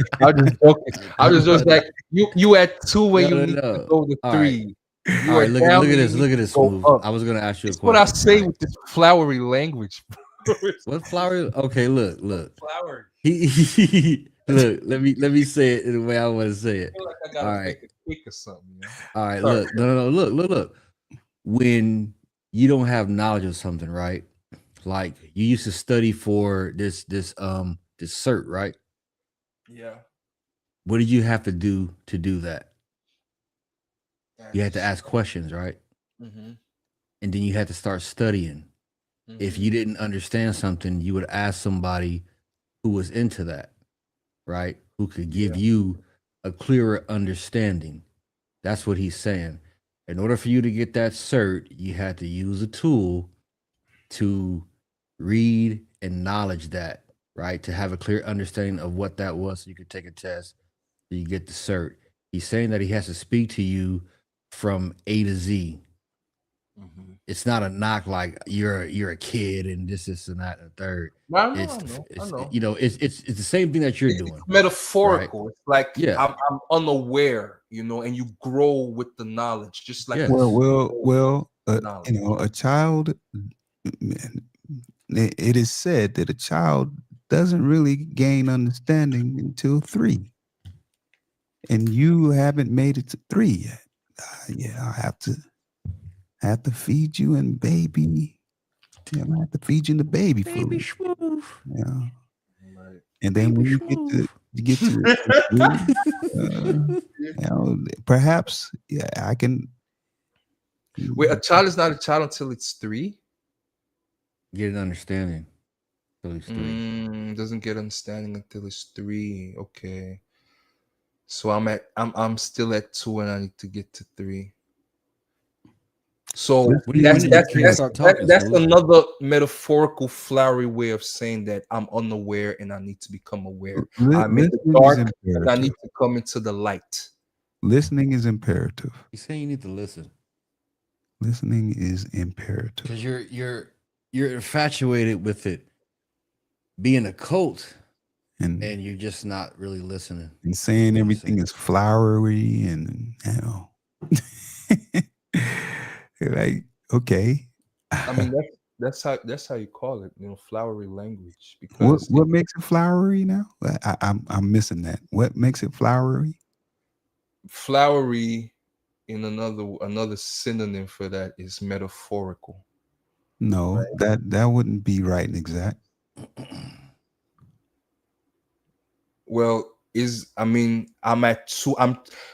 joking. I was No, just like you at 2 when no, you no, need to no. go to All right, 3. all You are right. down Look at when you this. need Look at to this go smooth. up. I was gonna ask you a It's what I question, say right? with this flowery language, bro. It's What flower? Okay, look, so look. flowery. Look. Let me say it in the way I want to say I it. feel like I All gotta right, make a cake or something. all right. Sorry. Look, no. Look. When you don't have knowledge of something, right? Like you used to study for this cert, right? Yeah. What did you have to do that? You had to That's ask questions, right? mm-hmm. And then you had to start studying. If Mm-hmm. you didn't understand something, you would ask somebody who was into that, right? Who could give Yeah. you a clearer understanding. That's what he's saying. In order for you to get that cert, you had to use a tool to read and knowledge that, right? To have a clear understanding of what that was so you could take a test, so you get the cert. He's saying that he has to speak to you from A to Z. Mm-hmm. It's not a knock like you're a kid and this and that and the third. I know, It's I know, I it's know. it's the same thing that you're It's doing, right? metaphorical. It's like Yeah. I'm unaware, and you grow with the knowledge, just like we Well, Yes. well, grow well. with knowledge. A child. It is said that a child doesn't really gain understanding until 3, and you haven't made it to 3 yet. Yeah, I have to feed you and baby. Yeah, I have to feed you in the baby Baby food. schmooth. Yeah, Right. and then Baby when schmooth. you get to 3, perhaps yeah, I can. Wait, a child is not a child until it's 3. Get an understanding. Till he's 3. Doesn't get understanding until it's 3. Okay. So I'm still at 2 and I need to get to 3. So When that's did your that's kids that's start that, talking, that's Smooth? another metaphorical flowery way of saying that I'm unaware and I need to become aware. I'm in the Listening is dark and I imperative. need to come into the light. Listening is imperative. He's saying you need to listen. Listening is imperative. Because you're infatuated with it being a cult And and you're just not really listening to saying what he's everything saying. is flowery and like okay. I mean that's how you call it, flowery language what because what makes it flowery now? I'm missing that. What makes it flowery? flowery in another synonym for that is metaphorical, No, right? that wouldn't be right and exact. Well, I'm at 2.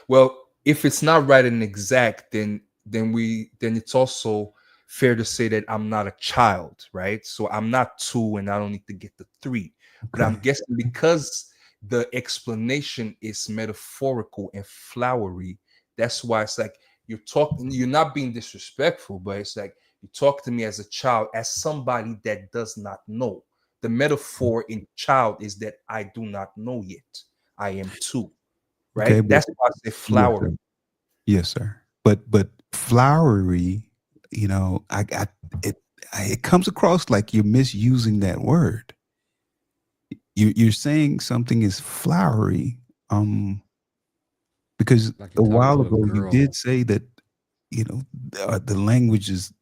Well, if it's not right and exact, then it's also fair to say that I'm not a child, right? So I'm not 2 and I don't need to get to 3. But Okay. I'm guessing because the explanation is metaphorical and flowery, that's why it's like you're not being disrespectful, but it's like you talk to me as a child, as somebody that does not know. The metaphor in child is that I do not know yet. I am 2. right? Okay, but That's why I say yes, sir. flowery. Yes, sir. But flowery, you know, it comes across like you're misusing that word. You're saying something is flowery, because Like a you're talking while to a ago you girl. did say that, you know, the language is,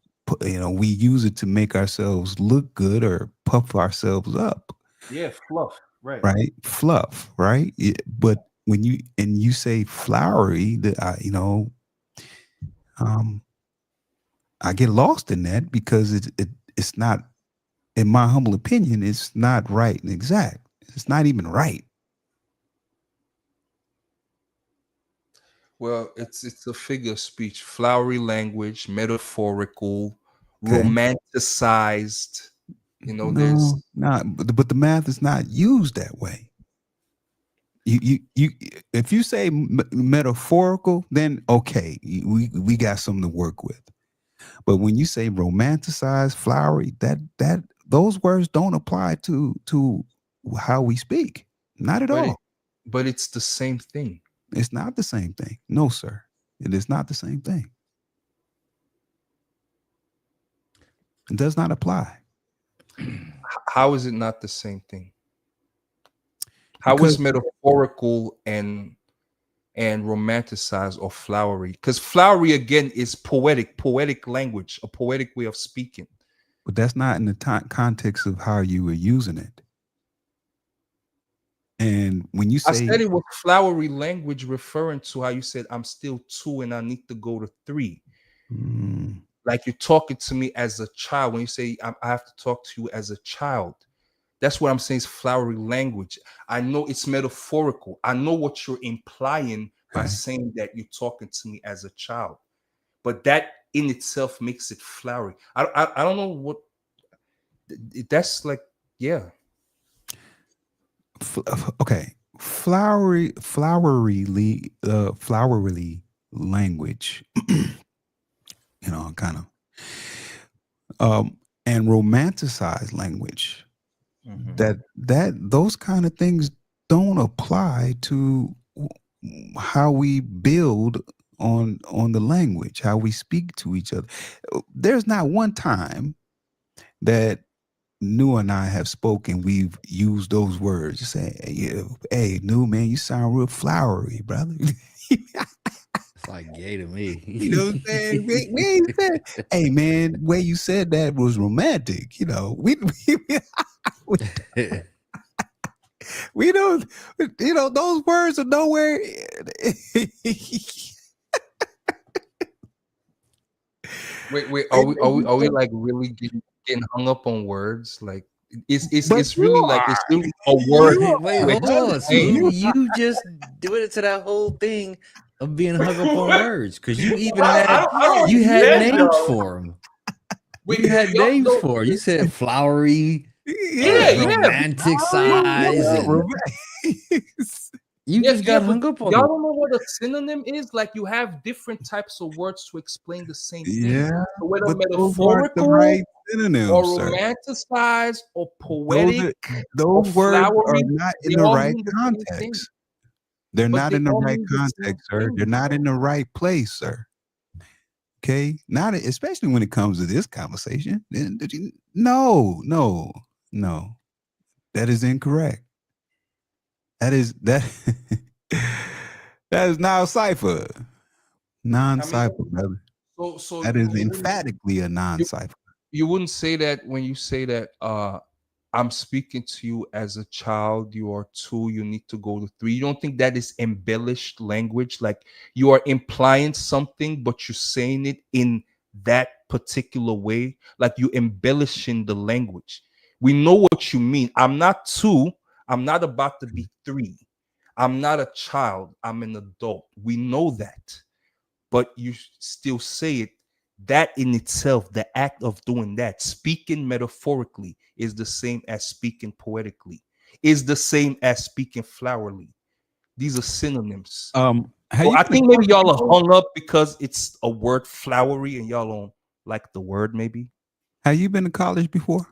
you know, we use it to make ourselves look good or puff ourselves up, Yeah, fluff. Right. right? Fluff, right? But when you say flowery, you know, um, I get lost in that because it's not, in my humble opinion, it's not right and exact. It's not even right. Well, it's a figure of speech, flowery language, metaphorical, Okay. romanticized. You know, there's No, not. But the math is not used that way. You if you say metaphorical, then okay, we got something to work with. But when you say romanticized, flowery, that those words don't apply to how we speak. Not at but all. it's the same thing. It's not the same thing. No, sir. It is not the same thing. It does not apply. How is it not the same thing? How is Because metaphorical and romanticized or flowery? Because flowery again is poetic language, a poetic way of speaking. but that's not in the context of how you were using it. And when you I say, said it was flowery language, referring to how you said I'm still 2 and I need to go to 3. mm, Like you're talking to me as a child. When you say I have to talk to you as a child, that's what I'm saying is flowery language. I know it's metaphorical. I know what you're implying by okay, saying that you're talking to me as a child, but that in itself makes it flowery. I don't know what that's like. Yeah, okay, flowery language, you know, kind of, and romanticized language. That those kind of things don't apply to how we build on the language, how we speak to each other. There's not one time that New and I have spoken, we've used those words. You say, hey, New man, you sound real flowery, brother. It's like gay to me. You know what I'm saying? We ain't said, hey man, way you said that was romantic. You know, we don't, you know, those words are nowhere. wait. Are we like really getting hung up on words? Like But it's really you like are. it's really a word You Wait, to are, hold brother. on, explain. Smooth. You You just doing it to that whole thing of being hung up on words because you even I don't had understand, names yo. for them. Wait, You had y'all names don't. for 'em. You said flowery, Yeah, yeah. yeah, romantic size, yeah. and you Yeah, just yeah, got but hung up on y'all the. don't know what a synonym is. Like you have different types of words to explain the same thing. Yeah, So whether but those aren't the metaphorical right synonyms, or sir. romanticized or Those poetic are or those words are flowery, not in they the all right mean the same thing. context. They're But not they in the all right mean the same context, sir. They're thing. not in the right place, sir. Okay, not especially when it comes to this conversation. No, no, no. That is incorrect. That that is now cipher, I mean, non-cipher, brother. so That is you wouldn't emphatically a you, non-cipher. you wouldn't say that when you say that I'm speaking to you as a child, you are 2, you need to go to 3. You don't think that is embellished language? Like you are implying something, but you're saying it in that particular way. Like you embellishing the language. We know what you mean. I'm not 2. I'm not about to be 3. I'm not a child. I'm an adult. We know that. But you still say it. That in itself, the act of doing that, speaking metaphorically, is the same as speaking poetically, is the same as speaking flowerly. These are synonyms. Have So you I been to think maybe college y'all are before? hung up because it's a word flowery and y'all don't like the word, maybe. Have you been to college before?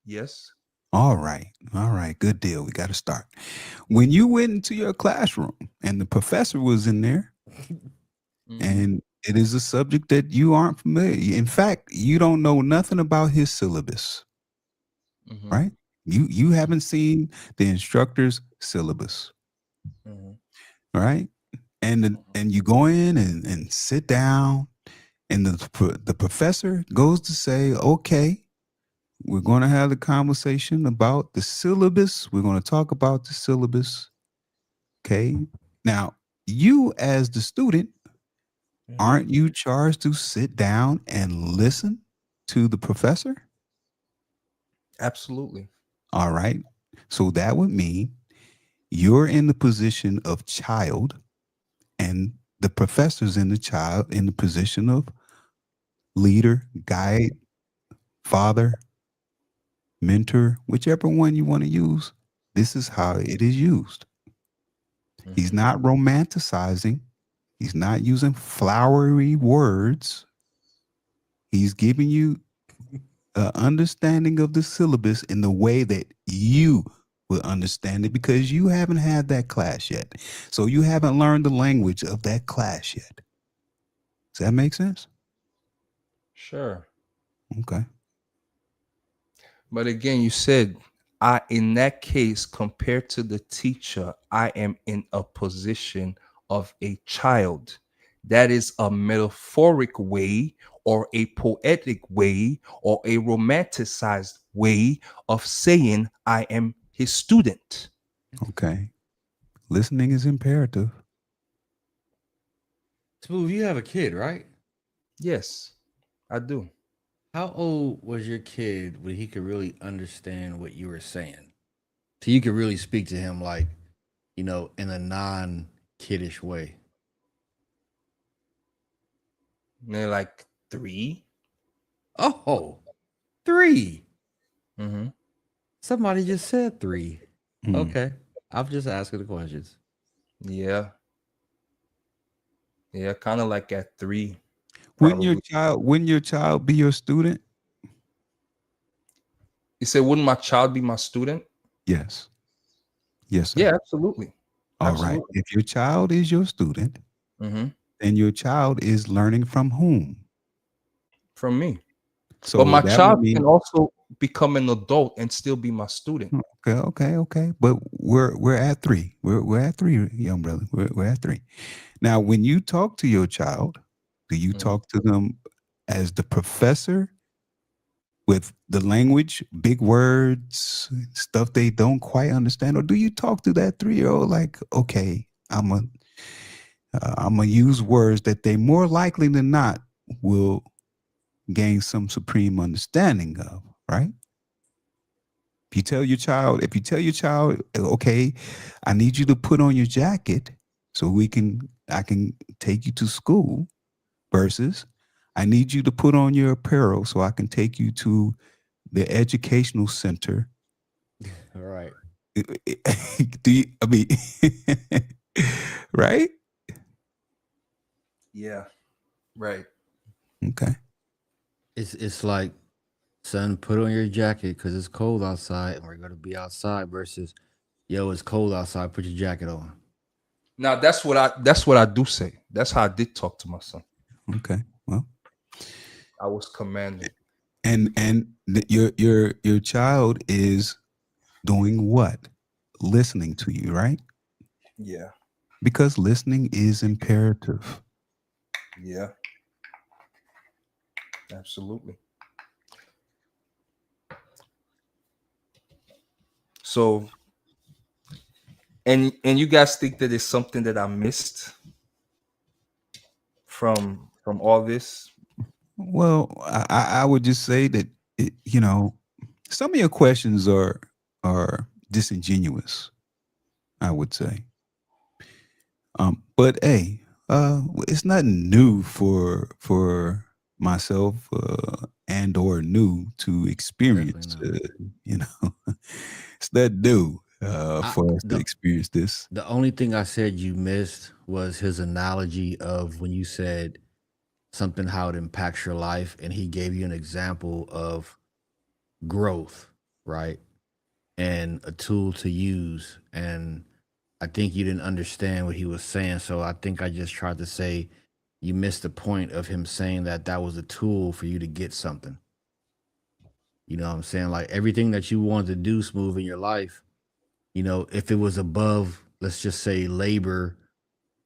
Yes. All right. All right. Good deal. We got to start. When you went into your classroom and the professor was in there, and it is a subject that you aren't familiar. In fact, you don't know nothing about his syllabus, right? You haven't seen the instructor's syllabus, right? And you go in and sit down, and the professor goes to say, okay, we're going to have the conversation about the syllabus. We're going to talk about the syllabus. Okay. Now, you as the student, aren't you charged to sit down and listen to the professor? Absolutely. All right. So that would mean you're in the position of child, and the professor's in the position of leader, guide, father, mentor, whichever one you want to use. This is how it is used. He's not romanticizing. He's not using flowery words. He's giving you an understanding of the syllabus in the way that you will understand it, because you haven't had that class yet. So you haven't learned the language of that class yet. Does that make sense? Sure. Okay. But again, you said, in that case, compared to the teacher, I am in a position of a child. That is a metaphoric way, or a poetic way, or a romanticized way of saying I am his student. Okay. Listening is imperative. Smooth, you have a kid, right? Yes, I do. How old was your kid when he could really understand what you were saying? So you could really speak to him like, in a non-kiddish way. They're like 3. Oh, 3. Mm-hmm. Somebody just said 3. Mm. Okay. I'm just asking the questions. Yeah. Yeah, kind of like at 3. Wouldn't Probably. your child be your student? You said, wouldn't my child be my student? Yes. Yes, sir. Yeah, absolutely. All right. Absolutely. If your child is your student, Mm-hmm. then your child is learning from whom? From me. But So my that would child can mean also become an adult and still be my student. okay. But we're at 3. We're at 3, young brother. We're at 3. Now, when you talk to your child, do you Mhm. talk to them as the professor with the language, big words, stuff they don't quite understand, or do you talk to that 3-year-old like, okay, I'm gonna use words that they more likely than not will gain some supreme understanding of, right? If you tell your child, okay, I need you to put on your jacket so I can take you to school, versus I need you to put on your apparel so I can take you to the educational center. All right. Do you, I mean, right? Yeah. Right. Okay. It's like, son, put on your jacket because it's cold outside and we're going to be outside versus, yo, it's cold outside. Put your jacket on. Now that's what I do say. That's how I did talk to my son. Okay. Well, I was commanding. your child is doing what? Listening to you, right? Yeah. Because listening is imperative. Yeah. Absolutely. So, and you guys think that it's something that I missed from all this? Well, I would just say that some of your questions are disingenuous, I would say. But hey, it's nothing new for myself, and or new to Definitely experience. not. It's not new I, for us to the, experience this. the only thing I said you missed was his analogy of when you said something, how it impacts your life. And he gave you an example of growth, right? and a tool to use. And I think you didn't understand what he was saying. So I think I just tried to say you missed the point of him saying that that was a tool for you to get something. You know what I'm saying? Like everything that you wanted to do smooth in your life, you know, if it was above, let's just say labor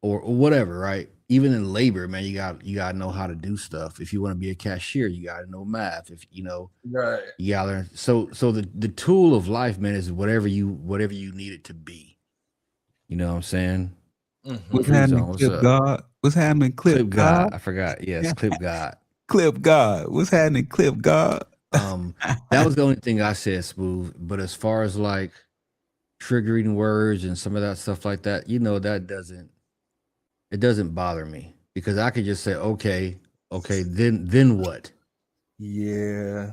or whatever, right? Even in labor, man, you gotta know how to do stuff. If you want to be a cashier, you gotta know math. If you know, Right. you gotta learn. So the tool of life, man, is whatever you need it to be. You know what I'm saying? What's Mm-hmm. Free happening, zone, what's Clip up? God? What's happening, Clip Clip God? God. I forgot. Yes, Clip God. Clip God. What's happening, Clip God? Um, that was the only thing I said, smooth. But as far as like triggering words and some of that stuff like that, you know, it doesn't bother me because I could just say, okay, then what? Yeah.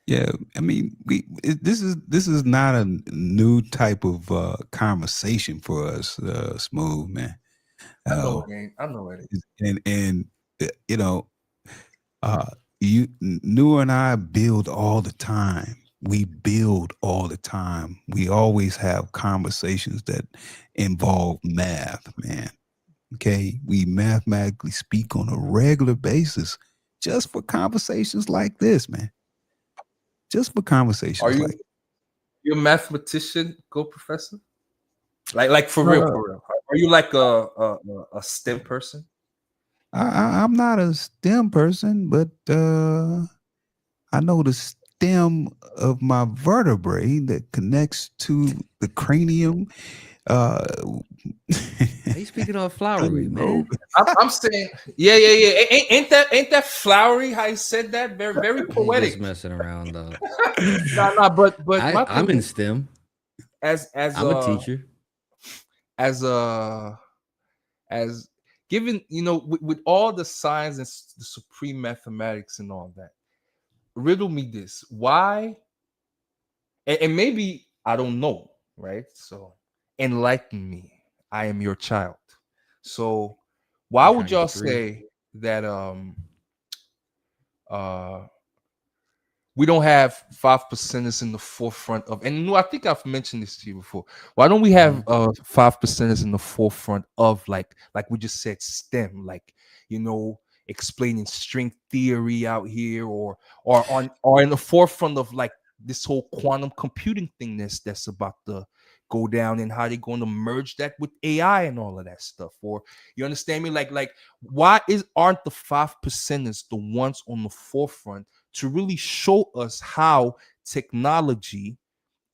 Yeah, I mean, this is not a new type of conversation for us, Smooth man. I know Uh, it ain't. I know it ain't. and you know, uh, New and I build all the time. We build all the time. We always have conversations that involve math, man. Okay, we mathematically speak on a regular basis, just for conversations like this, man. Just for Are conversations you like. you a mathematician, go professor? Like for real, Uh, for real. Are you like a STEM person? I'm not a STEM person, but I know the stem of my vertebrae that connects to the cranium. Uh, Are you speaking of cranial flowery, lobe. man? I'm saying, yeah. Ain't that flowery? How you said that? Very very He just poetic. messing around, though. Nah. But my I'm thing in is, STEM. as as I'm a uh teacher. as as given, with all the science and the supreme mathematics and all that, riddle me this: why? And maybe I don't know, right? So enlighten me. I am your child. So why You would trying to y'all get 3? say that uh we don't have 5 percenters in the forefront of, and no, I think I've mentioned this to you before. Why don't we have Mhm. 5 percenters in the forefront of, like we just said, STEM, like, explaining string theory out here, or in the forefront of like this whole quantum computing thing that's about to go down, and how they're going to merge that with AI and all of that stuff. Or, you understand me? Like why aren't the 5 percenters the ones on the forefront to really show us how technology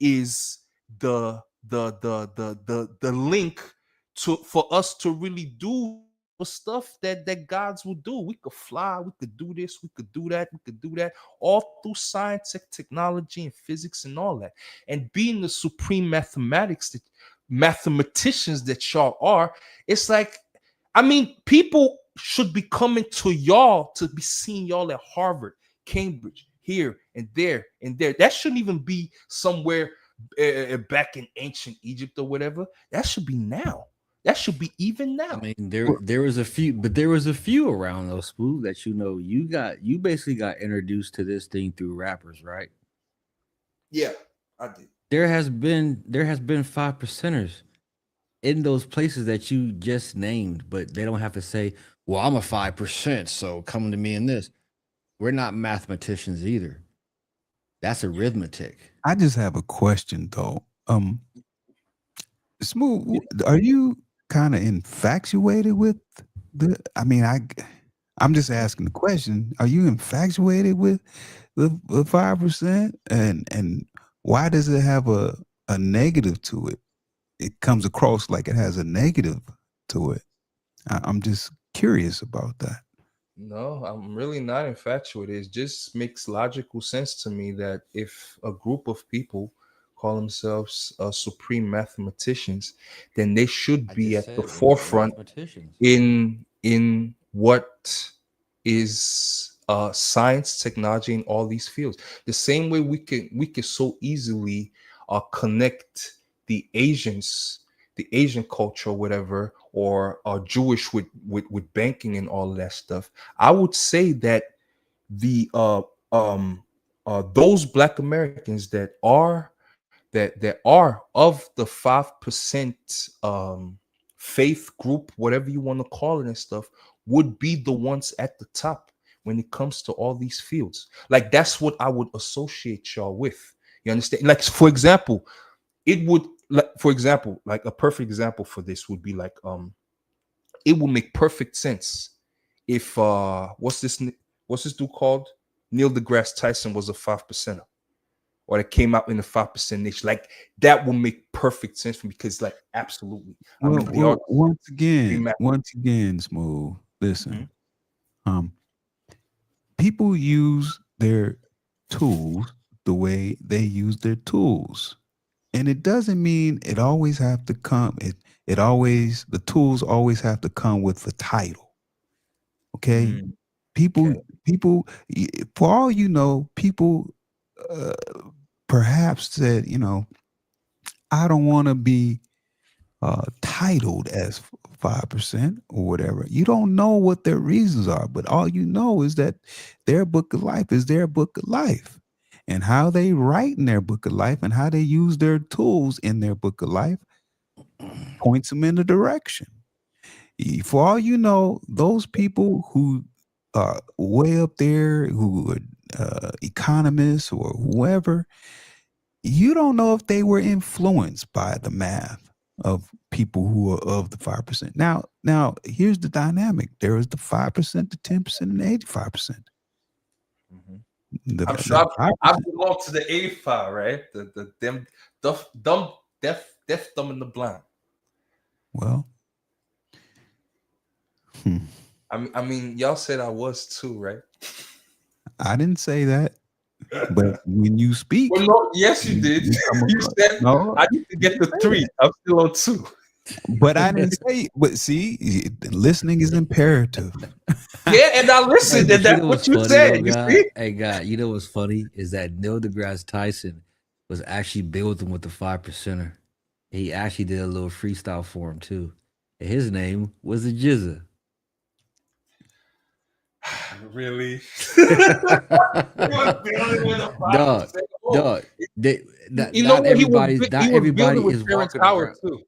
is the link to for us to really do the stuff that gods will do. We could fly, we could do this, we could do that, we could do that, all through science, technology, and physics and all that. And being the supreme mathematicians that y'all are, it's like, I mean, people should be coming to y'all to be seeing y'all at Harvard, Cambridge, here and there and there. That shouldn't even be somewhere back in ancient Egypt or whatever. That should be now. That should be even I now. mean, there was a few, but there was a few around those Smooth that you basically got introduced to this thing through rappers, right? Yeah, I did. There has been 5 percenters in those places that you just named, but they don't have to say, "Well, I'm a 5%, so come to me in this." We're not mathematicians either. That's arithmetic. I just have a question though. Smooth, are you kind of infatuated with the? I mean, I'm just asking the question. Are you infatuated with the 5%? And why does it have a negative to it? It comes across like it has a negative to it. I'm just curious about that. No, I'm really not infatuated. It just makes logical sense to me that if a group of people call themselves supreme mathematicians, then they should I be just at the said we're not forefront mathematicians. in what is science, technology, and all these fields. The same way we can so easily connect the Asians, the Asian culture, or whatever, or Jewish with banking and all of that stuff. I would say that the those Black Americans that are that are of the 5% faith group, whatever you want to call it and stuff, would be the ones at the top when it comes to all these fields. Like that's what I would associate y'all with. You understand? Like for example, it would like for example, like a perfect example for this would be like it would make perfect sense if what's this dude called? Neil deGrasse Tyson was a 5%er, or that came out in the 5% niche. Like that will make perfect sense for me because, like, absolutely. I mean, they are once again, Smooth. Listen, people use their tools the way they use their tools, and it doesn't mean it always have to come. It always the tools always have to come with the title. Okay, people, for all you know, people perhaps said, I don't want to be titled as 5% or whatever. You don't know what their reasons are, but all you know is that their book of life is their book of life, and how they write in their book of life and how they use their tools in their book of life points them in a direction. For all you know, those people who are way up there, who are economists or whoever, you don't know if they were influenced by the math of people who are of the 5%. Now here's the dynamic. There is the 5%, the 10%, and the 85%. I'm sure I belong to the 85, right? The them dumb, deaf, dumb, and the blind. Well, I mean, y'all said I was too, right? I didn't say that, but when you speak, well, no, yes, you did. You said no, I need to get the 3. I'm still on 2. But I didn't say. But see, listening is imperative. Yeah, and I listened, and that's what you said. You see? Hey, God, you know what's funny is that Neil deGrasse Tyson was actually building with the 5%er. He actually did a little freestyle for him too. And his name was the Jizza. Really? Dog. Not everybody is walking around. Too.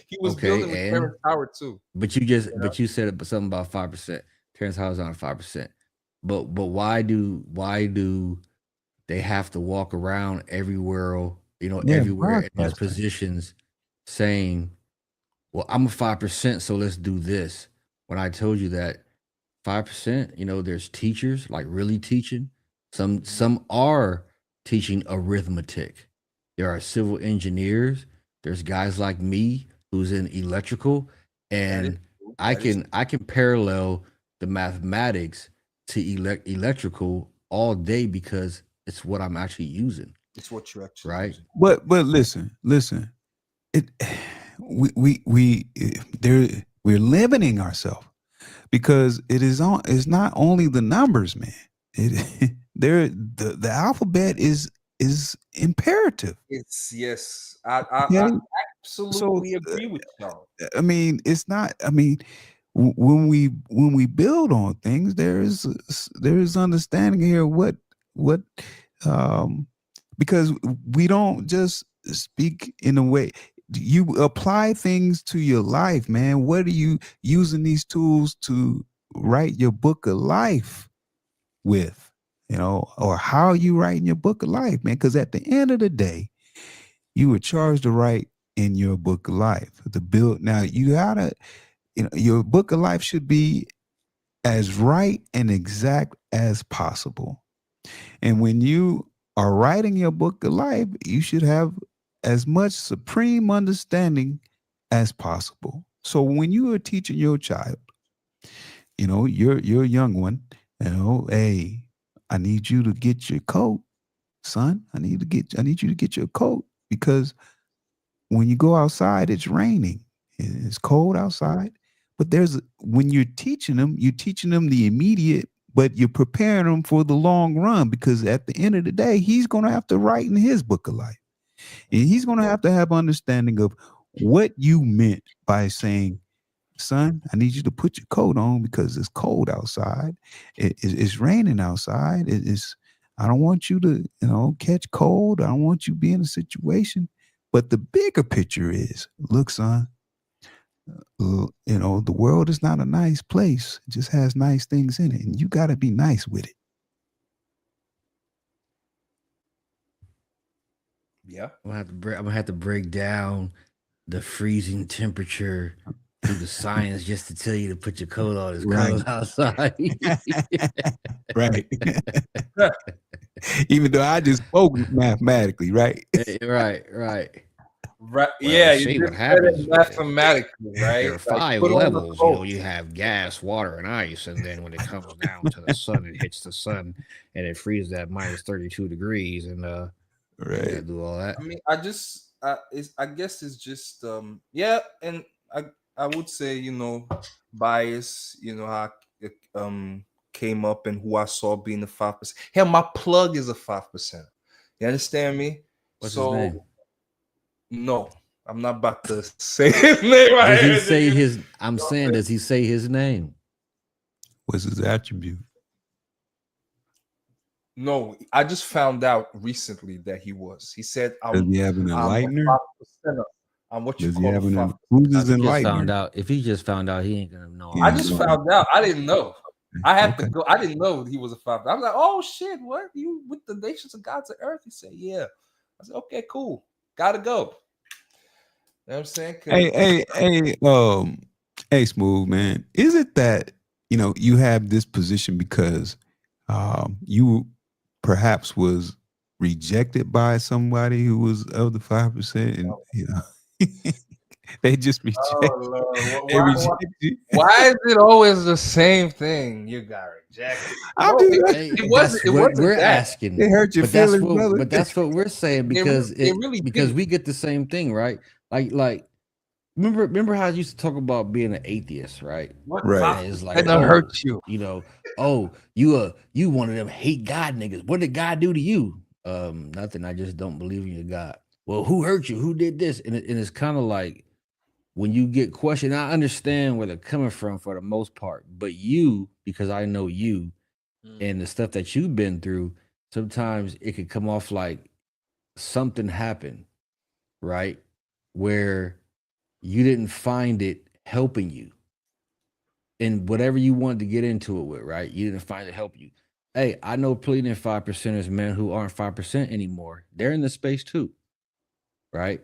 He was building with Terrence Howard too. But you said something about 5%. Terrence Howard's on 5%. But why do they have to walk around everywhere, everywhere in these positions saying, well, I'm a 5%, so let's do this. When I told you that 5%, there's teachers like really teaching. Some are teaching arithmetic. There are civil engineers. There's guys like me who's in electrical, and I can parallel the mathematics to electrical all day because it's what I'm actually using. It's what you're actually right. Using. But listen. We're limiting ourselves because it's not only the numbers, man. The alphabet is imperative. It's yes. I absolutely agree with y'all. I mean, it's not. I mean, when we build on things, there is understanding here what because we don't just speak in a way. You apply things to your life, man. What are you using these tools to write your book of life with? Or how are you writing your book of life, man? Because at the end of the day, you were charged to write in your book of life. Now you gotta, your book of life should be as right and exact as possible. And when you are writing your book of life, you should have as much supreme understanding as possible. So when you are teaching your child, your young one, hey, I need you to get your coat, son. I need you to get your coat because when you go outside, it's raining. It's cold outside. But when you're teaching them the immediate, but you're preparing them for the long run because at the end of the day, he's going to have to write in his book of life. And he's going to have understanding of what you meant by saying, son, I need you to put your coat on because it's cold outside. It's raining outside. I don't want you to, catch cold. I don't want you to be in a situation. But the bigger picture is, look, son, the world is not a nice place. It just has nice things in it. And you got to be nice with it. Yeah. I'm gonna have to break down the freezing temperature through the science just to tell you to put your coat on. It's cold outside. Right. Even though I just spoke mathematically, right? Right. Right. Well, Yeah, let's you see just what said happens. it mathematically, right? There are 5 put on the levels. coat. You have gas, water, and ice, and then when it comes down to the sun, it hits the sun, and it freezes at minus 32 degrees, and you gotta do all that. I mean, I guess it's just yeah, and I would say bias, how it came up and who I saw being the 5%. Hell, my plug is a 5%. You understand me? What's his name? No, I'm not about to say his name right Does he here. say his? I'm saying, does he say his name? What's his attribute? No, I just found out recently that he was. He said, Does he have an I'm a enlightener? 5%. I'm what you Does he call a have 5%. who's his If enlightener? he just found out, he ain't gonna know. He I ain't just know. found out. I didn't know. I had to Okay. go. I didn't know he was a 5. I was like, oh shit, what? You with the nations of God's of earth? He said, yeah. I said, okay, cool. Gotta go. You know what I'm saying? Hey, Smooth, man. Is it that, you have this position because you perhaps was rejected by somebody who was of the 5%, and they just reject, Oh, Lord. they reject you? Why is it always the same thing? You got rejected. I'm No, just, it That's wasn't what we're that. asking. they hurt your But that's feelings, brother. what we're saying, because It really because didn't. we get the same thing, right? Like remember how I used to talk about being an atheist, right? What Right. And it's like, that done hurt you? you one of them hate God niggas. What did God do to you? Nothing. I just don't believe in your God. Well, who hurt you? Who did this? And it's kind of like, when you get questioned, I understand where they're coming from for the most part, but because I know you and the stuff that you've been through, sometimes it could come off like something happened, right? Where you didn't find it helping you in whatever you wanted to get into it with, right? You didn't find it help you. Hey, I know plenty of 5%ers, man, who aren't 5% anymore. They're in the space too, right?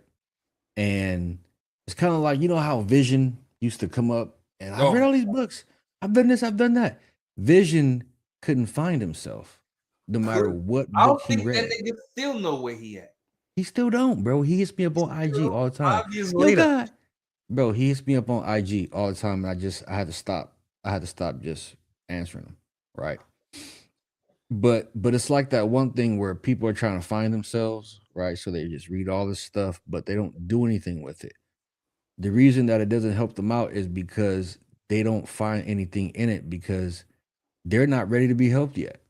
And it's kind of like, how Vision used to come up and I've read all these books. I've done this, I've done that. Vision couldn't find himself no matter what I don't book he think that read. nigga still know where he at. He still don't, bro. He hits me up on IG all the time. 5 years Yo, later. God. Bro, he hits me up on IG all the time, and I had to stop. I had to stop just answering him, right? But it's like that one thing where people are trying to find themselves, right? So they just read all this stuff, but they don't do anything with it. The reason that it doesn't help them out is because they don't find anything in it, because they're not ready to be helped yet.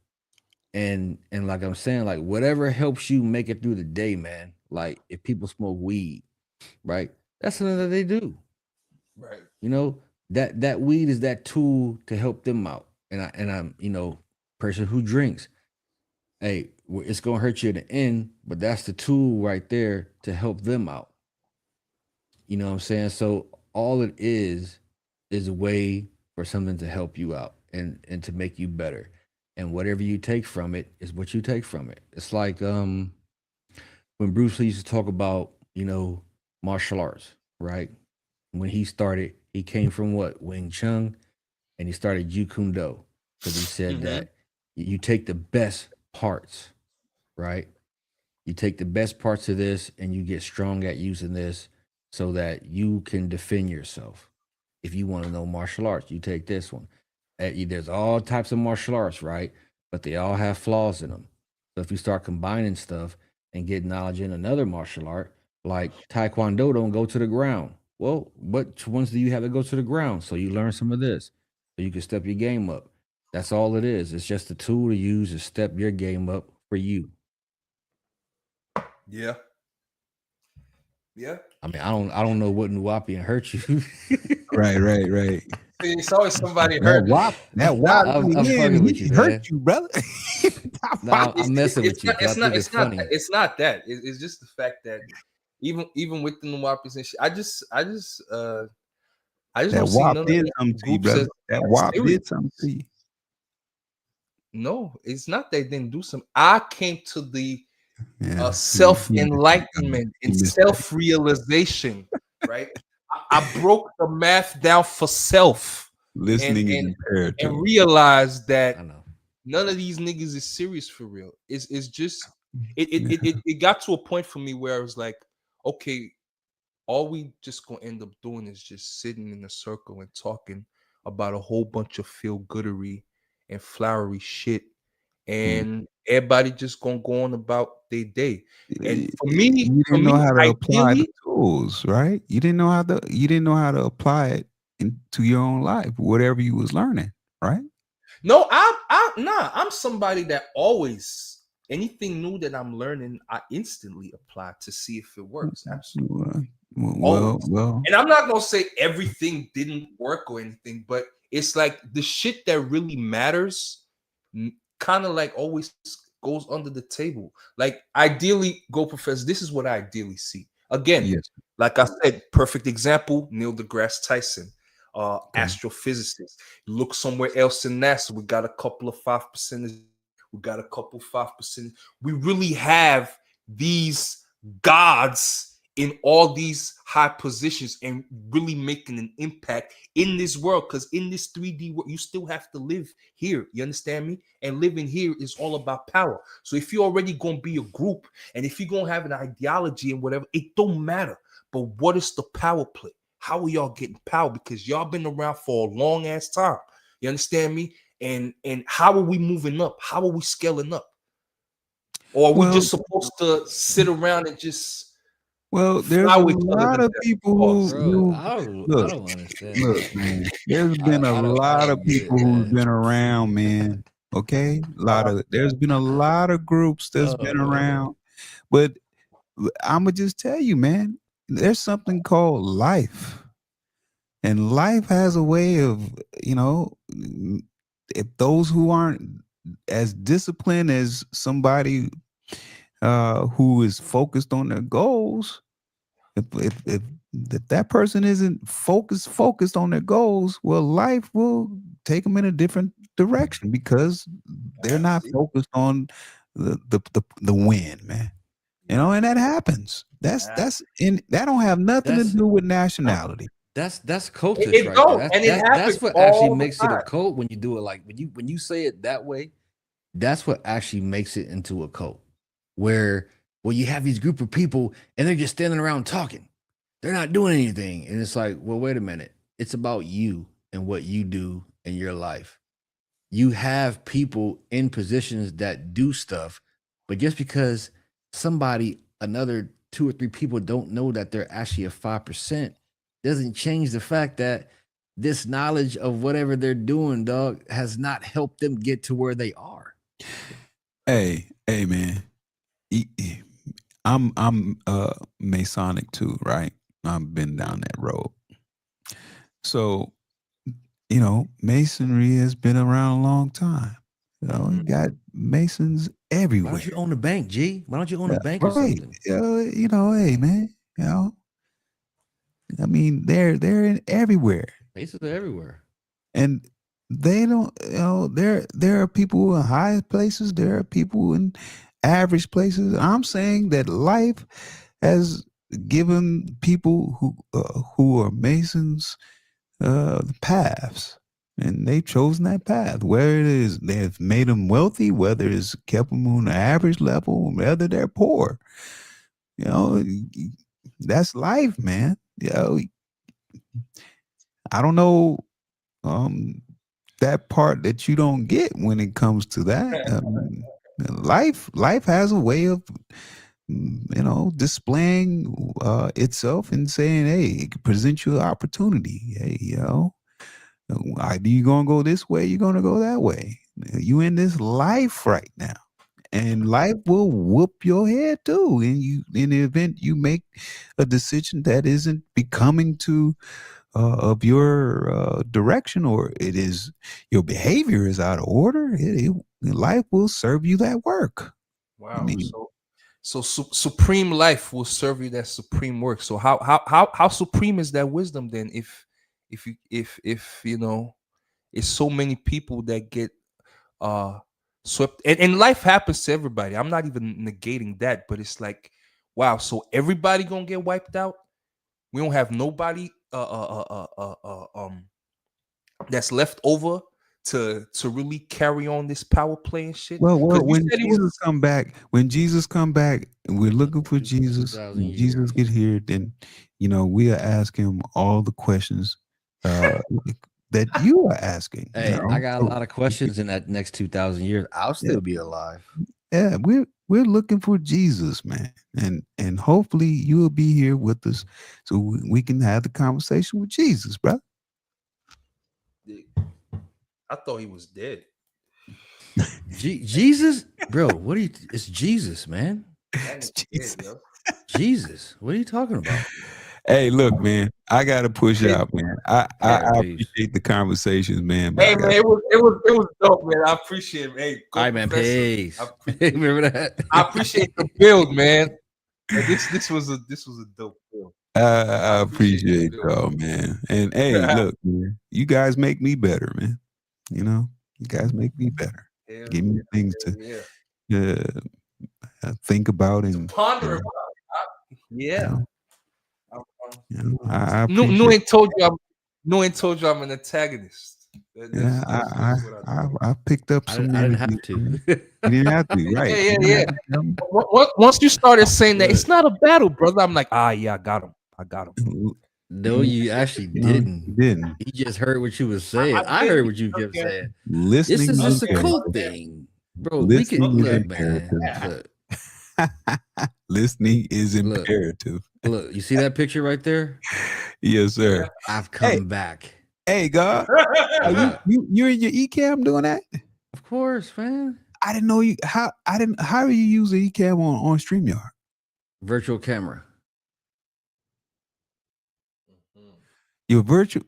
And like I'm saying, like, whatever helps you make it through the day, man. Like, if people smoke weed, right? That's something that they do. Right. That weed is that tool to help them out. And I'm person who drinks, hey, it's gonna hurt you in the end, but that's the tool right there to help them out. You know what I'm saying? So all it is a way for something to help you out and to make you better. And whatever you take from it is what you take from it. It's like when Bruce Lee used to talk about, martial arts, right? When he started, he came from what? Wing Chun, and he started Jeet Kune Do, because he said that you take the best parts, right? You take the best parts of this and you get strong at using this so that you can defend yourself. If you want to know martial arts, you take this one. There's all types of martial arts, right? But they all have flaws in them. So if you start combining stuff and get knowledge in another martial art, like Taekwondo don't go to the ground. Well, what ones do you have that go to the ground? So you learn some of this so you can step your game up. That's all it is. It's just a tool to use to step your game up for you. Yeah. Yeah. I mean, I don't know what Nuwapian hurt you. Right. It's always somebody That hurt. WAP Nah, coming I'm in, fucking with you, he hurt man. you, brother. No, it's, I'm messing it's with you not because I it's not think it's it's not funny. it's not that. It's just the fact that even with the Nwapis and shit, I just That don't see WAP none of did these something to you, groups brother. as That WAP serious. did something to you. No, it's not they didn't do some. I came to the Yeah, he missed that, brother. self-enlightenment He and missed that. self-realization, right? I broke the math down for self and Listening is and imperative. and realized that I know. none of these niggas is serious for real. It's just Yeah. it got to a point for me where I was like, okay, all we just gonna end up doing is just sitting in a circle and talking about a whole bunch of feel goodery and flowery shit, Mm. and everybody just gonna go on about their day. And You for didn't me, know how to apply the ideally, tools, right? You didn't know how to apply it into your own life, whatever you was learning, right? no, I'm somebody that always anything new that I'm learning, I instantly apply to see if it works. Absolutely. Well, Always. well, And I'm not gonna say everything didn't work or anything, but it's like the shit that really matters kind of like always goes under the table. Like ideally, go professor. This is what I ideally see. Again, yes. like I said, perfect example, Neil deGrasse Tyson, Okay. astrophysicist. You look somewhere else in NASA, we got a couple of 5%. We got a couple 5%. We really have these gods in all these high positions and really making an impact in this world, because in this 3D world you still have to live here, you understand me, and living here is all about power. So if you're already going to be a group and if you're going to have an ideology and whatever, it don't matter. But what is the power play? How are y'all getting power? Because y'all been around for a long ass time, you understand me, and how are we moving up? How are we scaling up? Or are we Well, just supposed to sit around and just there's a flower each other to lot of death? people Pause. Bro, who I look, don't understand that. man. There's been a I lot of don't get people it, who's man. been around, man. Okay, Uh, there's been a lot of groups that's been Oh, around, but I'ma just tell you, man. There's something called life. And life has a way of, if those who aren't as disciplined as somebody who is focused on their goals, if that person isn't focused on their goals, well, life will take them in a different direction because they're not focused on the win, man. And that happens. That don't have nothing to that's do with nationality. that's cultish it right there. don't, and it happens That's what actually all the makes it a time. cult when you do it like when you say it that way. That's what actually makes it into a cult, where you have these group of people and they're just standing around talking. They're not doing anything, and it's like, well, wait a minute. It's about you and what you do in your life. You have people in positions that do stuff, but just because another two or three people don't know that they're actually a 5%, doesn't change the fact that this knowledge of whatever they're doing, dog, has not helped them get to where they are. Hey, man. I'm Masonic too, right? I've been down that road. So, Masonry has been around a long time. You got Masons Why don't everywhere. you own a bank, G? Why don't you own a Yeah, bank or right. something? Hey, man. I mean, they're in everywhere. Bases are everywhere. And they don't, there are people in high places, there are people in average places. I'm saying that life has given people who are Masons paths, and they've chosen that path. Whether it is they've made them wealthy, whether it's kept them on the average level, whether they're poor. You know, that's life, man. I don't know that part that you don't get when it comes to that. Life has a way of displaying itself and saying, hey, it can present you an opportunity. Hey, either you gonna go this way, you're gonna go that way. You in this life right now, and life will whoop your head too. And you, in the event you make a decision that isn't becoming to of your direction, or it is your behavior is out of order, life will serve you that work. I Wow. mean, So supreme life will serve you that supreme work. So how supreme is that wisdom then? If you know, it's so many people that get uh swept, and life happens to everybody. I'm not even negating that, but it's like, wow, so everybody gonna get wiped out. We don't have nobody that's left over to really carry on this power play and shit. well, Because you when said he was. Jesus come back, and we're looking for Jesus, 2,000 when Jesus years. get here, then we'll ask him all the questions uh, that you are asking. Hey, I got a lot of questions in that next 2,000 years. I'll Yeah, still be alive. yeah, we're looking for Jesus, man, and hopefully you'll be here with us so we can have the conversation with Jesus, bro. I thought he was dead. Jesus, bro, what are you? It's Jesus, man. That nigga Jesus. dead, yo. Jesus, what are you talking about? Hey, look, man, I gotta push out, man. I All right, peace. appreciate the conversations, man, but Hey I man, got it was dope, man. I appreciate it. Hey, All go right, man, professor. peace. I appreciate, Remember that? I appreciate the build, man. And this was a dope build. I I appreciate the appreciate build. y'all, man. And hey, look, man, you guys make me better, man. You guys make me better. Hell Give me things hell yeah. to think about, To and ponder about. you Yeah. know, I No, appreciate. no one told you I'm an antagonist. Yeah, That's what I do. I picked up I some didn't energy have to. from you. You didn't have to, right? Yeah, You yeah, didn't yeah. have to tell me. Once you started saying that it's Look, not a battle, brother, I'm like, yeah, I got him. I got him. no, you actually No, didn't. you didn't. He just heard what you was I saying. I did. heard what you kept Okay. saying. This Listening is is just a Okay. cool imperative. thing, bro. We could Listening is look, Okay. man. imperative. Look, Listening is look, imperative. look. You see that picture right there? Yes, sir. I've Hey, come back. hey, God, are What's up? you in your eCam doing that? Of course, man. I didn't know you. How do you use the eCam on StreamYard? Virtual camera. Your virtual.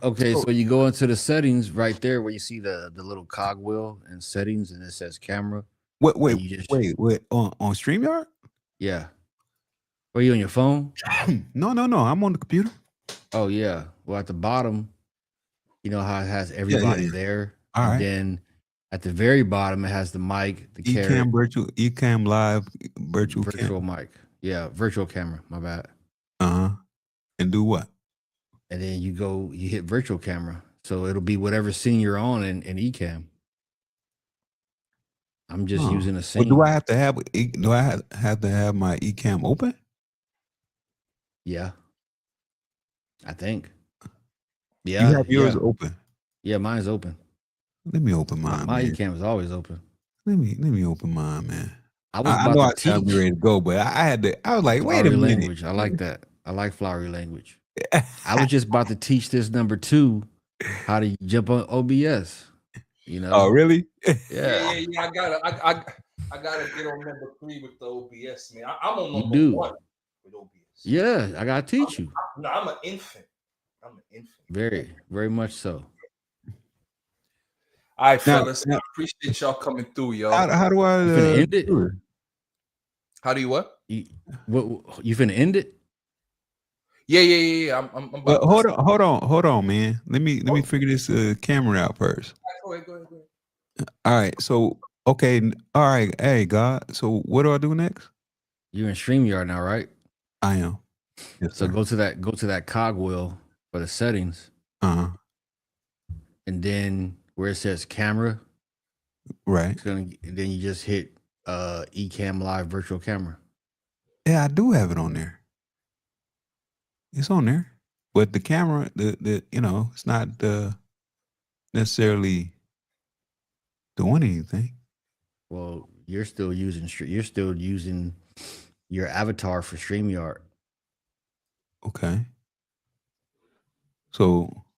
Okay, So, so you go into the settings right there where you see the little cogwheel and settings, and it says camera. wait, And you just wait. On StreamYard? yeah. Are you on your phone? No. I'm on the computer. Oh yeah. Well, at the bottom, you know how it has Yeah. everybody there, All and right. then at the very bottom it has the mic, the carrot, eCam live virtual virtual cam. mic. Yeah, virtual camera. My bad. And do what? And then you hit virtual camera, so it'll be whatever scene you're on in Ecamm. I'm just using a Well, scene. do I have to have my eCam open? Yeah, I think. You Yeah, have yours yeah, open. yeah. Mine's open. Let me open My, mine, my man. Ecamm is always open. Let me open mine, man. I was I about know to I sound teach ready to go, but I had to. I was like, wait a flowery minute. language. I like that. I like flowery language. I was just about to teach this number 2 how to jump on OBS. You know? Oh, really? Yeah. Yeah. I gotta get on number 3 with the OBS, man. I'm on You number do. 1 with OBS. Yeah, I gotta teach you. No, I'm an infant. Very, very much so. All right, Now, fellas. I appreciate y'all coming through, yo. how do I You finna end it? do it? How do you what? You finna end it? Yeah. I'm Well, about to hold on, man. Let me figure this camera out first. Go ahead. All right. So okay. All right. Hey, God. So what do I do next? You're in StreamYard now, right? I am. Yes, So sir. go to that cogwheel for the settings, Uh-huh. and then where it says camera, Right. then you just hit Ecamm Live virtual camera. Yeah, I do have it on there. It's on there, but the camera, the it's not necessarily doing anything. Well, you're still using your avatar for StreamYard. Okay. So